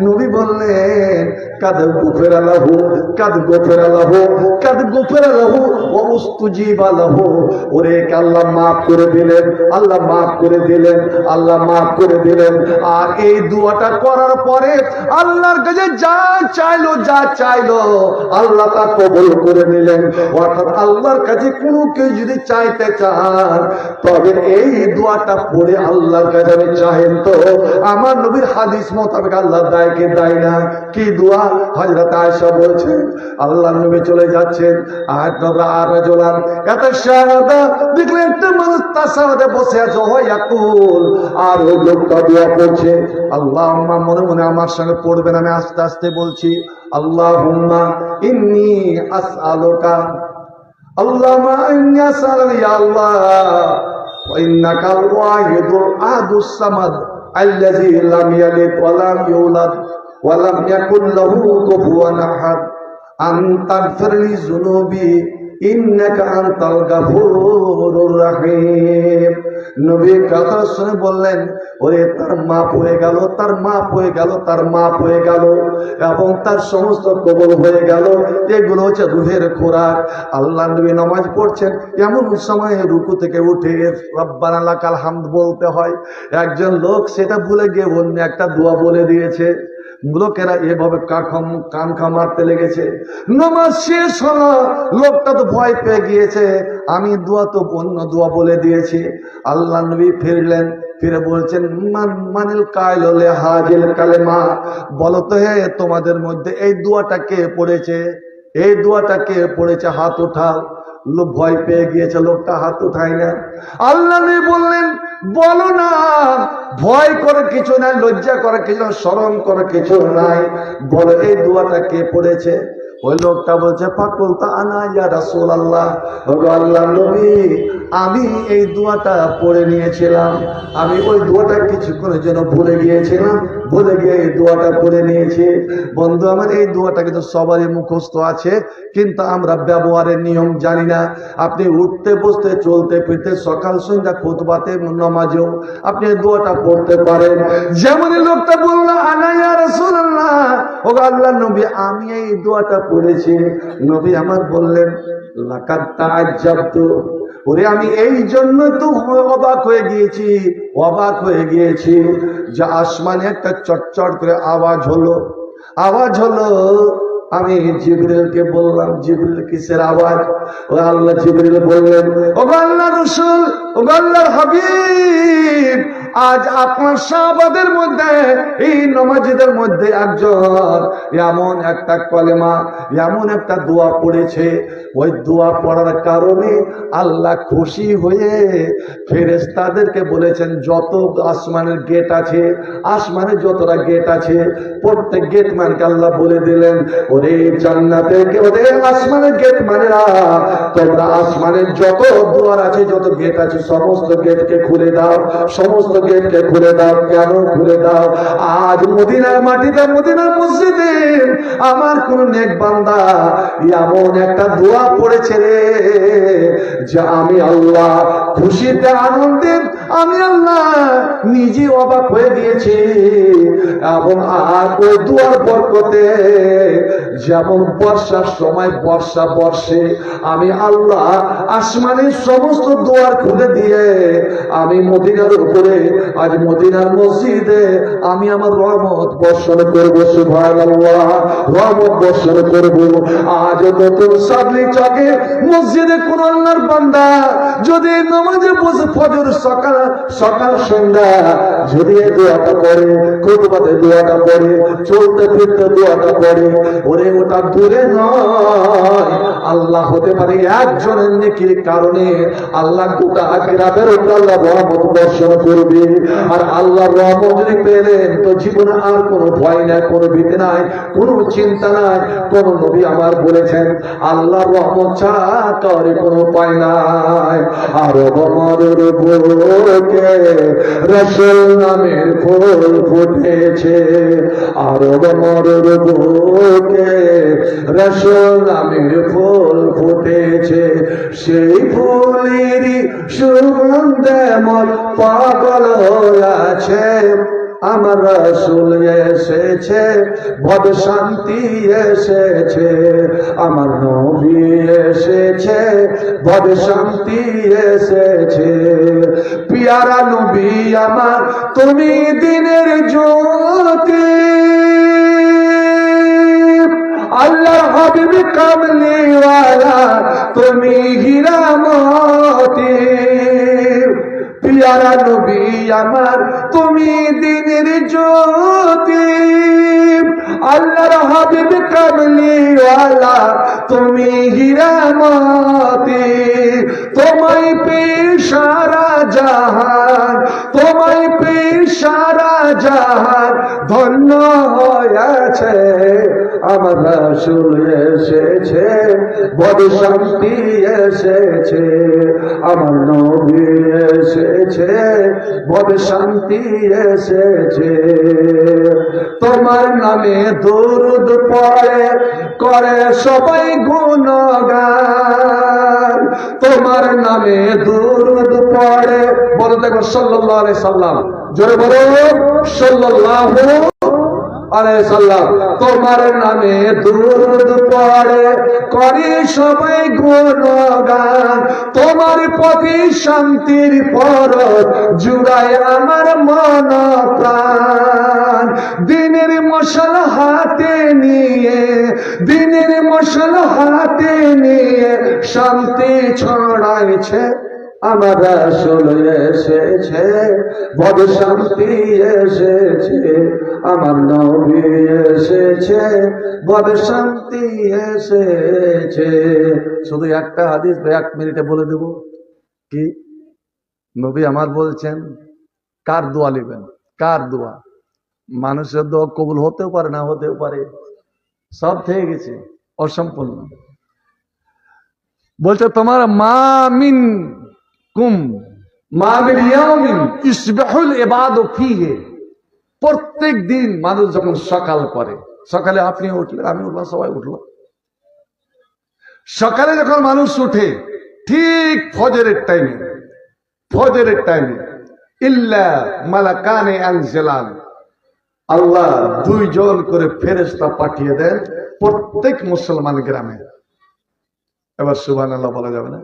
নবী বললেন, কাদ গুফিরা লাহু, কাদ গুফিরা লাহু, কাদ গুফিরা লাহু ওয়া উস্তুজিবা লাহু। ওরে আল্লাহ মাফ করে দিলেন, আল্লাহ মাফ করে দিলেন, আল্লাহ মাফ করে দিলেন। আর এই দোয়াটা করার পরে আল্লাহর কাছে যা চাইলো আল্লাহ তা কবুল করে নিলেন। অর্থাৎ আল্লাহর কাছে কোনো কেউ যদি চাইতে চান, তবে এই দোয়াটা পড়ে আল্লাহর কাছে আমি চাহেন তো, আমার নবীর হাদিস মোতাবেক আল্লাহ দেয় কি দেয় না? কি দোয়া? হযরত আয়েশা বলছেন, আল্লাহর নবী চলে যাচ্ছেন, আর রাজুলান ইয়াতাশাহাদা, দেখলেন একটা মানুষ তাশাহুদে বসে আছে, ইয়াকুল, আর ওই লোকটা দোয়া পড়ছে। আল্লাহুম্মা, মনে মনে আমার সঙ্গে পড়বেন, আমি আস্তে আস্তে বলছি, আল্লাহুম্মা ইন্নী আসআলুকা, আল্লাহুম্মা ইন্নী আসআলুকা ইয়া আল্লাহ ওয়া ইন্নাকাল ওয়াহিদুল আহাদুস সামাদ আল্লাযী লাম ইয়ালিদ ওয়া লাম ইউলাদ ওয়া লাম ইয়াকুল লাহু কুফুওয়ান আহাদ, আন তাগফিরলি যুনুবি ইন্নাকা আনতাল গাফুরুর রাহিম। নবী কথা শুনে বললেন, ওরে তার মাপ হয়ে গেল, তার মাপ হয়ে গেল, তার মাপ হয়ে গেল এবং তার সমস্ত কবুল হয়ে গেল। এগুলো হচ্ছে রুহের খোরাক। আল্লাহ নবী নামাজ পড়ছেন, এমন সময় রুকু থেকে উঠে রব্বানা লাকাল হামদ বলতে হয়। একজন লোক সেটা ভুলে গিয়ে অন্য একটা দোয়া বলে দিয়েছে। লোকেরা এভাবে কান মারতে লেগেছে। নামাজ শেষ হলো, লোকটা তো ভয় পেয়ে গিয়েছে, আমি দোয়া তো অন্য দোয়া বলে দিয়েছি। আল্লাহ নবী ফিরলেন, ফিরে বলছেন, মানিল কাইলে হাজিল কালেমা, বলো তো হে তোমাদের মধ্যে এই দোয়াটা কে পড়েছে, এই দোয়াটা কে পড়েছে, হাত উঠাও। লোক ভয় পেয়ে গিয়েছে, লোকটা হাত উঠায় না। আল্লাহ নবী বললেন, বলো না, ভয় করে কিছু নাই, লজ্জা করে কিছু, শরম করে কিছু নাই, বলো এই দোয়াটা কে পড়েছে। ওই লোকটা বলছে, ফাকুল তা আনা ইয়া রাসূলুল্লাহ, ওগো আল্লাহর নবী, আমি এই দোয়াটা পড়ে নিয়েছিলাম, আমি ওই দোয়াটা কিছুক্ষণের জন্য ভুলে গিয়েছিলাম, ভুলে গিয়ে এই দোয়াটা পড়ে নিয়েছি। বন্ধু আমার, এই দোয়াটা কিন্তু সবারই মুখস্থ আছে, কিন্তু আমরা ব্যবহারের নিয়ম জানি না। আপনি উঠতে বসতে চলতে ফিরতে সকাল সন্ধ্যা খুতবাতে নামাজেও আপনি এই দোয়াটা পড়তে পারেন। যেমন লোকটা বললো, আনা ইয়া রাসূলুল্লাহ, ওগো আল্লাহর নবী, আমি এই দোয়াটা পড়েছি। নবী আমার বললেন, লাকাদ তাআজ্জাবতু, ওরে আমি এই জন্য তো অবাক হয়ে গিয়েছি, অবাক হয়ে গিয়েছি যে আসমানে একটা চটচট করে আওয়াজ হলো, আওয়াজ হলো। আমি জিবরিলকে বললাম, জিবরিল কিসের আওয়াজ? ও আল্লাহ, জিবরিল বললেন, ও আল্লাহর রাসূল, ও আল্লাহর হাবিব, আজ আপনার সাহাবাদের মধ্যে, এই নমাজীদের মধ্যে একজন এমন একটা কলেমা, এমন একটা দোয়া পড়েছে, ওই দোয়া পড়ার কারণে আল্লাহ খুশি হয়ে ফেরেশতাদেরকে বলেছেন, যত আসমানের গেট আছে, আসমানে যতটা গেট আছে, প্রত্যেক গেট মানকে আল্লাহ বলে দিলেন, ওরে জান্নাতে, ওরে আসমানের গেট মানেরা, তোমরা আসমানের যত দুয়ার আছে, যত গেট আছে, সমস্ত গেটকে খুলে দাও, সমস্ত গেটকে খুলে দাও। কেন খুলে দাও? আজ মদিনার মাটিতে, মদিনার মসজিদে আমার কোন নেক বান্দা এমন একটা দোয়া পড়েছে রে, যে আমি আল্লাহ খুশিতে আনন্দে, আমি আল্লাহ নিজে অবাক হয়ে গিয়েছি। এবং আর ওই দোয়ার বরকতে, যেমন বর্ষার সময় বর্ষা বর্ষে, আমি আল্লাহ আসমানের সমস্ত দুয়ার খুলে দিয়ে আমি মদিনার উপরে, আজ মদিনার মসজিদে আমি আমার রহমত বর্ষণ করবো। সুবহানাল্লাহ, রহমত বর্ষণ করবো। আজ নতুন সাবলি চকে মসজিদে কোন আল্লাহর বান্দা যদি নামাজে বসে ফজর সকাল সকাল সন্ধ্যা যদি এই দোয়াটা পড়ে, খুতবাতে দোয়াটা পড়ে, চলতে ফিরতে দোয়াটা পড়ে, ওরে ওটা দূরে নয়, আল্লাহ হতে পারে একজনের নেকির কারণে আল্লাহ গোটা আখিরাতের উপর আল্লাহ রহমত বর্ষণ করবে। আর আল্লাহর রহমত যদি পেলেন তো জীবনে আর কোনো ভয় নাই, কোনো ভীতি নাই, কোনো চিন্তা নাই। কোন নবী আমার বলেছেন, আল্লাহর রহমত ছাড়া কারো কোনো উপায় নাই। আর মরুর বুকে রাসূল নামের ফুল ফুটেছে, আর মরুর বুকে রাসূল নামের ফুল ফুটেছে, সেই ফুলেরই সুগন্ধে মন পাগল হয়েছে। আমার রাসূল এসেছে, বড় শান্তি এসেছে, আমার নবী এসেছে, বড় শান্তি এসেছে। পিয়ারা নবী আমার, তুমি দিনের জ্যোতি, আল্লাহর হাবিব কামলিওয়ালা, তুমি হীরা মোতি। পিয়ারা নবী আমার, তুমি দিনের জ্যোতি, আল্লাহর হাবিব কামলিওয়ালা, তুমি হীরা মোতি। তোমায় পেয়ে সারা জাহান, তোমায় পেয়ে সারা জাহান ধন্য হয়েছে। আমার রাসূল এসেছে, বড় শান্তি এসেছে, আমার নবী এসেছে, এসেছে, বড় শান্তি এসেছে। তোমার নামে দরুদ পড়ে করে সবাই গুণগান, তোমার নামে দরুদ পড়ে, বলো দেখো সাল্লাল্লাহু আলাইহি সাল্লাম, জোরে বলো সাল্লাল্লাহু আলাইহি সাল্লাম। তোমার নামে দরুদ পড়ে করে সবাই গুণগান, তোমার পথে শান্তির পরশ জুড়ায় আমার মন প্রাণ। দিনের মশাল হাতে নিয়ে, দিনের মশাল হাতে নিয়ে শান্তি ছড়াইছে, আমার রাসূল এসেছে, বড় শান্তি এসেছে, আমার নবী এসেছে, বড় শান্তি এসেছে। শুধু একটা হাদিস 1 মিনিটে বলে দেব। কি নবী আমার বলছেন, কার দোয়া নেবেন? কার দোয়া? মানুষের দোয়া কবুল হতেও পারে, না হতেও পারে, সব থেকে গেছে, অসম্পূর্ণ। বলছে তোমার মা মিন কুম মা মিন ইয়াউমিন ইসবিহুল ইবাদু ফীহি, প্রত্যেক দিন মানুষ যখন সকাল করে, সকালে আপনি উঠলেন, আমি উঠলাম, সবাই উঠলো, সকালে যখন মানুষ উঠে ঠিক ফজরের টাইমে, ফজরের টাইমে ইল্লা মালাকানে আনজিলান, আল্লাহ 2 জন করে ফেরেশতা পাঠিয়ে দেন প্রত্যেক মুসলমান গ্রামে। এবার সুবহানাল্লাহ বলা যাবে না?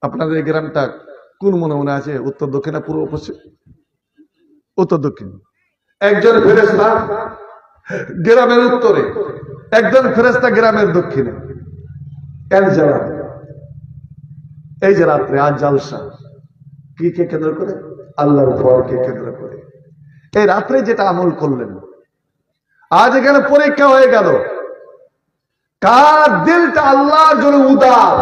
আপনাদের এই গ্রামটা কোন মনে আছে? উত্তর দক্ষিণে, পূর্ব পশ্চিম? উত্তর দক্ষিণ। একজন ফেরেশতা গ্রামের উত্তরে, একজন ফেরেশতা গ্রামের দক্ষিণে। এই যে রাত্রে আজ জালসা, কি কে কেন্দ্র করে? আল্লাহর ভয়কে কেন্দ্র করে। এই রাত্রে যেটা আমল করলেন, আজ এখানে পরীক্ষা হয়ে গেল কার দিলটা আল্লাহর জন্য উদার।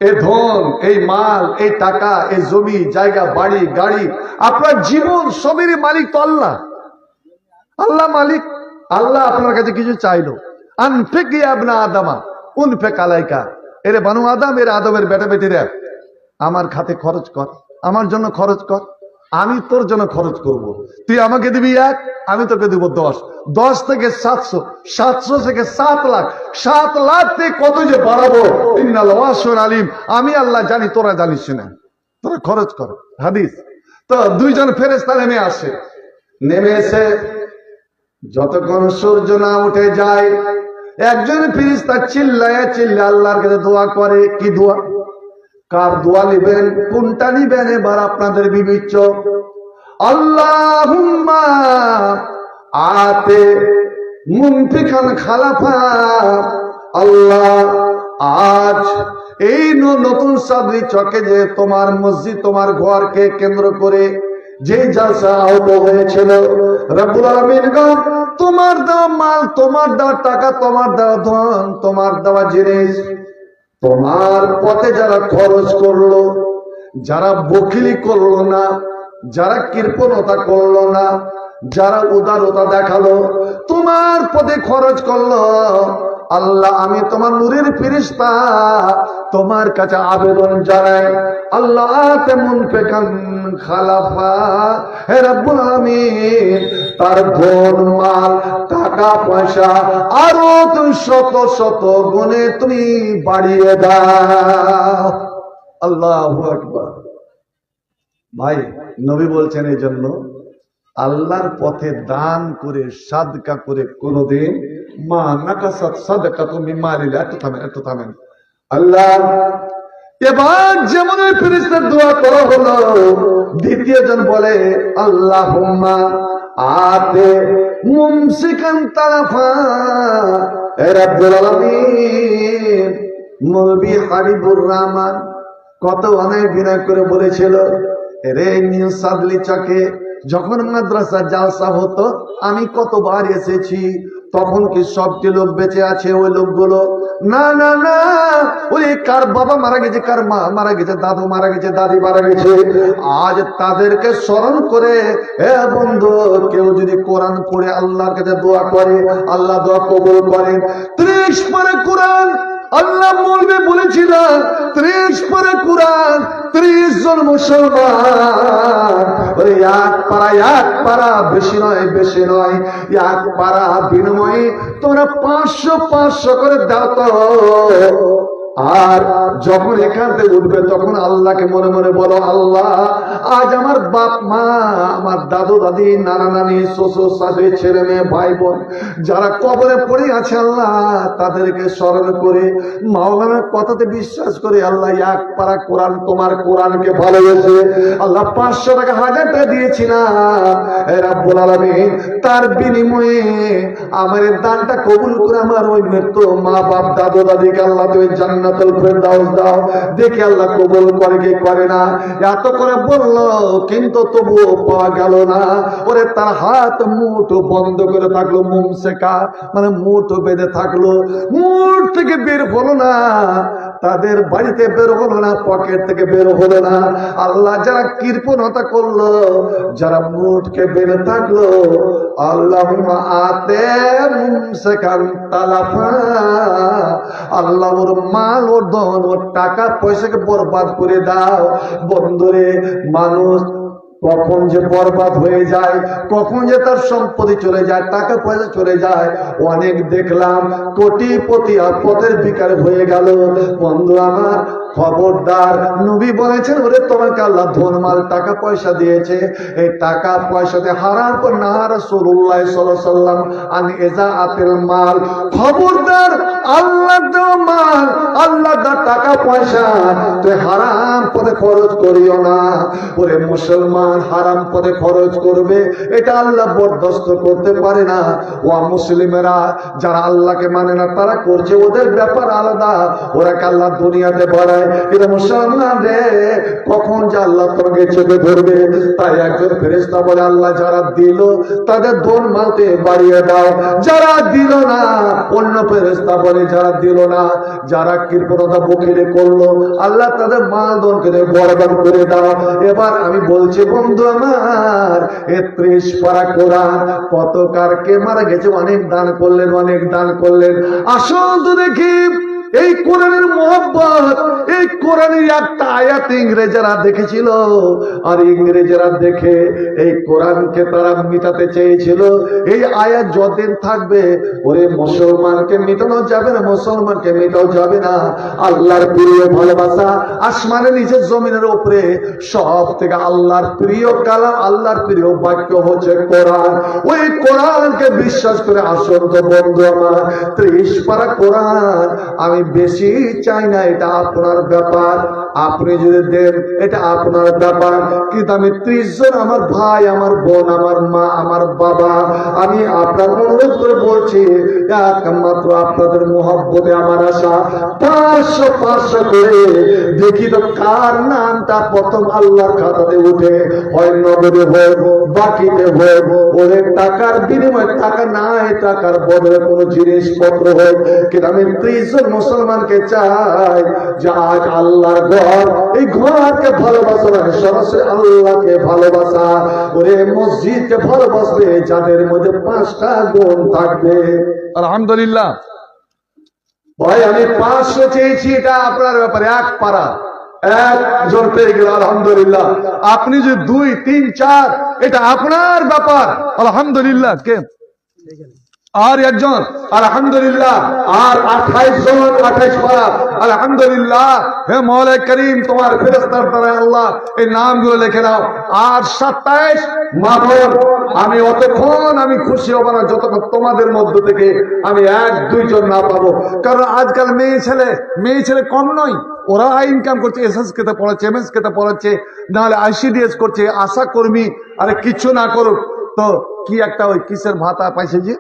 এই ধন, এই মাল, এই টাকা, এই জমি জায়গা, বাড়ি গাড়ি, আপনার জীবন সবেরই মালিক তো আল্লাহ। আল্লাহ মালিক। আল্লাহ আপনার কাছে কিছু চাইলো, আনফিক ইয়া ইবনা আদমা উনফিক আলাইকা, এরে বানু আদম, এর আদমের বেটা বেটিরা, আমার খাতে খরচ কর, আমার জন্য খরচ কর, আমি তোর জন্য খরচ করব। তুই আমাকে দিবি 1, আমি তোকে দিব 10, 10 থেকে 700, 700 থেকে 7 লাখ, 7 লাখ থেকে কত যে বাড়াবো, ইন্নাল ওয়াসিউন আলিম, আমি আল্লাহ জানি, তোরা জানিস না, তোরা খরচ কর। হাদিস। তো 2 জন ফেরেশতা নেমে আসে, নেমে এসে যতক্ষণ সূর্য না উঠে যায়, একজন ফেরেশতা চিল্লায় চিল্লায় আল্লাহর কাছে দোয়া করে। কি দোয়া? কার দোয়া নিবেন, কোনটা নিবেন এবার আপনাদের বিবেচ্য। আল্লাহুম্মা আতে মুনফিকান খালাফা, আল্লাহ আজ এই নতুন সাদরি চকে যে তোমার মসজিদ, তোমার ঘরকে কেন্দ্র করে যে জালসা আহত হয়েছিল, রব্বুল আলামিন তোমার দেওয়া মাল, তোমার দেওয়া টাকা, তোমার দেওয়া ধন, তোমার দেওয়া জিনিস, তোমার পথে যারা খরচ করলো, যারা বকিলি করলো না, যারা কৃপণতা করলো না, যারা উদারতা দেখালো, তোমার পথে খরচ করলো, আল্লাহ আমি তোমার নূরের ফেরেশতা তোমার কাছে আবেদন জানাই, আল্লাহ তেমন পেকান খালাফা, হে রব্বুল আলামিন তার ধন মাল টাকা পয়সা আরো তুমি শত শত গুণে তুমি বাড়িয়ে দাও। আল্লাহু আকবার। ভাই নবী বলছেন এই জন্য আল্লাহর পথে দান করে, সাদকা করে কোনদিন মা নাকাসাত সাদকাতু মিন মালিল। একটু থামেন। আল্লাহ এবার যেমন ফেরেশতার দোয়া করা হলো, দ্বিতীয় জন বলে আল্লাহুম্মা আতে মুমসিকান তারাফা, হে রব্বুল আলামিন। মৌলভী হাবিবুর রহমান কত অনেক বিনয় করে বলেছিল, রে নিউ সাদলি চকে যখন মাদ্রাসা জালসা হতো আমি কতবার এসেছি, তখন কি সবটি লোক বেঁচে আছে? ওই লোকগুলো না না না, ওই কার বাবা মারা গেছে, কার মা মারা গেছে, দাদু মারা গেছে, দাদি মারা গেছে, আজ তাদেরকে স্মরণ করে হে বন্ধু, কেউ যদি কোরআন পড়ে আল্লাহর কাছে দোয়া করে, আল্লাহ দোয়া কবুল করেন। 30 পারা কোরআন আল্লাহ বলবে বলেছিলেন, 30 পারা কোরআন, 30 জন মুসলমান, ওই এক পাড়া বেশি নয় এক পাড়া বিনিময়ে তোমরা 500 করে দাও তো। আর যখন এখান থেকে উঠবে তখন আল্লাহকে মনে মনে বলো, আল্লাহ আজ আমার বাপ মা, আমার দাদু দাদি, নানা নানি, শ্বশুর শাশুড়ি, ছেলে মেয়ে, ভাই বোন যারা কবরে পড়ে আছে আল্লাহ তাদেরকে স্মরণ করে মাওলানার কথাতে বিশ্বাস করে আল্লাহ এক পারা কোরআন, তোমার কোরআনকে ভালোবেসে আল্লাহ 500 টাকা 1000 টাকা দিয়েছি না রাব্বুল আলামিন, তার বিনিময়ে আমার এই দানটা কবুল করে আমার ওই মৃত্যু মা বাপ দাদু দাদিকে আল্লাহ তুমি জান্নাতুল ফেরদাউস দাও। দেখে আল্লাহ কবুল করে কি করে না। এত করে বললো কিন্তু তবুও পাওয়া গেল না। ওরে তার হাত মুঠো বন্ধ করে থাকলো, মুমসেকা মানে মুঠো বেঁধে থাকলো, মুঠ থেকে বের হলো না, তাদের বাড়িতে বের হলো না, পকেট থেকে বের হলো না। আল্লাহ যারা কৃপণতা করলো, যারা মুঠকে বেঁধে থাকলো, আল্লাহুম্মা আতে মুমসেকান তালাফা, আল্লাহ ওর মাল, ওর ধন, ওর টাকা পয়সাকে বরবাদ করে দাও। বন্ধুরে, মানুষ কখন যে বরবাদ হয়ে যায়, কখন যে তার সম্পত্তি চলে যায়, টাকা পয়সা চলে যায়, অনেক দেখলাম কোটিপতি আর পথের ভিখারি হয়ে গেল। বন্ধু আমার, খবরদার, নবী বলেছেন ওরে তোমাকে আল্লাহ ধন মাল টাকা পয়সা দিয়েছে, এই টাকা পয়সাতে হারাম কর না। রাসূলুল্লাহ সাল্লাল্লাহু আলাইহি ওয়াসাল্লাম আন ইজাআতিল মাল, খবরদার আল্লাহ দেওয়া মাল, আল্লাহ দেওয়া টাকা পয়সা তুই হারাম পথে খরচ করিও না। ওরে মুসলমান, হারাম পথে খরচ করবে এটা আল্লাহ বরদাস্ত করতে পারে না। ও মুসলিমেরা যারা আল্লাহকে মানে না তারা করছে, ওদের ব্যাপার আলাদা, ওরা কে আল্লাহ দুনিয়াতে বাড়ায়। কিন্তু মুসলমান রে, কখন যে আল্লাহ তোমাকে চেপে ধরবে। তাই একজন ফেরেশতা বলে, আল্লাহ যারা দিল তাদের ধন মালতে বাড়িয়ে দাও, যারা দিল না, অন্য ফেরেশতা বলে যারা দিল না, যারা কৃপণতা বকিরে করলো, আল্লাহ তাদের মাল ধনকে বরবাদ করে দাও। এবার আমি বলছি বন্ধু আমার, 30 পারা কোরআন কত কার কে মারা গেছে, অনেক দান করলেন। আসুন তো দেখি এই কোরআনের মোহব্বত, এই কোরআনের একটা আয়াত ইংরেজরা দেখেছিল, আর ইংরেজরা দেখে এই কোরআনকে তারা মিটাতে চেয়েছিল। এই আয়াত যতদিন থাকবে ওরে মুসলমানকে মিটানো যাবে না, মুসলমানকে মেটাও যাবে না। আল্লাহর প্রিয় ভালোবাসা আসমানের নিচে জমিনের উপরে সব থেকে আল্লাহর প্রিয় কালাম, আল্লাহর প্রিয় বাক্য হচ্ছে কোরআন। ওই কোরআনকে বিশ্বাস করে আসুন তো বন্ধু আমার, 30 পারা কোরআন আমি বেশি চাই না, এটা আপনার ব্যাপার, আপনি যদি দেন এটা আপনার ব্যাপার। কিন্তু আমি 30 জন আমার ভাই, আমার বোন, আমার মা, আমার বাবা, আমি আপনার অনুরোধ করে বলছি, একমাত্র আপনাদের মোহব্বতে আমার আশা 500 করে দেখি তো কার নামটা প্রথম আল্লাহর খাতাতে উঠে, হয় নগদে হোক, বাকিতে হোক, ওদের টাকার বিনিময়ে, টাকা নাই, টাকার বদলে কোনো জিনিসপত্র হোক। কিন্তু আমি 30 জন মুসলমানকে চাই যে আজ আল্লাহর ঘর, এই ঘরকে ভালোবাসা মানে সরাসরি আল্লাহকে ভালোবাসা। ওরে মসজিদকে ভালোবাসবে যাদের মধ্যে 5টা গুণ থাকবে। আলহামদুলিল্লাহ। ভাই আমি 500 চেয়েছি, এটা আপনার ব্যাপারে, এক পারা একজন পেয়ে গেল, আলহামদুলিল্লাহ। আপনি যে 2, 3, 4 এটা আপনার ব্যাপার, আলহামদুলিল্লাহ। কে আর একজন, আলহামদুলিল্লাহ। আর 28 জন, 28 পারা, আলহামদুলিল্লাহ। হে মওলা করিম, তোমার ফেরেশতার দ্বারা আল্লাহ এই নামগুলো লিখে নাও। আর 27 মাহবুব, আমি অতক্ষণ আমি খুশি হব না যতক্ষণ তোমাদের মধ্য থেকে আমি 1-2 জন না পাবো। কারণ আজকাল মেয়ে ছেলে কম নয়, ওরা ইনকাম করছে, এসএস খেতে পড়াচ্ছে, এমএস খেতে পড়াচ্ছে, নাহলে আইসিডিএস করছে, আশা কর্মী। আরে কিচ্ছু না করুক তো কি একটা ওই কিসের ভাতা পাইছে যে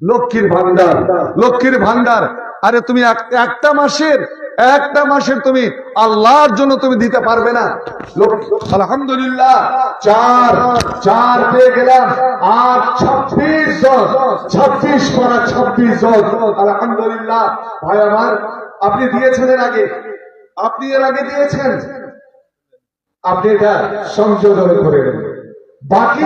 লক্ষ্মীর ভান্ডার। আরে তুমি একটা মাসের তুমি আল্লাহর জন্য তুমি দিতে পারবে না? আলহামদুলিল্লাহ, 4 পেয়ে গেলাম। আর 26 জন, 26 পারা 26 জন, আলহামদুলিল্লাহ। ভাই আমার, আপনি দিয়েছেন এর আগে, দিয়েছেন, আপনি এটা সংযোজন করে বাকি